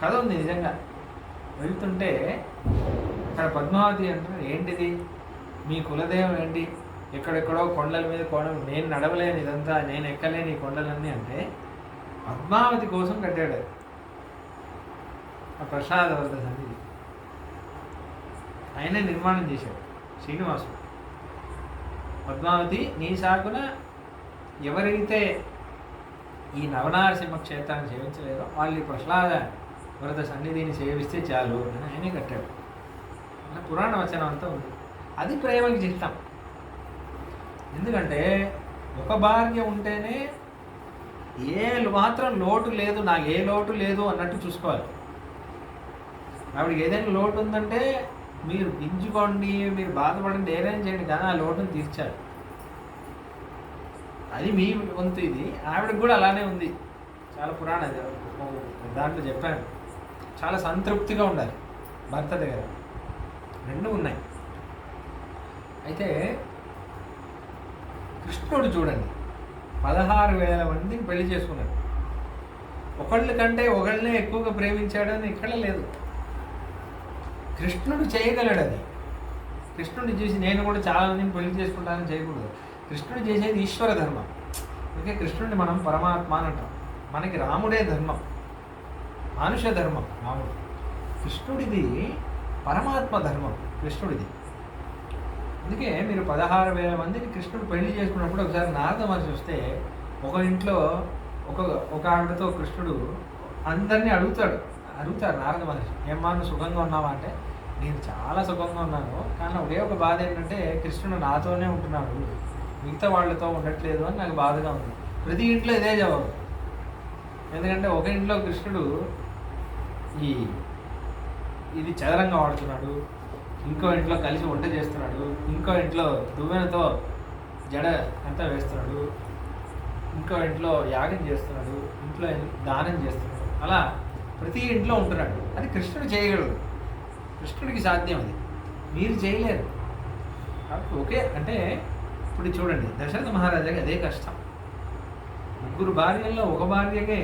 [SPEAKER 1] కథ ఉంది నిజంగా. వెళ్తుంటే అక్కడ పద్మావతి అంటున్నాడు, ఏంటిది మీ కులదేవం ఏంటి, ఎక్కడెక్కడో కొండల మీద నేను నడవలేను, ఇదంతా నేను ఎక్కలేని ఈ కొండలన్నీ అంటే, పద్మావతి కోసం కట్టాడు ఆ ప్రసాద వరద సన్నిధి. ఆయనే నిర్మాణం చేశాడు శ్రీనివాసుడు. పద్మావతి నీ సాగున ఎవరైతే ఈ నవనారసింహ క్షేత్రాన్ని సేవించలేదో వాళ్ళు ఈ ప్రహ్లాద వరద సన్నిధిని సేవిస్తే చాలు అని ఆయనే కట్టాడు. అలా పురాణ వచనం అంతా ఉంది. అది ప్రేమకి చిహ్నం. ఎందుకంటే ఒక భార్య ఉంటేనే ఏ మాత్రం లోటు లేదు, నాకు ఏ లోటు లేదు అన్నట్టు చూసుకోవాలి. ఆవిడకి ఏదైనా లోటు ఉందంటే మీరు గింజుకోండి, మీరు బాధపడండి, ఏదైనా చేయండి, కానీ ఆ లోటును తీర్చాలి. అది మీ వంతు. ఇది ఆవిడకి కూడా అలానే ఉంది. చాలా పురాణ దాంట్లో చెప్పాను. చాలా సంతృప్తిగా ఉండాలి భర్త దగ్గర. రెండు ఉన్నాయి. అయితే కృష్ణుడు చూడండి 16,000 మందిని పెళ్లి చేసుకున్నాడు. ఒకళ్ళ కంటే ఒకళ్ళనే ఎక్కువగా ప్రేమించాడని ఇక్కడ లేదు. కృష్ణుడు చేయగలడు అది. కృష్ణుడు చేసి నేను కూడా చాలా మందిని పెళ్లి చేసుకుంటానని చేయకూడదు. కృష్ణుడు చేసేది ఈశ్వర ధర్మం. అందుకే కృష్ణుడిని మనం పరమాత్మ అని అంటాం. మనకి రాముడే ధర్మం, మానుష ధర్మం రాముడు. కృష్ణుడిది పరమాత్మ ధర్మం కృష్ణుడిది. అందుకే మీరు 16,000 మందిని కృష్ణుడు పెళ్లి చేసుకున్నప్పుడు ఒకసారి నారద మహర్షి వస్తే ఒక ఇంట్లో ఒక ఆవిడతో కృష్ణుడు అందరినీ అడుగుతారు నారద మహర్షి, ఏమ్మా నువ్వు సుఖంగా ఉన్నావా అంటే, నేను చాలా సుఖంగా ఉన్నాను, కానీ ఒకే ఒక బాధ ఏంటంటే కృష్ణుడు నాతోనే ఉంటున్నాడు, మిగతా వాళ్ళతో ఉండట్లేదు అని నాకు బాధగా ఉంది. ప్రతి ఇంట్లో ఇదే జవాబు. ఎందుకంటే ఒక ఇంట్లో కృష్ణుడు ఇది చదరంగా వాడుతున్నాడు, ఇంకో ఇంట్లో కలిసి వంట చేస్తున్నాడు, ఇంకో ఇంట్లో దువ్వెనతో జడ అంతా వేస్తున్నాడు, ఇంకో ఇంట్లో యాగం చేస్తున్నాడు, ఇంట్లో దానం చేస్తున్నాడు. అలా ప్రతి ఇంట్లో ఉంటున్నాడు. అది కృష్ణుడు చేయగలడు, కృష్ణుడికి సాధ్యం. అది మీరు చేయలేరు. కాబట్టి ఒకే అంటే ఇప్పుడు చూడండి, దశరథ మహారాజాకి అదే కష్టం. 3 భార్యల్లో ఒక భార్యకే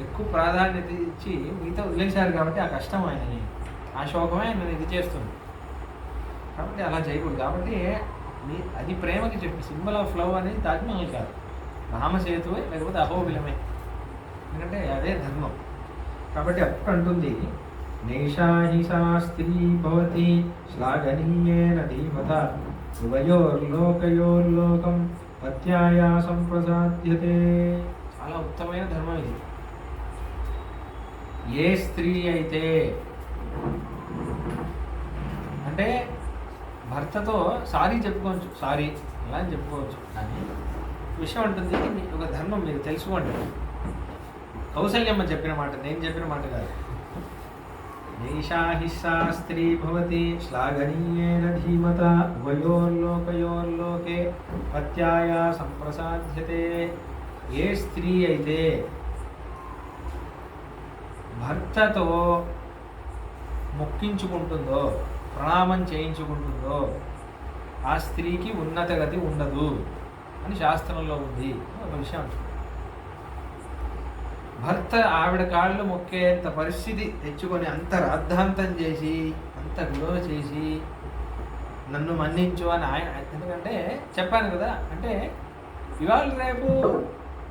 [SPEAKER 1] ఎక్కువ ప్రాధాన్యత ఇచ్చి మిగతా వదిలేశారు. కాబట్టి ఆ కష్టం ఆయనని, ఆ శోకమే ఆయన ఇది చేస్తుంది. కాబట్టి అలా చేయకూడదు. కాబట్టి అది ప్రేమకి చెప్పి సింబల్ ఆఫ్ లవ్ అనేది తాజ్మహల్ కాదు, రామసేతువే లేకపోతే అహోబిలమే. ఎందుకంటే అదే ధర్మం. కాబట్టి అప్పుడు అంటుంది, నైషా హిసా స్త్రీ భవతి శ్లాఘనీయేన ధీమత ఉభయోర్లోకయోర్లోకం పత్యాయా సంప్రసాద్యతే. చాలా ఉత్తమమైన ధర్మం ఇది. ఏ స్త్రీ అయితే అంటే భర్తతో సారీ చెప్పుకోవచ్చు, సారీ అలా అని చెప్పుకోవచ్చు. కానీ విషయం ఉంటుంది, ఒక ధర్మం మీరు తెలుసుకోండి. కౌసల్యమ్మ చెప్పిన మాట, నేను చెప్పిన మాట కాదు. నైషా హిస్సా స్త్రీ భవతి శ్లాఘనీయేన ధీమత ఉభయోర్లోకయోర్లోకే పత్యాయా సంప్రసాద్యతే. ఏ స్త్రీ అయితే భర్తతో మొక్కించుకుంటుందో, ప్రణామం చేయించుకుంటుందో ఆ స్త్రీకి ఉన్నత గతి ఉండదు అని శాస్త్రంలో ఉంది. ఒక విషయం, భర్త ఆవిడ కాళ్ళు మొక్కేంత పరిస్థితి తెచ్చుకొని అంత రాద్ధాంతం చేసి అంత గొడవ చేసి నన్ను మన్నించు అని ఆయన, ఎందుకంటే చెప్పాను కదా, అంటే ఇవాళ రేపు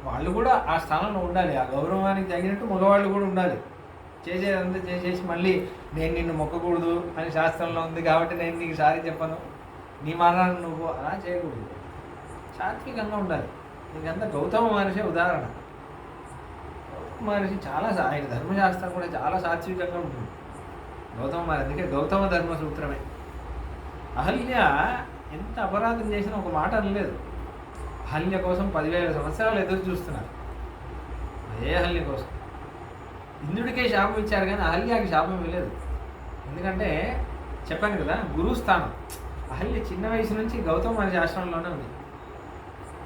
[SPEAKER 1] వాళ్ళు కూడా ఆ స్థానంలో ఉండాలి. ఆ గౌరవానికి తగినట్టు మగవాళ్ళు కూడా ఉండాలి. చేసేదంతా చేసేసి మళ్ళీ నేను నిన్ను మొక్కకూడదు అని శాస్త్రంలో ఉంది కాబట్టి నేను నీకు సారీ చెప్పను, నీ మానాన్ని నువ్వు అలా చేయకూడదు. సాత్వికంగా ఉండాలి. నీకంతా గౌతమ మహర్షి ఉదాహరణ. గౌతమ మహర్షి చాలా, ఆయన ధర్మశాస్త్రం కూడా చాలా సాత్వికంగా ఉంటుంది. గౌతమ మహర్షి అందుకే గౌతమ ధర్మ సూత్రమే. అహల్య ఎంత అపరాధం చేసినా ఒక మాట అనలేదు. అహల్య కోసం 10,000 సంవత్సరాలు ఎదురు చూస్తున్నారు. అదే అహల్య కోసం. ఇంద్రుడికే శాపం ఇచ్చారు కానీ అహల్యకి శాపం ఇవ్వలేదు. ఎందుకంటే చెప్పాను కదా, గురువు స్థానం. అహల్య చిన్న వయసు నుంచి గౌతమ మహర్షి ఆశ్రమంలోనే ఉంది.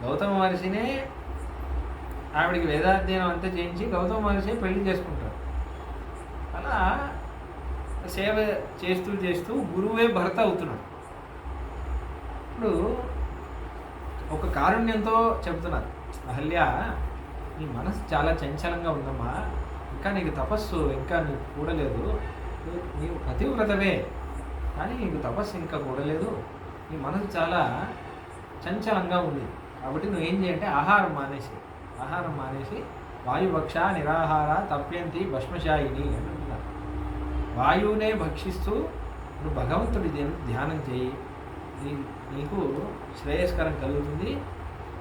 [SPEAKER 1] గౌతమ మహర్షినే ఆవిడికి వేదాధ్యయనం అంతా చేయించి గౌతమ మహర్షి పెళ్లి చేసుకుంటారు. అలా సేవ చేస్తూ చేస్తూ గురువే భర్త అవుతున్నాడు. ఇప్పుడు ఒక కారుణ్యంతో చెబుతున్నారు, అహల్య నీ మనసు చాలా చంచలంగా ఉందమ్మా, ఇంకా నీకు తపస్సు ఇంకా నీకు కూడలేదు, నీవు పతివ్రతవే కానీ నీకు తపస్సు ఇంకా కూడలేదు, నీ మనసు చాలా చంచలంగా ఉంది. కాబట్టి నువ్వు ఏం చేయంటే ఆహారం మానేసి వాయుభక్ష నిరాహార తప్యంతి భస్మశాయిని అంటున్నారు. వాయువునే భక్షిస్తూ నువ్వు భగవంతుడి ధ్యానం చేయి, నీకు శ్రేయస్కరం కలుగుతుంది,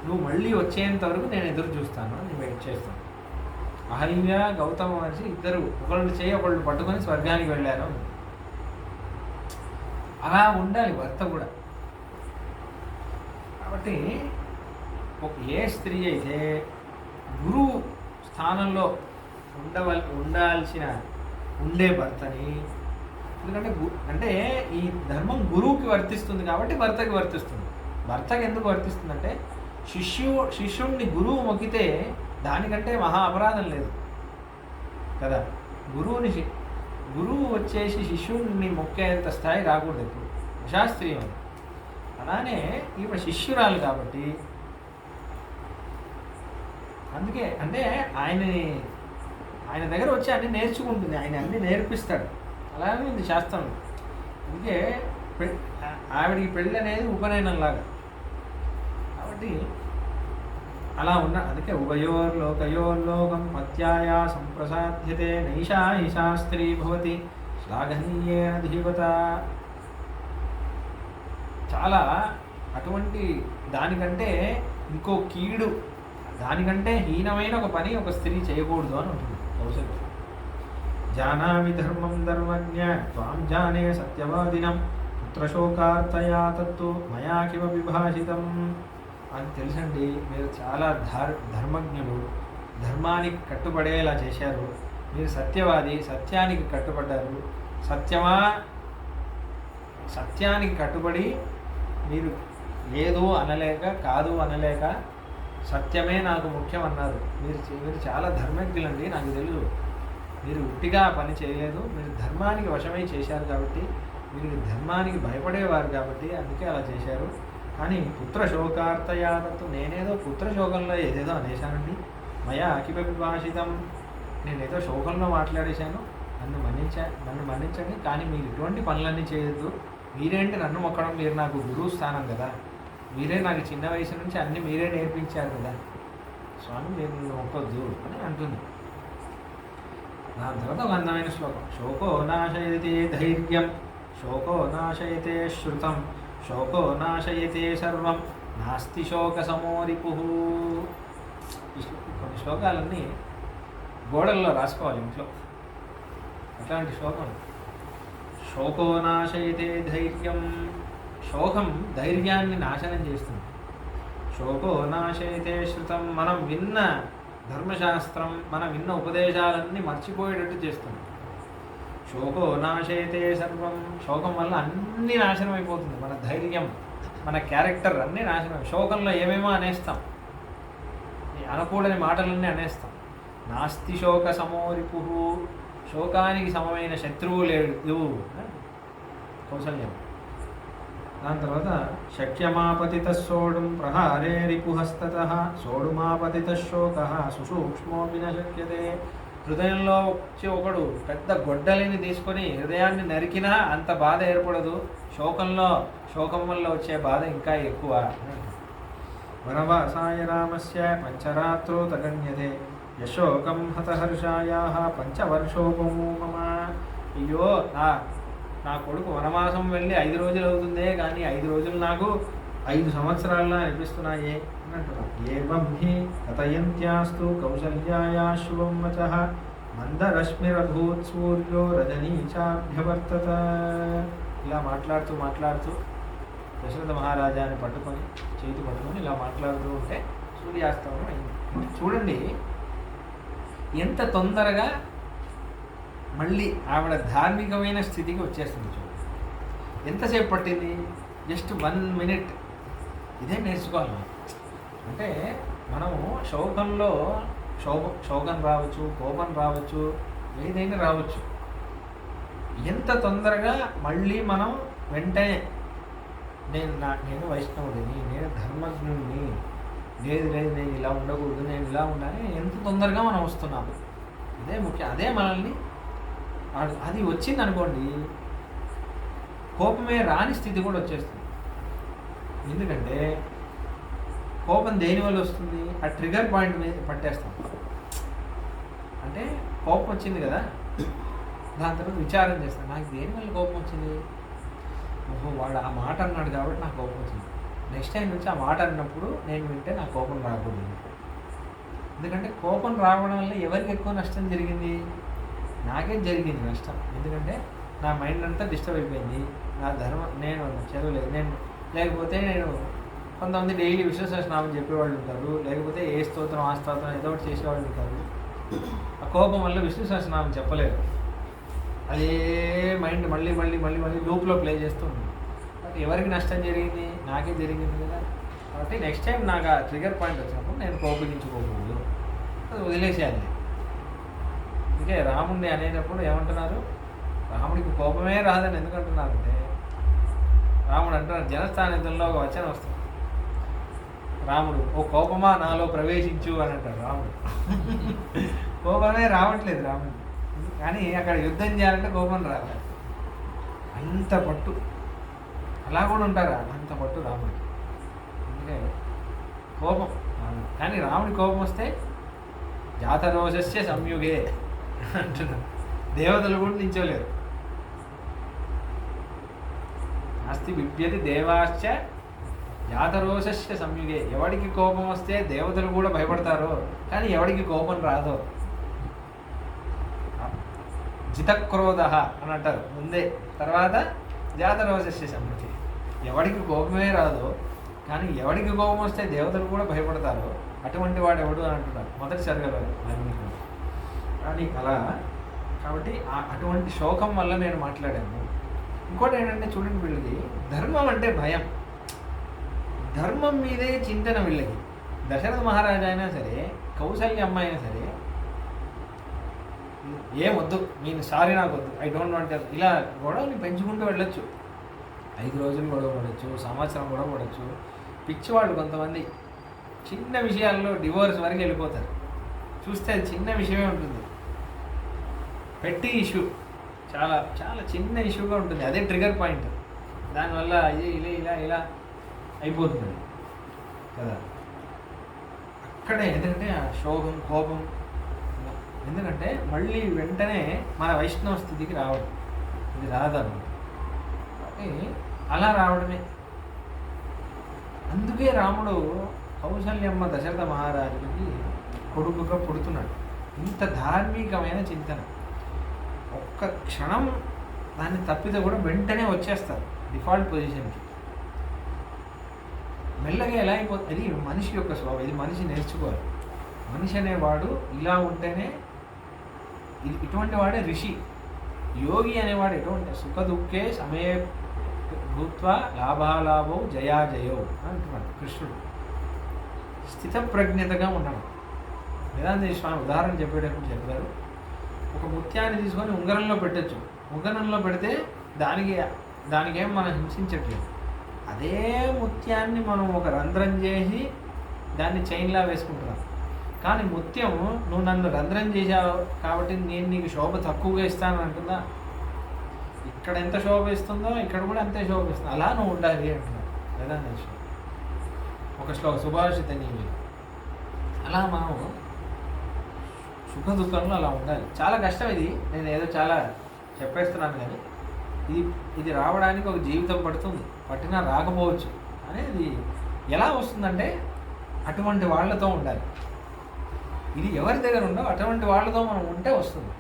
[SPEAKER 1] నువ్వు మళ్ళీ వచ్చేంత వరకు నేను ఎదురు చూస్తాను, నేను వెయిట్ చేస్తాను. అహల్య గౌతమ మహర్షి ఇద్దరు ఒకళ్ళు ఒకళ్ళు పట్టుకొని స్వర్గానికి వెళ్ళారు. అలా ఉండాలి భర్త కూడా. కాబట్టి ఏ స్త్రీ అయితే గురువు స్థానంలో ఉండే భర్తని, ఎందుకంటే అంటే ఈ ధర్మం గురువుకి వర్తిస్తుంది కాబట్టి భర్తకి వర్తిస్తుంది. భర్తకి ఎందుకు వర్తిస్తుందంటే శిష్యుణ్ణి గురువు మొక్కితే దానికంటే మహా అపరాధం లేదు కదా. గురువు వచ్చేసి శిష్యుడిని మొక్కేంత స్థాయి రాకూడదు ఎప్పుడు, అశాస్త్రీయం అది. అలానే ఈమె శిష్యురాలు కాబట్టి అందుకే అంటే ఆయన దగ్గర వచ్చి అన్నీ నేర్చుకుంటుంది, ఆయన అన్నీ నేర్పిస్తాడు. అలాగే ఉంది శాస్త్రం. అందుకే ఆవిడికి పెళ్ళి అనేది ఉపనయనంలాగా కాబట్టి అలా ఉన్న. అందుకే ఉభయోర్లోకయోర్లోకం పత్యాయా సంప్రసాధ్యతే నైషా హి శాస్త్రీ భవతి శ్లాఘనీయేన ధీవత. చాలా అటువంటి దానికంటే ఇంకో కీడు, దానికంటే హీనమైన ఒక పని ఒక స్త్రీ చేయకూడదు అని ఉంటుంది కౌశల్యం. జానామి ధర్మం ధర్మజ్ఞ త్వాం జానే సత్యవాదినం పుత్రశోకార్తయా తత్తు మయా కిమ విభాషితం అని తెలుసండి. మీరు చాలా ధర్మజ్ఞులు, ధర్మానికి కట్టుబడేలా చేశారు. మీరు సత్యవాది, సత్యానికి కట్టుబడ్డారు. సత్యానికి కట్టుబడి మీరు లేదు అనలేక కాదు అనలేక సత్యమే నాకు ముఖ్యం అన్నారు. మీరు చాలా ధర్మజ్ఞులండి, నాకు తెలుసు. మీరు ఉట్టిగా పని చేయలేదు, మీరు ధర్మానికి వశమై చేశారు కాబట్టి, మీరు ధర్మానికి భయపడేవారు కాబట్టి అందుకే అలా చేశారు. కానీ పుత్రశోకార్తయాదత్తు నేనేదో పుత్రశోకంలో ఏదేదో అనేశానండి. మయా అకిప విభాషితం, నేనేదో శోకంలో మాట్లాడేశాను, నన్ను మన్నించండి. కానీ మీరు ఇటువంటి పనులన్నీ చేయొద్దు. మీరేంటి నన్ను మొక్కడం, మీరు నాకు గురువు స్థానం కదా, మీరే నాకు చిన్న వయసు నుంచి అన్నీ మీరే నేర్పించారు కదా స్వామి, మీరు నన్ను మొక్కొద్దు అని అంటుంది. దాని తర్వాత ఒక అందమైన శ్లోకం. శోకో నాశయతే ధైర్యం, శోకో నాశయతే శృతం, శోకో నాశయతే సర్వం, నాస్తి శోక సమోరిపు. కొన్ని శ్లోకాలన్నీ గోడల్లో రాసుకోవాలి ఇంట్లో. అట్లాంటి శ్లోకం. శోకో నాశయతే ధైర్యం, శోకం ధైర్యాన్ని నాశనం చేస్తుంది. శోకో నాశయతే శృతం, మనం విన్న ధర్మశాస్త్రం, మనం విన్న ఉపదేశాలన్నీ మర్చిపోయేటట్టు చేస్తుంది. శోకో నాశయతే సర్వం, శోకం వల్ల అన్నీ నాశనం అయిపోతుంది. మన ధైర్యం, మన క్యారెక్టర్ అన్నీ నాశనం. శోకంలో ఏమేమో అనేస్తాం, అనకూడని మాటలన్నీ అనేస్తాం. నాస్తి శోక సమోరిపు, శోకానికి సమమైన శత్రువు లేడు కౌసల్యం. దాని తర్వాత శక్యమాపతిత సోడుం ప్రహారే రిపుహస్తతః సోడుమాపతిత శోక సుసూక్ష్మోపి న శక్యతే. హృదయంలో వచ్చి ఒకడు పెద్ద గొడ్డలిని తీసుకొని హృదయాన్ని నరికినా అంత బాధ ఏర్పడదు. శోకం వల్ల వచ్చే బాధ ఇంకా ఎక్కువ. వనవాసాయ రామస్య పంచరాత్రో తగణ్యతే యశోకం హతహర్షాయాః పంచవర్షోపమో మమ. అయ్యో నా కొడుకు వనవాసం వెళ్ళి 5 రోజులు అవుతుందే, కానీ 5 రోజులు నాకు 5 సంవత్సరాల్లో అనిపిస్తున్నాయే అని అంటున్నాను. ఏవం హి కథయంత్యాస్తు కౌసల్యాయా శుభం వచః మందరశ్మిరభూత్ సూర్యో రజనీచాభ్యవర్తత. ఇలా మాట్లాడుతూ దశరథ మహారాజాని చేతి పట్టుకొని ఇలా మాట్లాడుతూ ఉంటే సూర్యాస్తమనం అయింది. చూడండి ఎంత తొందరగా మళ్ళీ ఆవిడ ధార్మికమైన స్థితికి వచ్చేస్తుంది. చూడండి ఎంతసేపు పట్టింది, జస్ట్ 1 minute. ఇదే నేర్చుకోవాలి. అంటే మనము శోకం రావచ్చు, కోపం రావచ్చు, ఏదైనా రావచ్చు. ఎంత తొందరగా మళ్ళీ మనం వెంటనే నేను వైష్ణవుడిని, నేను ధర్మజ్ఞుడిని, లేదు నేను ఇలా ఉండకూడదు, నేను ఇలా ఉండాలి, ఎంత తొందరగా మనం వస్తున్నాము. అదే ముఖ్యం. అదే మనల్ని అది వచ్చింది అనుకోండి, కోపమే రాని స్థితి కూడా వచ్చేస్తుంది. ఎందుకంటే కోపం దేనివల్ల వస్తుంది, ఆ ట్రిగర్ పాయింట్ మీద పట్టేస్తాం. అంటే కోపం వచ్చింది కదా, దాని తర్వాత విచారం చేస్తాను, నాకు దేనివల్ల కోపం వచ్చింది, ఓహో వాడు ఆ మాట అన్నాడు కాబట్టి నాకు కోపం వచ్చింది. నెక్స్ట్ టైం నుంచి ఆ మాట అన్నప్పుడు నేను వింటే నాకు కోపం రాకూడదు. ఎందుకంటే కోపం రావడం వల్ల ఎవరికి ఎక్కువ నష్టం జరిగింది, నాకే జరిగింది నష్టం. ఎందుకంటే నా మైండ్ అంతా డిస్టర్బ్ అయిపోయింది. నా నేను చదవలేదు, లేకపోతే నేను కొంతమంది డైలీ విష్ణు సహస్రనామం చెప్పేవాళ్ళు ఉంటారు, లేకపోతే ఏ స్తోత్రం ఆ స్తోత్రం ఏదో ఒకటి చేసేవాళ్ళు ఉంటారు. ఆ కోపం వల్ల విష్ణు సహస్రనామం చెప్పలేరు. అదే మైండ్ మళ్ళీ లూప్లో ప్లే చేస్తుంది. బట్ ఎవరికి నష్టం జరిగింది, నాకే జరిగింది కదా. కాబట్టి నెక్స్ట్ టైం నాకు ఆ ట్రిగర్ పాయింట్ వచ్చినప్పుడు నేను కోపగించుకోకూడదు. అది వదిలేసేయాలి. అందుకే రాముడిని అనేటప్పుడు ఏమంటున్నారు, రాముడికి కోపమే రాదని ఎందుకంటున్నారంటే, రాముడు అంటున్నారు జనస్థానిధంలో ఒక వచనం వస్తుంది, రాముడు ఓ కోపమా నాలో ప్రవేశించు అని అంటాడు రాముడు. కోపమే రావట్లేదు రాముడు, కానీ అక్కడ యుద్ధం చేయాలంటే కోపం రావాలి. అంత పట్టు, అలా కూడా ఉంటారా, అంత పట్టు రాముడికి. అందుకే కోపం కానీ రాముడి కోపం వస్తే జాతరోషస్య సంయుగే అంటున్నారు. దేవతలు కూడా నించోలేరు. నాస్తి బిభ్యతి దేవాశ్చ జాతరోషస్య సంయుగే. ఎవడికి కోపం వస్తే దేవతలు కూడా భయపడతారో, కానీ ఎవడికి కోపం రాదో. జితక్రోధ అని అంటారు ముందే, తర్వాత జాతరోషస్య సంయుగే. ఎవడికి కోపమే రాదో, కానీ ఎవడికి కోపం వస్తే దేవతలు కూడా భయపడతారో అటువంటి వాడు ఎవడు అని అంటున్నారు మొదటి సరిగలో. కానీ అలా కాబట్టి అటువంటి శోకం వల్ల నేను మాట్లాడాను. ఇంకోటి ఏంటంటే చూడండి, వీళ్ళకి ధర్మం అంటే భయం, ధర్మం మీదే చింతన వీళ్ళకి. దశరథ మహారాజా అయినా సరే, కౌసల్య అమ్మ అయినా సరే, ఏమొద్దు నేను సారీ నాకు వద్దు, ఐ డోంట్ వాంట్, ఇలా గొడవని పెంచుకుంటూ వెళ్ళొచ్చు. 5 రోజులు గొడవ పడవచ్చు, సంవత్సరం గొడవ పడవచ్చు. పిచ్చివాళ్ళు కొంతమంది చిన్న విషయాల్లో డివోర్స్ వరకు వెళ్ళిపోతారు. చూస్తే అది చిన్న విషయమే ఉంటుంది, పెట్టి ఇష్యూ, చాలా చాలా చిన్న ఇష్యూగా ఉంటుంది, అదే ట్రిగర్ పాయింట్. దానివల్ల ఇలా ఇలా ఇలా అయిపోతుంది కదా. అక్కడే ఎందుకంటే ఆ శోభం కోపం, ఎందుకంటే మళ్ళీ వెంటనే మన వైష్ణవ స్థితికి రావడం, ఇది రాదన్నమాట. కాబట్టి అలా రావడమే. అందుకే రాముడు కౌసల్యమ్మ దశరథ మహారాజుకి కొడుకుగా పుడుతున్నాడు. ఇంత ధార్మికమైన చింతన, ఒక్క క్షణం దాన్ని తప్పితే కూడా వెంటనే వచ్చేస్తారు డిఫాల్ట్ పొజిషన్కి. మెల్లగా ఎలా అయిపోతుంది, ఇది మనిషి యొక్క స్వభావం, ఇది మనిషి నేర్చుకోవాలి. మనిషి అనేవాడు ఇలా ఉంటేనే, ఇటువంటి వాడే ఋషి. యోగి అనేవాడు ఎటువంటి సుఖ దుఃఖే సమయ భూత్వ లాభాలాభో జయాజయో అంటున్నాడు కృష్ణుడు. స్థితప్రజ్ఞతగా ఉన్నాడు. వేదాంత స్వామి ఉదాహరణ చెప్పేటప్పుడు చెప్పారు, ఒక ముత్యాన్ని తీసుకొని ఉంగరంలో పెట్టచ్చు. ఉంగరంలో పెడితే దానికేం మనం హింసించట్లేదు. అదే ముత్యాన్ని మనం ఒక రంధ్రం చేసి దాన్ని చైన్లా వేసుకుంటున్నాం. కానీ ముత్యం నువ్వు నన్ను రంధ్రం చేశావు కాబట్టి నేను నీకు శోభ తక్కువగా ఇస్తాను అంటుందా? ఇక్కడ ఎంత శోభ ఇస్తుందో ఇక్కడ కూడా అంతే శోభ ఇస్తుంది. అలా నువ్వు ఉండాలి అంటున్నాడు వేదాంత స్వామి. ఒక శ్లోక సుభాషిత నీవి. అలా మనం సుఖ దుఃఖంలో అలా ఉండాలి. చాలా కష్టం ఇది, నేను ఏదో చాలా చెప్పేస్తున్నాను కానీ ఇది రావడానికి ఒక జీవితం పడుతుంది, పట్టినా రాకపోవచ్చు. అనేది ఎలా వస్తుందంటే అటువంటి వాళ్ళతో ఉండాలి. ఇది ఎవరి దగ్గర ఉండో అటువంటి వాళ్ళతో మనం ఉంటే వస్తుంది.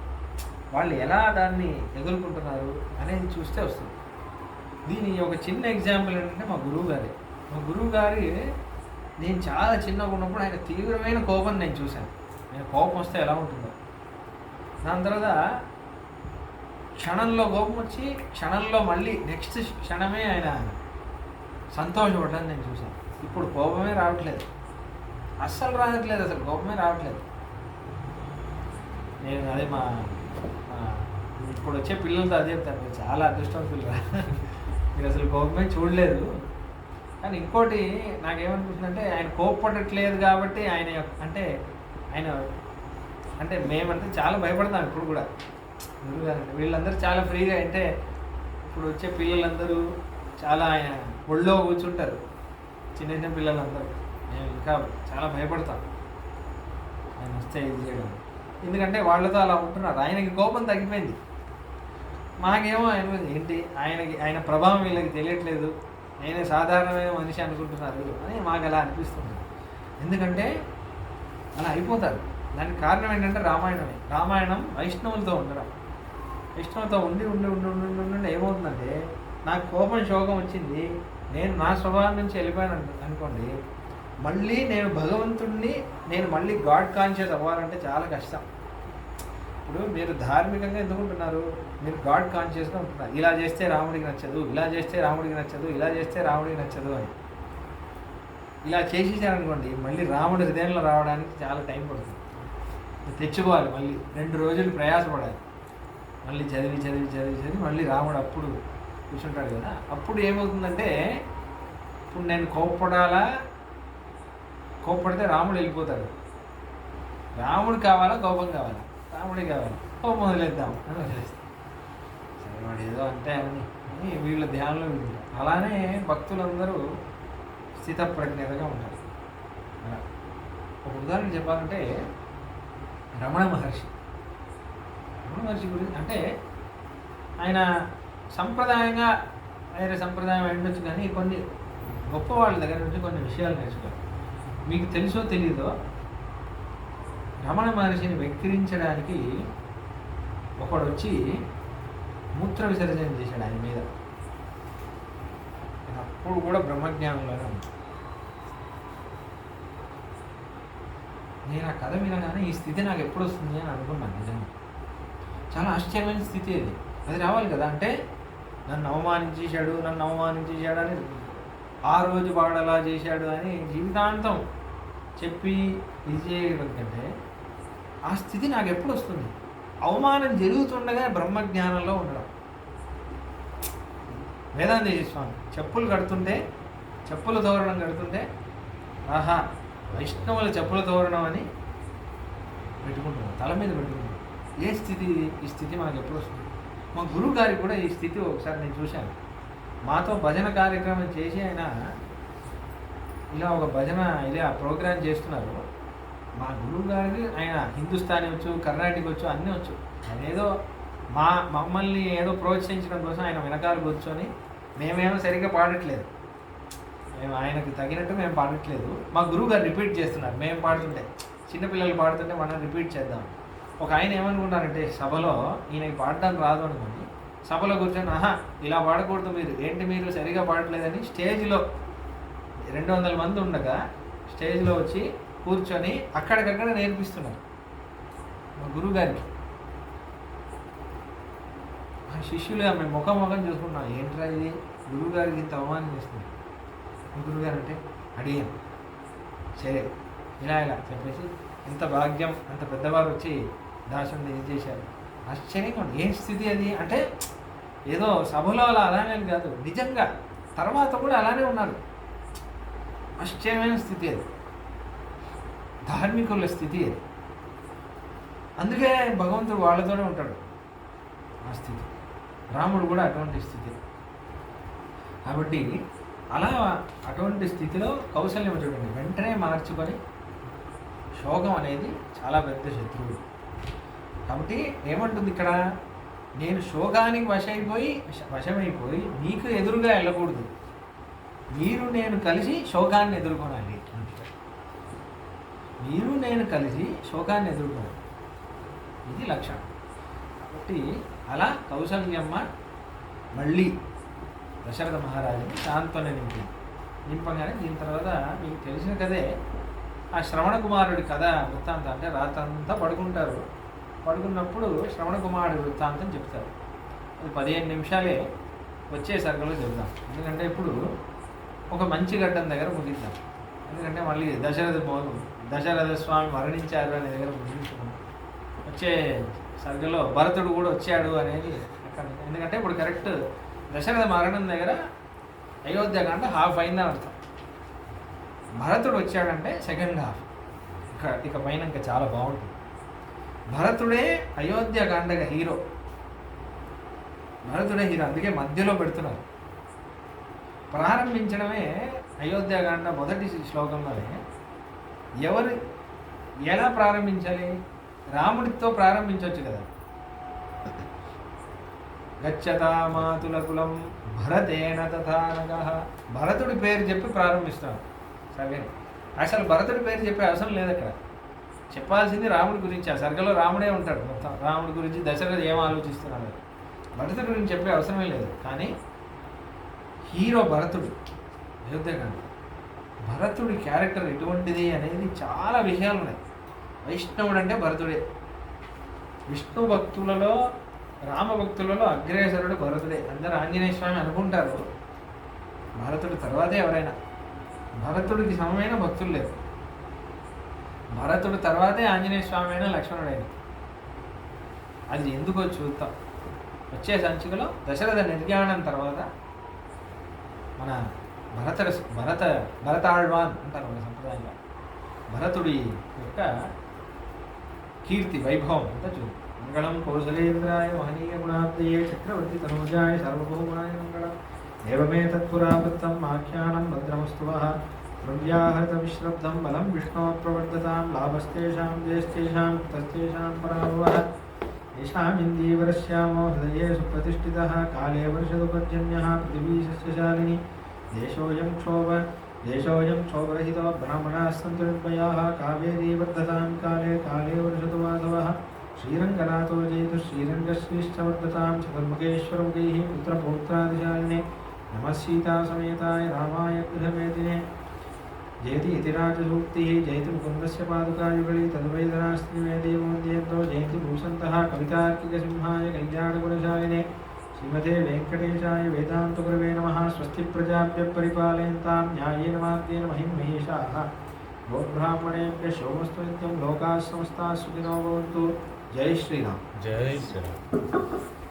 [SPEAKER 1] వాళ్ళు ఎలా దాన్ని ఎదుర్కొంటున్నారు అనేది చూస్తే వస్తుంది. దీని ఒక చిన్న ఎగ్జాంపుల్ ఏంటంటే మా గురువు గారి నేను చాలా చిన్నగా ఉన్నప్పుడు ఆయన తీవ్రమైన కోపం నేను చూశాను. నేను కోపం వస్తే ఎలా ఉంటుందో, దాని తర్వాత క్షణంలో కోపం వచ్చి క్షణంలో మళ్ళీ నెక్స్ట్ క్షణమే ఆయన సంతోషపడ్డాన్ని నేను చూశాను. ఇప్పుడు కోపమే రావట్లేదు, అస్సలు రావట్లేదు, అసలు కోపమే రావట్లేదు. నేను అదే మా ఇప్పుడు వచ్చే పిల్లలతో అదే చెప్తాను, మీరు చాలా అదృష్టవంతులు, మీరు అసలు కోపమే చూడలేదు. కానీ ఇంకోటి నాకేమనిపిస్తుందంటే ఆయన కోపపడట్లేదు కాబట్టి ఆయన అంటే మేమంటే చాలా భయపడతాం ఇప్పుడు కూడా. వీళ్ళందరూ చాలా ఫ్రీగా, అంటే ఇప్పుడు వచ్చే పిల్లలందరూ చాలా ఆయన ఒళ్ళో కూర్చుంటారు, చిన్న చిన్న పిల్లలందరూ. మేము ఇంకా చాలా భయపడతాం ఆయన వస్తే ఇది చేయడం, ఎందుకంటే వాళ్ళతో అలా ఉంటున్నారు. ఆయనకి కోపం తగ్గిపోయింది, మాకేమో ఏంటి ఆయన ప్రభావం వీళ్ళకి తెలియట్లేదు, నేనే సాధారణమైన మనిషి అనుకుంటున్నారు అని మాకు అలా అనిపిస్తుంది. ఎందుకంటే అలా అయిపోతారు. దానికి కారణం ఏంటంటే రామాయణం వైష్ణవులతో ఉండడం. వైష్ణవులతో ఉండి ఏమవుతుందంటే నాకు కోపం శోకం వచ్చింది, నేను నా స్వభావం నుంచి వెళ్ళిపోయాను అనుకోండి, మళ్ళీ నేను భగవంతుడిని నేను మళ్ళీ గాడ్ కాన్షియస్ అవ్వాలంటే చాలా కష్టం. ఇప్పుడు మీరు ధార్మికంగా ఎందుకుంటున్నారు, మీరు గాడ్ కాన్షియస్గా ఉంటున్నారు. ఇలా చేస్తే రాముడికి నచ్చదు, ఇలా చేస్తే రాముడికి నచ్చదు, ఇలా చేస్తే రాముడికి నచ్చదు అని ఇలా చేసేసారనుకోండి, మళ్ళీ రాముడి హృదయంలో రావడానికి చాలా టైం పడుతుంది. తెచ్చుకోవాలి, మళ్ళీ 2 రోజులు ప్రయాసపడాలి, మళ్ళీ చదివి చదివి చదివి చదివి మళ్ళీ రాముడు అప్పుడు కూర్చుంటాడు కదా. అప్పుడు ఏమవుతుందంటే, ఇప్పుడు నేను కోప్పడితే రాముడు వెళ్ళిపోతాడు. రాముడు కావాలా కోపం కావాలా? రాముడే కావాలి. కోపం వదిలేద్దాం అని వదిలేస్తాం. సరే వాడు ఏదో అంటే అని వీళ్ళ ధ్యానంలో వీళ్ళు. అలానే భక్తులందరూ స్థితప్రజ్ఞతగా ఉంటారు. అలా ఒక ఉదాహరణ చెప్పాలంటే, రమణ మహర్షి గురించి అంటే ఆయన సంప్రదాయంగా వేరే సంప్రదాయం ఉండొచ్చు, కానీ కొన్ని గొప్ప వాళ్ళ దగ్గర నుంచి కొన్ని విషయాలు నేర్చుకోవాలి. మీకు తెలుసో తెలీదో, రమణ మహర్షిని వెక్కిరించడానికి ఒకడు వచ్చి మూత్ర విసర్జన చేశాడు ఆయన మీద. అప్పుడు కూడా బ్రహ్మజ్ఞానంలోనే ఉంది. నేను ఆ కథ వినగానే ఈ స్థితి నాకు ఎప్పుడు వస్తుంది అని అనుకున్నాను. నిజంగా చాలా ఆశ్చర్యమైన స్థితి అది రావాలి కదా. అంటే నన్ను అవమానించేశాడు అని ఆ రోజు వాడు అలా చేశాడు అని జీవితాంతం చెప్పి ఇది చేయడం కంటే ఆ స్థితి నాకు ఎప్పుడు వస్తుంది? అవమానం జరుగుతుండగా బ్రహ్మజ్ఞానంలో ఉండడం. వేదాంత స్వామి చెప్పుల తోరణం కడుతుంటే ఆహా వైష్ణవుల చెప్పుల తోరణం అని పెట్టుకుంటున్నాం, తల మీద పెట్టుకుంటున్నాం. ఏ స్థితి ఇది? ఈ స్థితి మనకు ఎప్పుడు వస్తుంది? మా గురువు గారికి కూడా ఈ స్థితి ఒకసారి నేను చూశాను. మాతో భజన కార్యక్రమం చేసి ఆయన ఇలా ఒక భజన ఇలా ప్రోగ్రాం చేస్తున్నారు. మా గురువు గారికి ఆయన హిందుస్థానీ వచ్చు, కర్ణాటక వచ్చు, అన్నీ వచ్చు. ఆయన ఏదో మమ్మల్ని ఏదో ప్రోత్సహించడం కోసం ఆయన వెనకాల కూర్చొని మేమేమో సరిగ్గా పాడట్లేదు, ఆయనకు తగినట్టు మేము పాడట్లేదు. మా గురువు గారు రిపీట్ చేస్తున్నారు. మేము పాడుతుంటే, చిన్నపిల్లలు పాడుతుంటే మనం రిపీట్ చేద్దాం. ఒక ఆయన ఏమనుకుంటారంటే, సభలో ఈయనకి పాడడానికి రాదు అనుకోండి, సభలో కూర్చొని ఇలా పాడకూడదు, మీరు సరిగా పాడట్లేదని స్టేజ్లో 200 మంది ఉండగా స్టేజ్లో వచ్చి కూర్చొని అక్కడికక్కడ నేర్పిస్తున్నారు మా గురువుగారికి. ఆ శిష్యులుగా మేము ముఖం చూసుకున్నాం, ఏంట్రా ఇది గురువుగారికి ఇంత అవమానం చేస్తుంది. గురువుగారు అంటే అడిగాను, సరే ఇలా చెప్పేసి ఎంత భాగ్యం, అంత పెద్దవారు వచ్చి దాసుని ఇది చేశారు. ఆశ్చర్యంగా ఉంది. ఏం స్థితి అది అంటే, ఏదో సభలో అలానే కాదు, నిజంగా తర్వాత కూడా అలానే ఉన్నారు. ఆశ్చర్యమైన స్థితి అది, ధార్మికుల స్థితి అది. అందుకే భగవంతుడు వాళ్ళతోనే ఉంటాడు ఆ స్థితి. రాముడు కూడా అటువంటి స్థితి. కాబట్టి అలా అటువంటి స్థితిలో కౌశల్యం చూడండి, వెంటనే మార్చుకొని, శోకం అనేది చాలా పెద్ద శత్రువు. కాబట్టి ఏమంటుంది ఇక్కడ, నేను శోకానికి వశమైపోయి నీకు ఎదురుగా వెళ్ళకూడదు, మీరు నేను కలిసి శోకాన్ని ఎదుర్కొనాలి. మీరు నేను కలిసి శోకాన్ని ఎదుర్కోవాలి, ఇది లక్ష్యం. కాబట్టి అలా కౌసల్యమ్మ మళ్ళీ దశరథ మహారాజుని శాంతోనే నింపగానే, దీని తర్వాత మీకు తెలిసిన కదే ఆ శ్రవణ కుమారుడి కథ వృత్తాంతం. అంటే రాత్రంతా పడుకున్నప్పుడు శ్రవణ కుమారుడి వృత్తాంతం చెప్తారు. అది 15 నిమిషాలే, వచ్చే సర్గలో చెప్దాం. ఎందుకంటే ఇప్పుడు ఒక మంచి గడ్డం దగ్గర ముగిద్దాం. ఎందుకంటే మళ్ళీ దశరథ స్వామి మరణించారు అనే దగ్గర ముగించుకున్నాం. వచ్చే సర్గలో భరతుడు కూడా వచ్చాడు అనేది అక్కడ. ఎందుకంటే ఇప్పుడు కరెక్ట్ దశరథ మరణం దగ్గర అయోధ్యకాండ హాఫ్ అయిందని అర్థం. భరతుడు వచ్చాడంటే సెకండ్ హాఫ్. ఇక పైన ఇంకా చాలా బాగుంటుంది. భరతుడే అయోధ్యకాండగా హీరో, అందుకే మధ్యలో పెడుతున్నారు. ప్రారంభించడమే అయోధ్యకాండ మొదటి శ్లోకంలోనే ఎలా ప్రారంభించాలి? రాముడితో ప్రారంభించవచ్చు కదా. గచ్చతా మాతుల కులం భరతేన తథానగః. భరతుడి పేరు చెప్పి ప్రారంభిస్తాం. సరే, అసలు భరతుడి పేరు చెప్పే అవసరం లేదు. అక్కడ చెప్పాల్సింది రాముడి గురించి. ఆ సర్గలో రాముడే ఉంటాడు మొత్తం. రాముడి గురించి దశరథ ఏం ఆలోచిస్తున్నాడు, భరతుడి గురించి చెప్పే అవసరమే లేదు. కానీ హీరో భరతుడు. అయోధ్యకాండ భరతుడి క్యారెక్టర్ ఎటువంటిది అనేది చాలా విషయాలు ఉన్నాయి. వైష్ణవుడు అంటే భరతుడే. విష్ణు భక్తులలో, రామ భక్తులలో అగ్రేసరుడు భరతుడే. అందరూ ఆంజనేయ స్వామి అనుకుంటారు, భరతుడి తర్వాతే ఎవరైనా. భరతుడికి సమమైన భక్తులు లేరు. భరతుడు తర్వాతే ఆంజనేయ స్వామి అయినా లక్ష్మణుడైన. అది ఎందుకో చూద్దాం వచ్చే సంచికలో. దశరథ నిర్యాణం తర్వాత మన భరతాళ్వాన్ అంటారు మన సంప్రదాయంలో. భరతుడి యొక్క కీర్తి వైభవం అంతా చూద్దాం. మంగళం కౌసలేంద్రాయ మహనీయ గుణాబ్దయే చక్రవర్తి తనూజాయ సార్వభౌమాయ మంగళం. ఏవమే తత్పురావృత్తం ఆఖ్యానం భద్రమస్తువః. ప్రవ్యాహృత విశ్రబ్ధం బలం విష్ణో ప్రవర్ధతాం. లాభస్తేషాం జ్యేష్ఠేషాం తస్తేషాం పరాభవః. येषामिन्दीवरश्यामो हृदये सुप्रतिष्ठितः. काले वर्षदुपर्जन्यः पृथिवी सस्यशालिनी. देशोऽयं क्षोभरहितो ब्राह्मणाः सन्तु निर्भयाः. कावेरी वर्धतां काले काले वर्षतु वासवः. श्रीरङ्गनाथो जयतु श्रीरङ्गश्रीश्च वर्धतां. चतुर्मुखेश्वरमुखैः पुत्रपौत्रादिशालिने. नमः सीतासमेताय रामाय गृहमेदिने. जयति इति राजसूक्तिः. जयति मुकुन्दस्य पादुकायुगली. तद्वैधनास्त्रिमे देवोऽन्यन्तो. जयति भूषन्तः कवितार्किकसिंहाय कल्याणगुणशालिने. श्रीमते वेङ्कटेशाय वेदान्तगुरवे नमः. स्वस्ति प्रजाभ्यः परिपालयन्तां न्यायेन मार्गेण महिमहेशाः. गोब्राह्मणेभ्यः शोभस्तु नित्यं. लोकाः समस्ताः सुखिनो भवन्तु. जय श्रीराम.
[SPEAKER 2] जय श्रीराम.